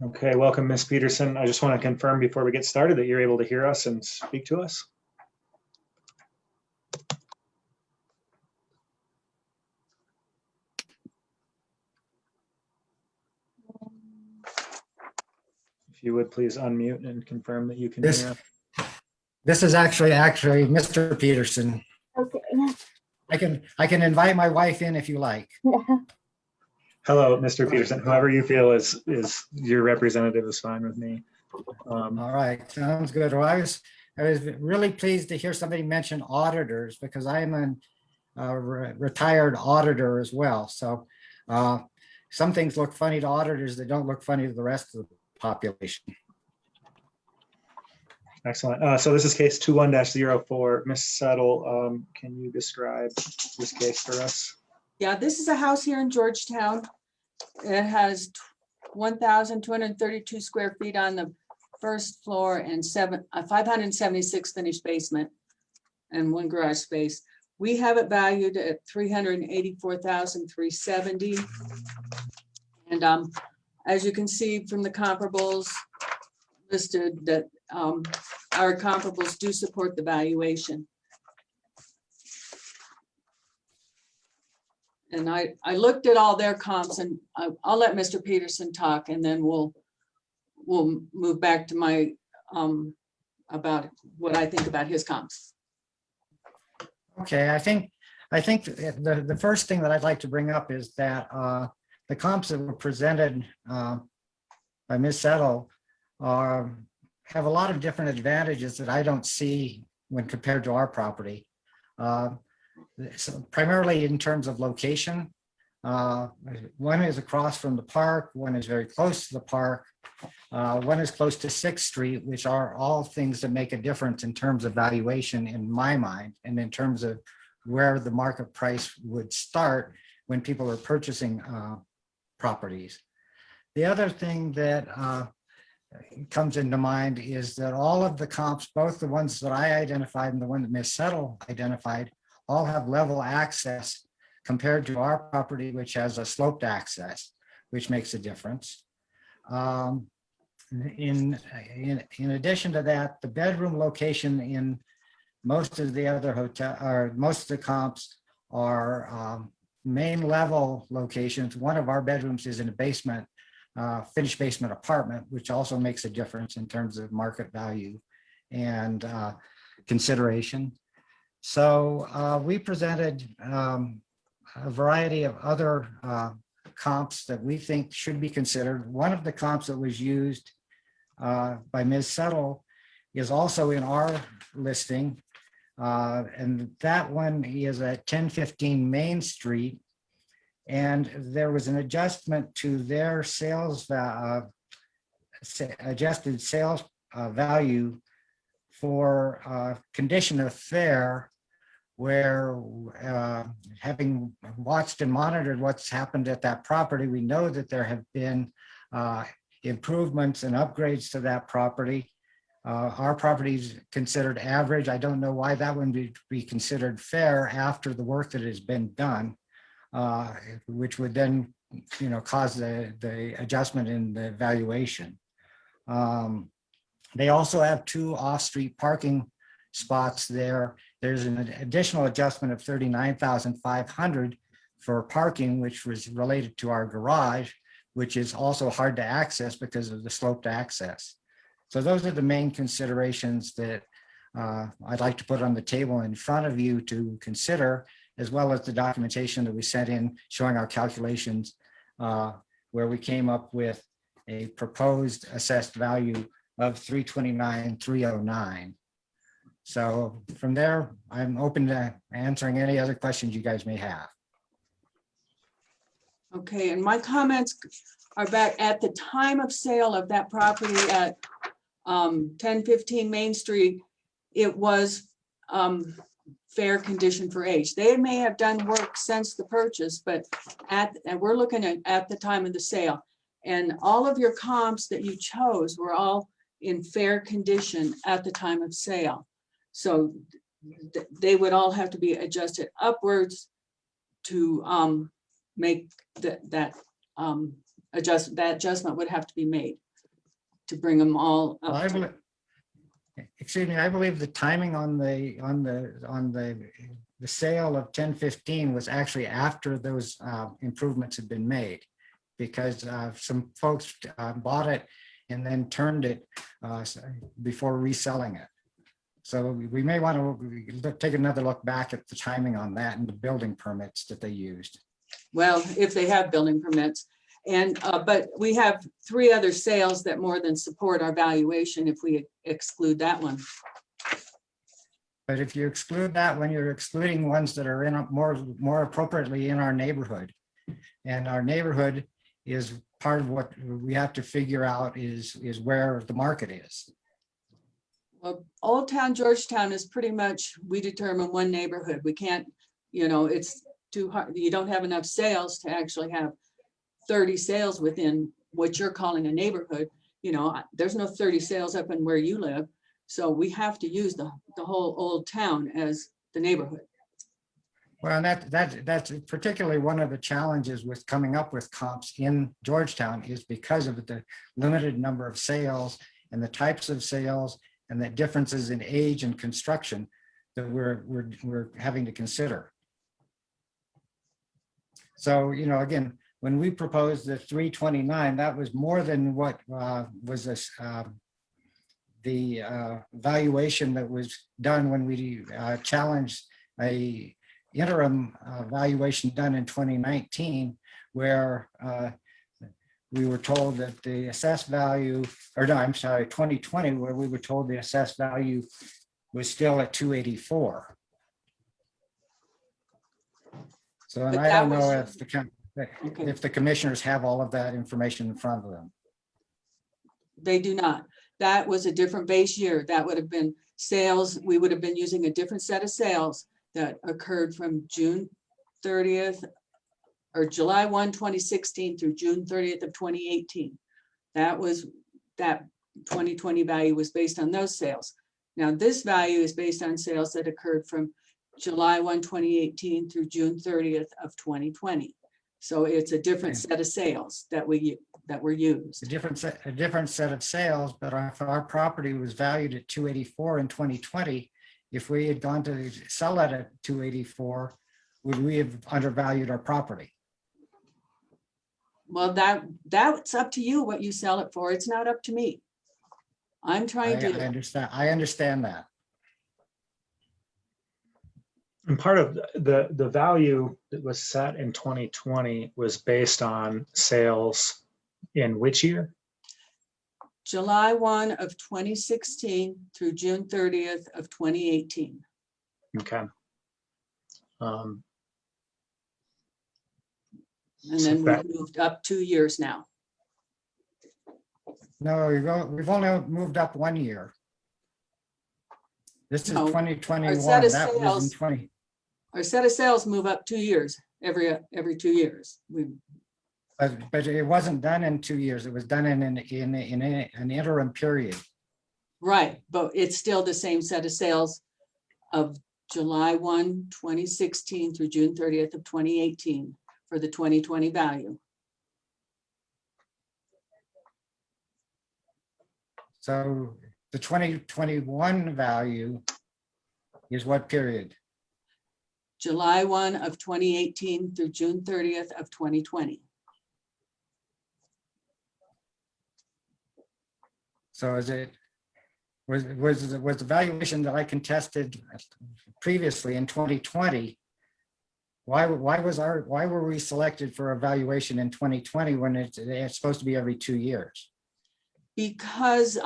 Okay, welcome, Ms. Peterson. I just want to confirm before we get started that you're able to hear us and speak to us. If you would please unmute and confirm that you can hear us. This is actually Mr. Peterson. okay. I can invite my wife in if you like. Hello, Mr. Peterson. Whoever you feel is your representative is fine with me. All right, sounds good. Well, I was really pleased to hear somebody mention auditors because I am a retired auditor as well. So some things look funny to auditors that don't look funny to the rest of the population. Excellent. So this is case 21-04. Ms. Settle, can you describe this case for us? Yeah, this is a house here in Georgetown. It has 1,232 square feet on the first floor and 576 finished basement and one garage space. We have it valued at $384,370. And as you can see from the comparables listed, that our comparables do support the valuation. And I looked at all their comps, and I'll let Mr. Peterson talk, and then we'll move back to my about what I think about his comps. Okay, I think the first thing that I'd like to bring up is that the comps that were presented by Ms. Settle have a lot of different advantages that I don't see when compared to our property. So primarily in terms of location. One is across from the park, one is very close to the park. One is close to 6th Street, which are all things that make a difference in terms of valuation in my mind, and in terms of where the market price would start when people are purchasing properties. The other thing that comes into mind is that all of the comps, both the ones that I identified and the one that Ms. Settle identified, all have level access compared to our property, which has a sloped access, which makes a difference. In addition to that, the bedroom location in most of the other hotel, or most of the comps are main level locations. One of our bedrooms is in a basement, finished basement apartment, which also makes a difference in terms of market value and consideration. So we presented a variety of other comps that we think should be considered. One of the comps that was used by Ms. Settle is also in our listing. And that one is at 1015 Main Street. And there was an adjustment to their sales, adjusted sales value for condition of fair, where having watched and monitored what's happened at that property, we know that there have been improvements and upgrades to that property. Our property is considered average. I don't know why that would be considered fair after the work that has been done, which would then, cause the adjustment in the valuation. They also have 2 off-street parking spots there. There's an additional adjustment of $39,500 for parking, which was related to our garage, which is also hard to access because of the sloped access. So those are the main considerations that I'd like to put on the table in front of you to consider, as well as the documentation that we sent in showing our calculations, where we came up with a proposed assessed value of $329,309. So from there, I'm open to answering any other questions you guys may have. Okay, and my comments are back at the time of sale of that property at 1015 Main Street. It was fair condition for age. They may have done work since the purchase, but and we're looking at the time of the sale. And all of your comps that you chose were all in fair condition at the time of sale. So they would all have to be adjusted upwards to make that adjustment would have to be made to bring them all up. Excuse me, I believe the timing on the sale of 1015 was actually after those improvements had been made, because some folks bought it and then turned it before reselling it. So we may want to take another look back at the timing on that and the building permits that they used. Well, if they have building permits. And but we have 3 other sales that more than support our valuation if we exclude that one. But if you exclude that one, you're excluding ones that are in a more appropriately in our neighborhood. And our neighborhood is part of what we have to figure out is where the market is. Well, Old Town Georgetown is pretty much, we determine one neighborhood. We can't, it's too hard. You don't have enough sales to actually have 30 sales within what you're calling a neighborhood. There's no 30 sales up in where you live. So we have to use the whole Old Town as the neighborhood. Well, and that's particularly one of the challenges with coming up with comps in Georgetown, is because of the limited number of sales and the types of sales and the differences in age and construction that we're having to consider. So, again, when we proposed the 329, that was more than what was this, the valuation that was done when we challenged a interim valuation done in 2019, where we were told that the assessed value, or no, I'm sorry, 2020, where we were told the assessed value was still at 284. So, and But I that don't know was- if the commissioners have all of that information in front of them. They do not. That was a different base year. That would have been sales. We would have been using a different set of sales that occurred from June 30th or July 1, 2016 through June 30th of 2018. That 2020 value was based on those sales. Now this value is based on sales that occurred from July 1, 2018 through June 30th of 2020. So it's a different set of sales that were used. A different set of sales, but if our property was valued at 284 in 2020, if we had gone to sell it at 284, would we have undervalued our property? Well, that's up to you what you sell it for. It's not up to me. I'm trying to. I understand that. And part of the value that was set in 2020 was based on sales in which year? July 1 of 2016 through June 30th of 2018. Okay. And then we've moved up 2 years now. No, we've only moved up 1 year. This is No, 2021. our set of That was in sales- 20. Our set of sales move up 2 years, every 2 years. But it wasn't done in 2 years. It was done in an interim period. Right, but it's still the same set of sales of July 1, 2016 through June 30th of 2018 for the 2020 value. So the 2021 value is what period? July 1 of 2018 through June 30th of 2020. So is it, was the valuation that I contested previously in 2020? Why were we selected for a valuation in 2020 when it's supposed to be every 2 years? Because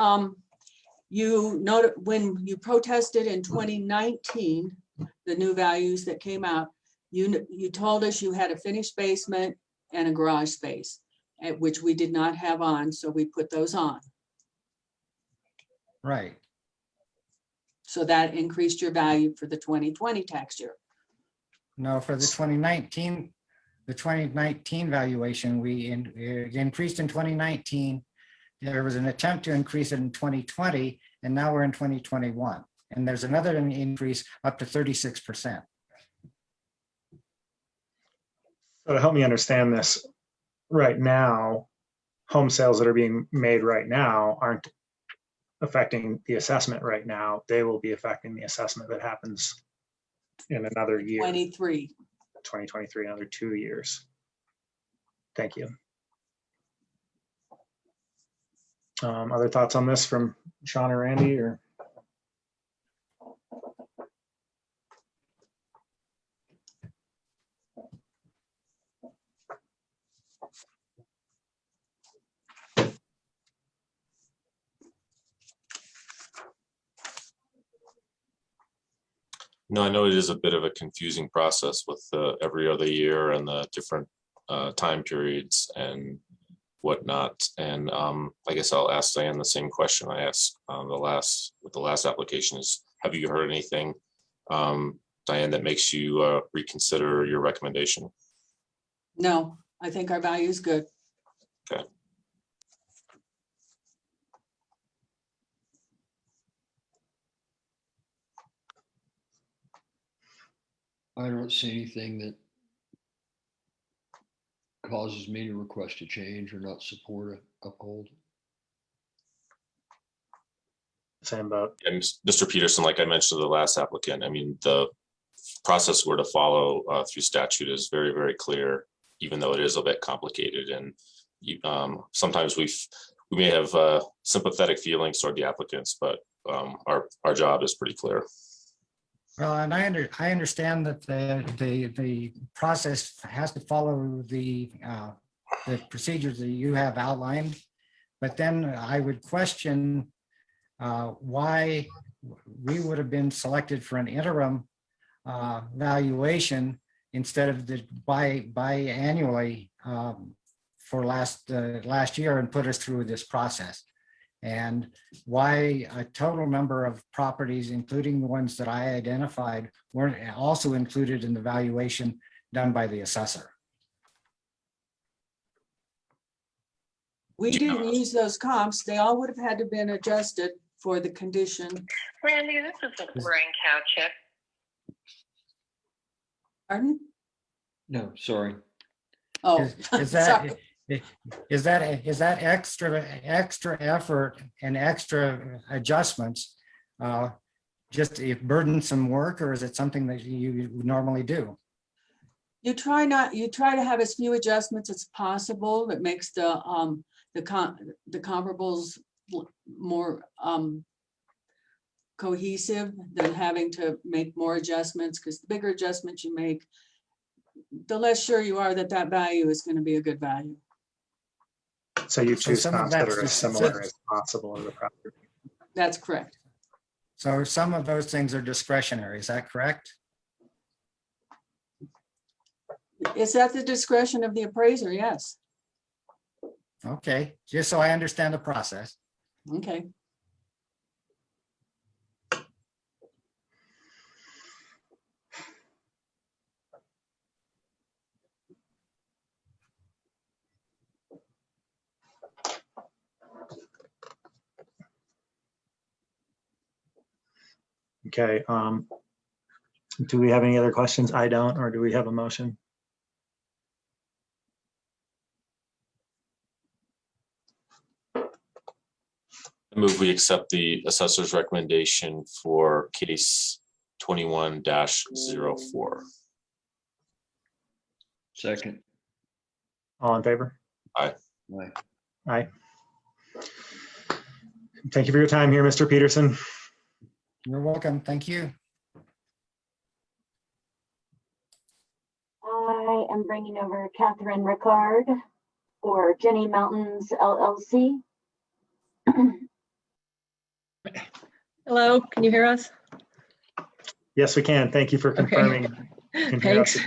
you noted when you protested in 2019, the new values that came out, you told us you had a finished basement and a garage space, at which we did not have on, so we put those on. Right. So that increased your value for the 2020 tax year. No, for the 2019 valuation, it increased in 2019. There was an attempt to increase it in 2020, and now we're in 2021. And there's another increase up to 36%. So to help me understand this, right now, home sales that are being made right now aren't affecting the assessment right now. They will be affecting the assessment that happens in another year. 2023, another 2 years. Thank you. Other thoughts on this from Sean or Randy or? No, I know it is a bit of a confusing process with every other year and the different time periods and whatnot. And I guess I'll ask Diane the same question I asked with the last application is, have you heard anything, Diane, that makes you reconsider your recommendation? No, I think our value is good. Okay. I don't see anything that causes me to request a change or not support a uphold. Same about. And Mr. Peterson, like I mentioned to the last applicant, I mean, the process we're to follow through statute is very, very clear, even though it is a bit complicated. And sometimes we may have sympathetic feelings toward the applicants, but our job is pretty clear. Well, and I understand that the process has to follow the procedures that you have outlined, but then I would question why we would have been selected for an interim valuation instead of the biannually for last year and put us through this process. And why a total number of properties, including the ones that I identified, weren't also included in the valuation done by the assessor. We didn't use those comps. They all would have had to been adjusted for the condition. Randy, this is Lorraine Cowchip. Pardon? No, sorry. Oh, Is that extra effort and extra adjustments just burdensome work, or is it something that you normally do? You try to have as few adjustments as possible. That makes the comparables more cohesive than having to make more adjustments, because the bigger adjustments you make, the less sure you are that that value is going to be a good value. So you choose some of comps that that's are as similar as possible in the property. That's correct. So some of those things are discretionary, is that correct? It's at the discretion of the appraiser, yes. Okay, just so I understand the process. Okay. Okay. Do we have any other questions? I don't, or do we have a motion? I move we accept the assessor's recommendation for case 21-04. Second. All in favor? Aye. Aye. Aye. Thank you for your time here, Mr. Peterson. You're welcome. Thank you. I am bringing over Catherine Ricard for Jenny Mountains LLC. Hello, can you hear us? Yes, we can. Thank you for confirming. Thanks.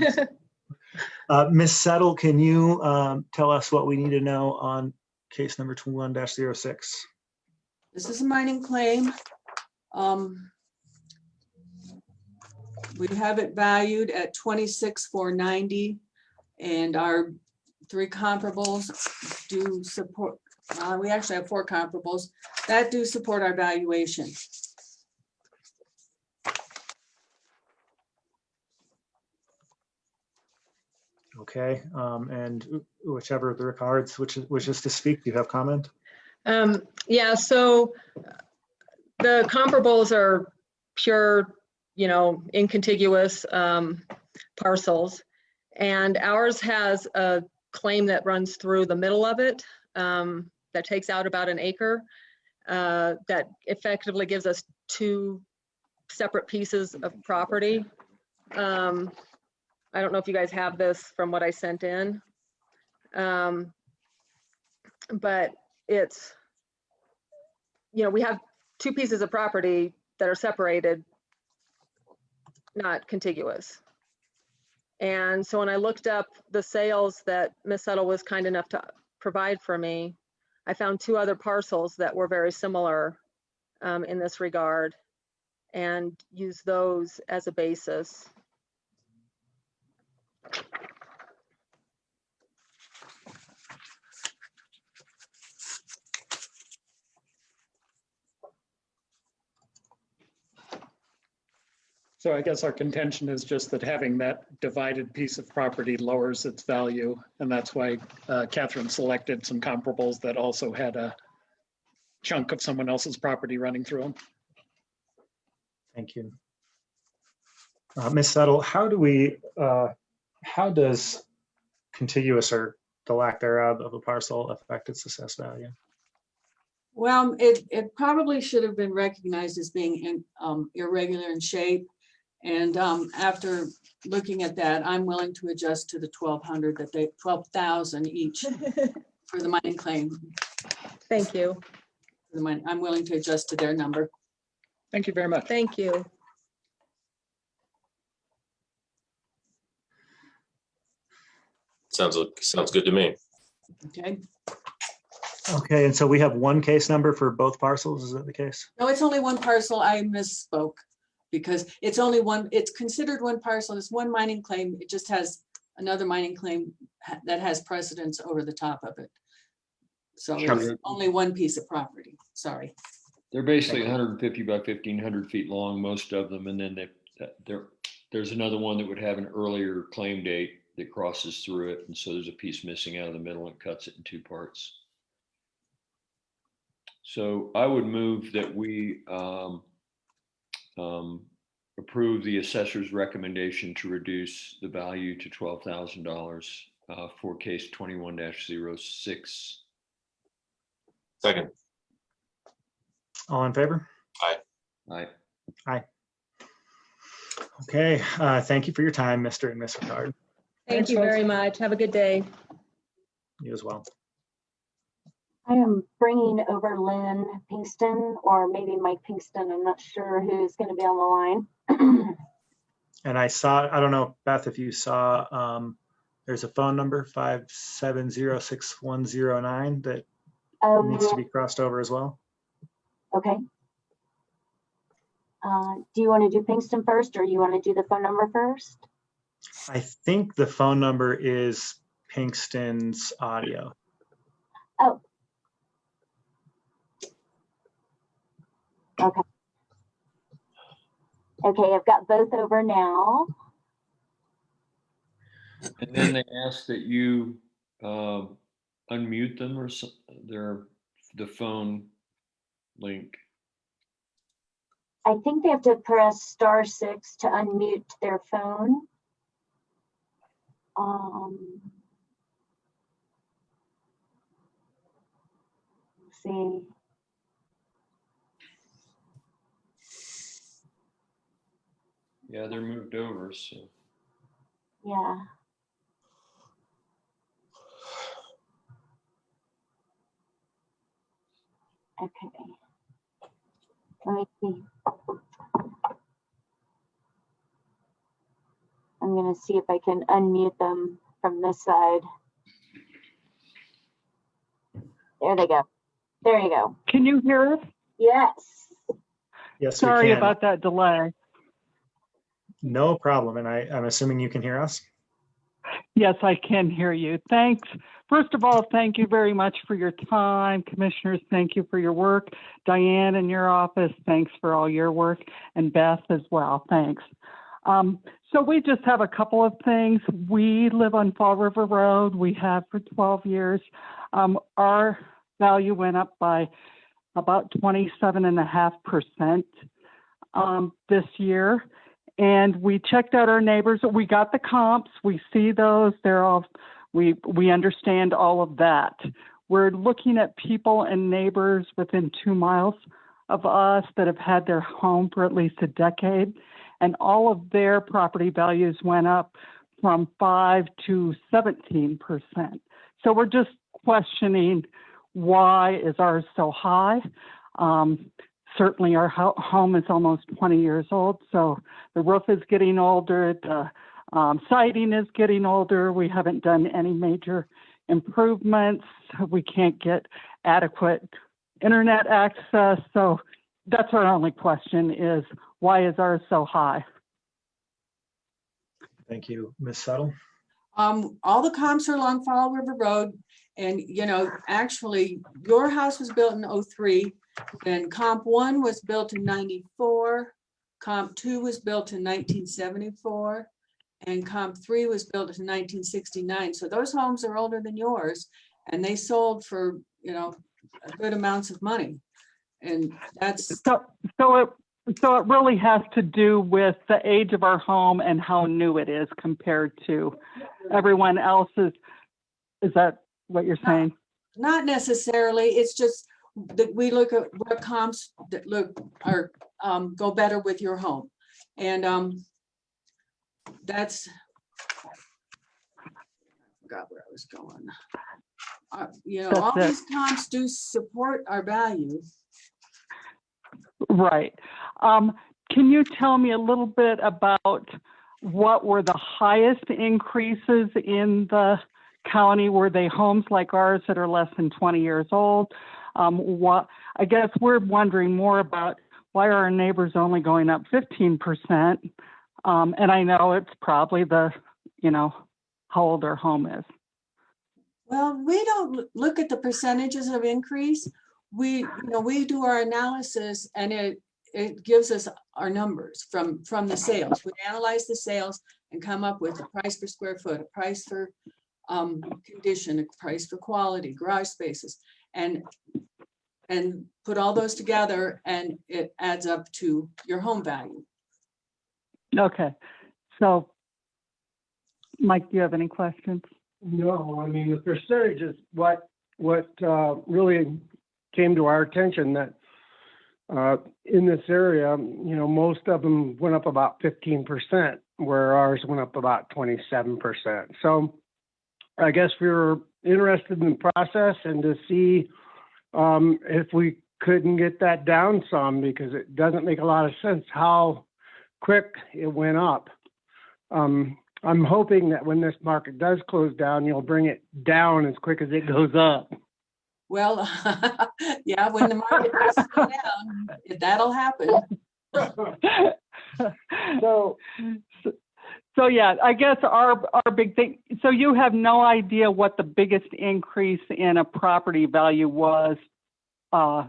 Ms. Settle, can you tell us what we need to know on case number 21-06? This is a mining claim. We have it valued at $26,490, and our three comparables do support. We actually have four comparables that do support our valuation. Okay, and whichever of the records which is to speak, do you have comment? Yeah, so the comparables are pure, incontiguous parcels, and ours has a claim that runs through the middle of it that takes out about an acre that effectively gives us two separate pieces of property. I don't know if you guys have this from what I sent in, but it's, we have two pieces of property that are separated, not contiguous. And so when I looked up the sales that Ms. Settle was kind enough to provide for me, I found two other parcels that were very similar in this regard and used those as a basis. So I guess our contention is just that having that divided piece of property lowers its value. And that's why Catherine selected some comparables that also had a chunk of someone else's property running through them. Thank you. Ms. Settle, how does contiguous or the lack thereof of a parcel affect its assessed value? Well, it probably should have been recognized as being irregular in shape. And after looking at that, I'm willing to adjust to the 1,200 that they 12,000 each for the mining claim. Thank you. For the mine, I'm willing to adjust to their number. Thank you very much. Thank you. Sounds good to me. Okay. Okay, and so we have one case number for both parcels, is that the case? No, it's only one parcel. I misspoke because it's only one, it's considered one parcel. It's one mining claim. It just has another mining claim that has precedence over the top of it. So Sure. it's only one piece of property. Sorry. They're basically 150 by 1,500 feet long, most of them. And then there's another one that would have an earlier claim date that crosses through it. And so there's a piece missing out of the middle and cuts it in two parts. So I would move that we approve the assessor's recommendation to reduce the value to $12,000 for case 21-06. Second. All in favor? Aye. Aye. Aye. Okay, thank you for your time, Mr. and Ms. Ricard. Thank you very much. Have a good day. You as well. I am bringing over Lynn Pinkston or maybe Mike Pinkston. I'm not sure who's going to be on the line. And I don't know, Beth, if you saw, there's a phone number, 5706109 that needs to be crossed over as well. Okay. Do you want to do Pinkston first or you want to do the phone number first? I think the phone number is Pinkston's audio. Oh. Okay. Okay, I've got both over now. And then they ask that you unmute them or the phone link. I think they have to press *6 to unmute their phone. Let's see. Yeah, they're moved over, so. Yeah. Okay. Let me see. I'm going to see if I can unmute them from this side. There they go. There you go. Can you hear us? Yes. Yes, Sorry we can. about that delay. No problem. And I'm assuming you can hear us? Yes, I can hear you. Thanks. First of all, thank you very much for your time. Commissioners, thank you for your work. Diane in your office, thanks for all your work. And Beth as well, thanks. So we just have a couple of things. We live on Fall River Road. We have for 12 years. Our value went up by about 27.5% this year. And we checked out our neighbors. We got the comps. We see those. They're all, we understand all of that. We're looking at people and neighbors within 2 miles of us that have had their home for at least a decade. And all of their property values went up from 5 to 17%. So we're just questioning why is ours so high? Certainly our home is almost 20 years old, so the roof is getting older, the siding is getting older. We haven't done any major improvements. We can't get adequate internet access. So that's our only question is, why is ours so high? Thank you. Ms. Settle? All the comps are along Fall River Road. And, you know, actually, your house was built in 03. Then comp 1 was built in 94. Comp 2 was built in 1974. And comp 3 was built in 1969. So those homes are older than yours. And they sold for, you know, good amounts of money. And that's... So it really has to do with the age of our home and how new it is compared to everyone else's. Is that what you're saying? Not necessarily. It's just that we look at what comps that go better with your home. And that's... I forgot where I was going. You know, That's all it. these comps do support our value. Right. Can you tell me a little bit about what were the highest increases in the county? Were they homes like ours that are less than 20 years old? I guess we're wondering more about why are our neighbors only going up 15%? And I know it's probably how old their home is. Well, we don't look at the percentages of increase. We do our analysis, and it gives us our numbers from the sales. We analyze the sales and come up with a price per square foot, a price for condition, a price for quality, garage spaces, and put all those together, and it adds up to your home value. Okay. So, Mike, do you have any questions? No, I mean, the percentage is what really came to our attention, that in this area, most of them went up about 15%, where ours went up about 27%. So I guess we were interested in the process and to see if we couldn't get that down some, because it doesn't make a lot of sense how quick it went up. I'm hoping that when this market does close down, you'll bring it down as quick as it goes up. Well, yeah, when the market does go down, that'll happen. So yeah, I guess our big thing, so you have no idea what the biggest increase in a property value was for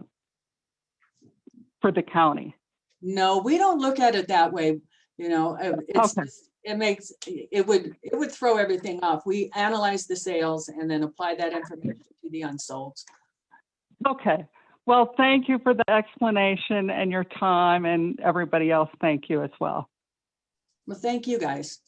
the county? No, we don't look at it that way. It's Okay. it would throw everything off. We analyze the sales and then apply that information to the unsolds. Okay. Well, thank you for the explanation and your time, and everybody else, thank you as well. Well, thank you guys.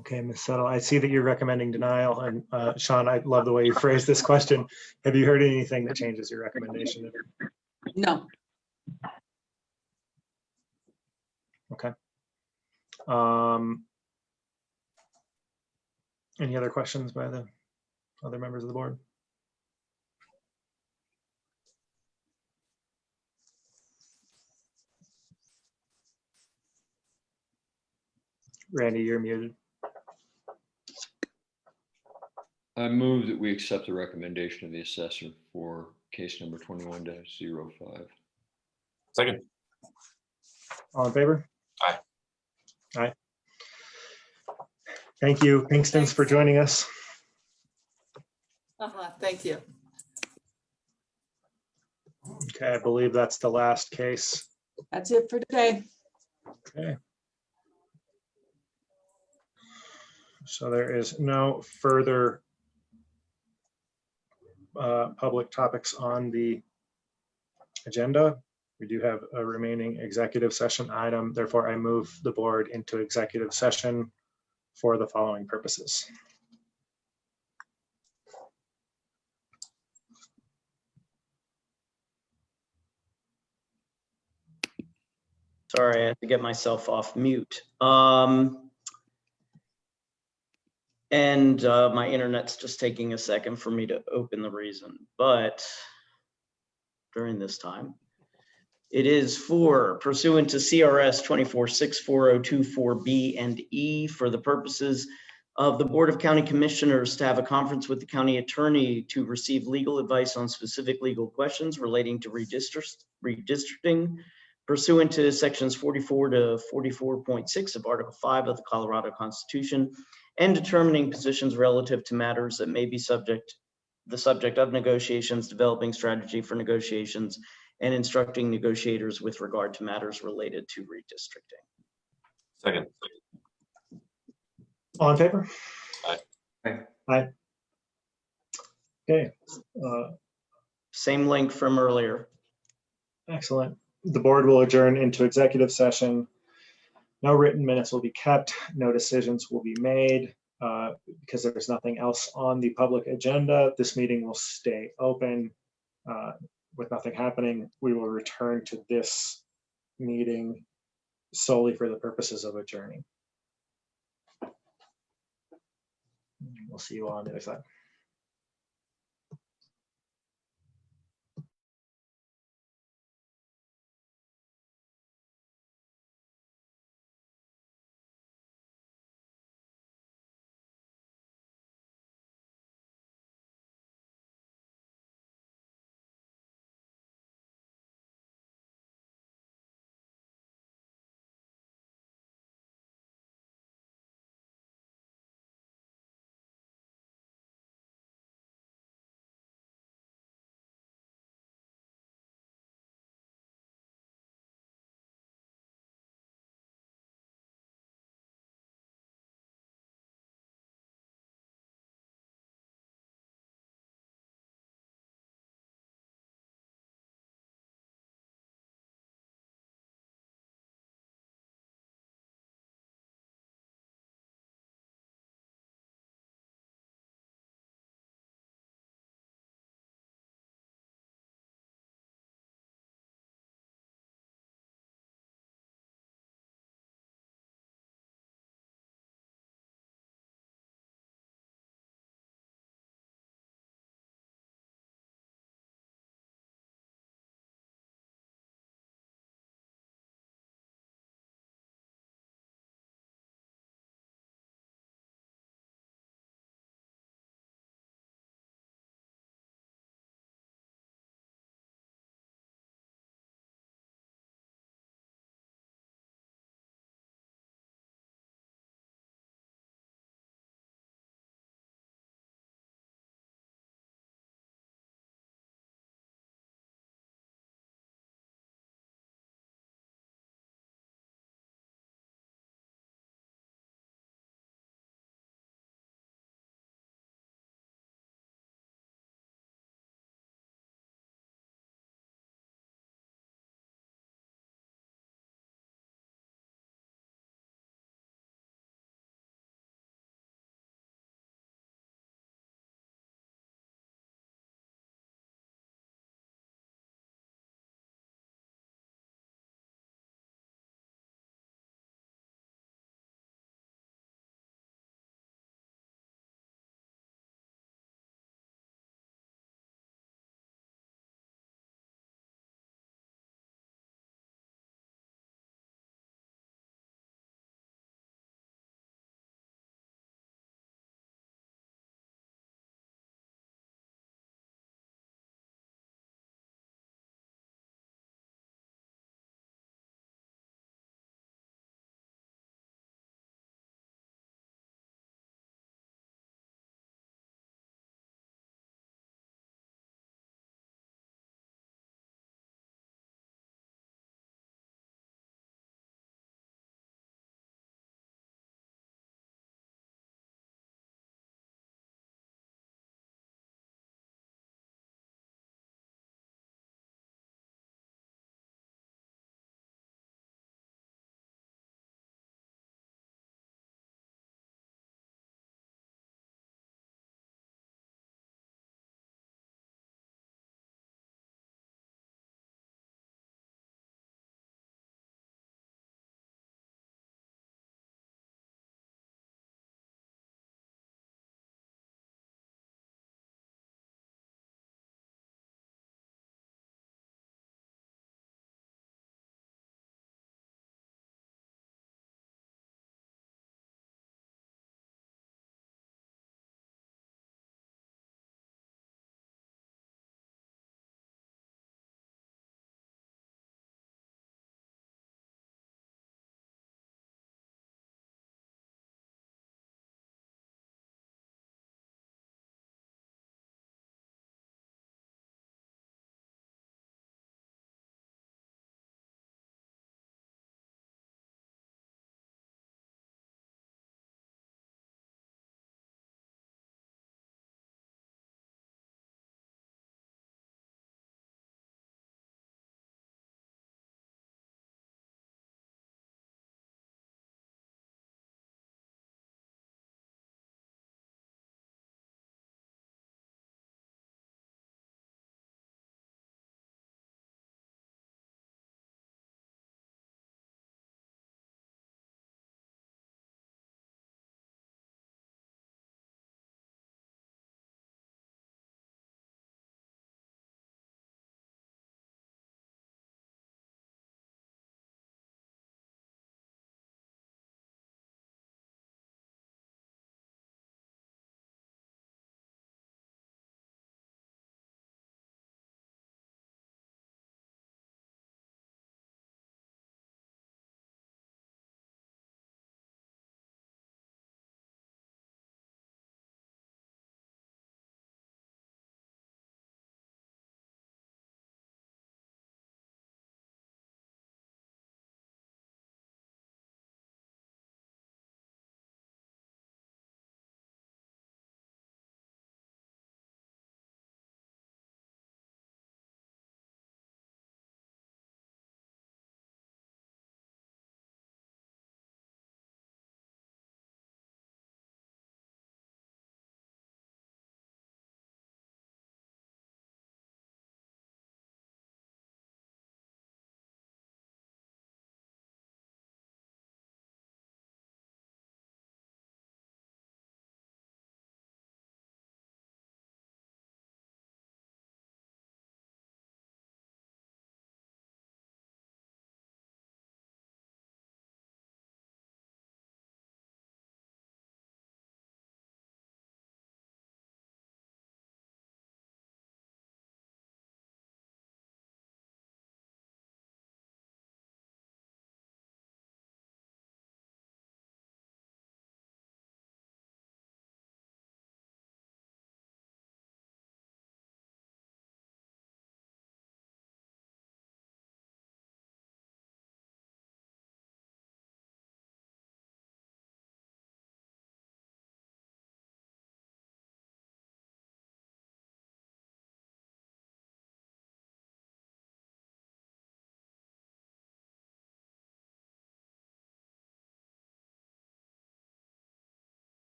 Okay, Ms. Settle, I see that you're recommending denial. And Sean, I love the way you phrased this question. Have you heard anything that changes your recommendation? No. Okay. Any other questions by the other members of the board? Randy, you're muted. I move that we accept the recommendation of the assessor for case number 21-05. Second. All in favor? Aye. Aye. Thank you, Pinkstons, for joining us. Thank you. Okay, I believe that's the last case. That's it for today. Okay. So there is no further public topics on the agenda. We do have a remaining executive session item. Therefore, I move the board into executive session for the following purposes. Sorry, I had to get myself off mute. And my internet's just taking a second for me to open the reason, but during this time, it is for pursuant to CRS 24640224B and E for the purposes of the Board of County Commissioners to have a conference with the county attorney to receive legal advice on specific legal questions relating to redistricting pursuant to sections 44 to 44.6 of Article 5 of the Colorado Constitution, and determining positions relative to matters that may be the subject of negotiations, developing strategy for negotiations, and instructing negotiators with regard to matters related to redistricting. Second. All in favor? Aye. Aye. Aye. Okay. Same link from earlier. Excellent. The board will adjourn into executive session. No written minutes will be kept. No decisions will be made because there's nothing else on the public agenda. This meeting will stay open with nothing happening. We will return to this meeting solely for the purposes of adjourning. We'll see you all on the other side.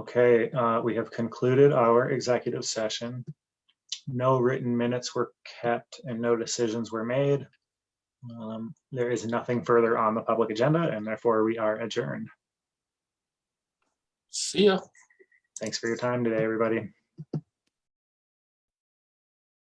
Okay, we have concluded our executive session. No written minutes were kept and no decisions were made. There is nothing further on the public agenda, and therefore we are adjourned. See ya. Thanks for your time today, everybody.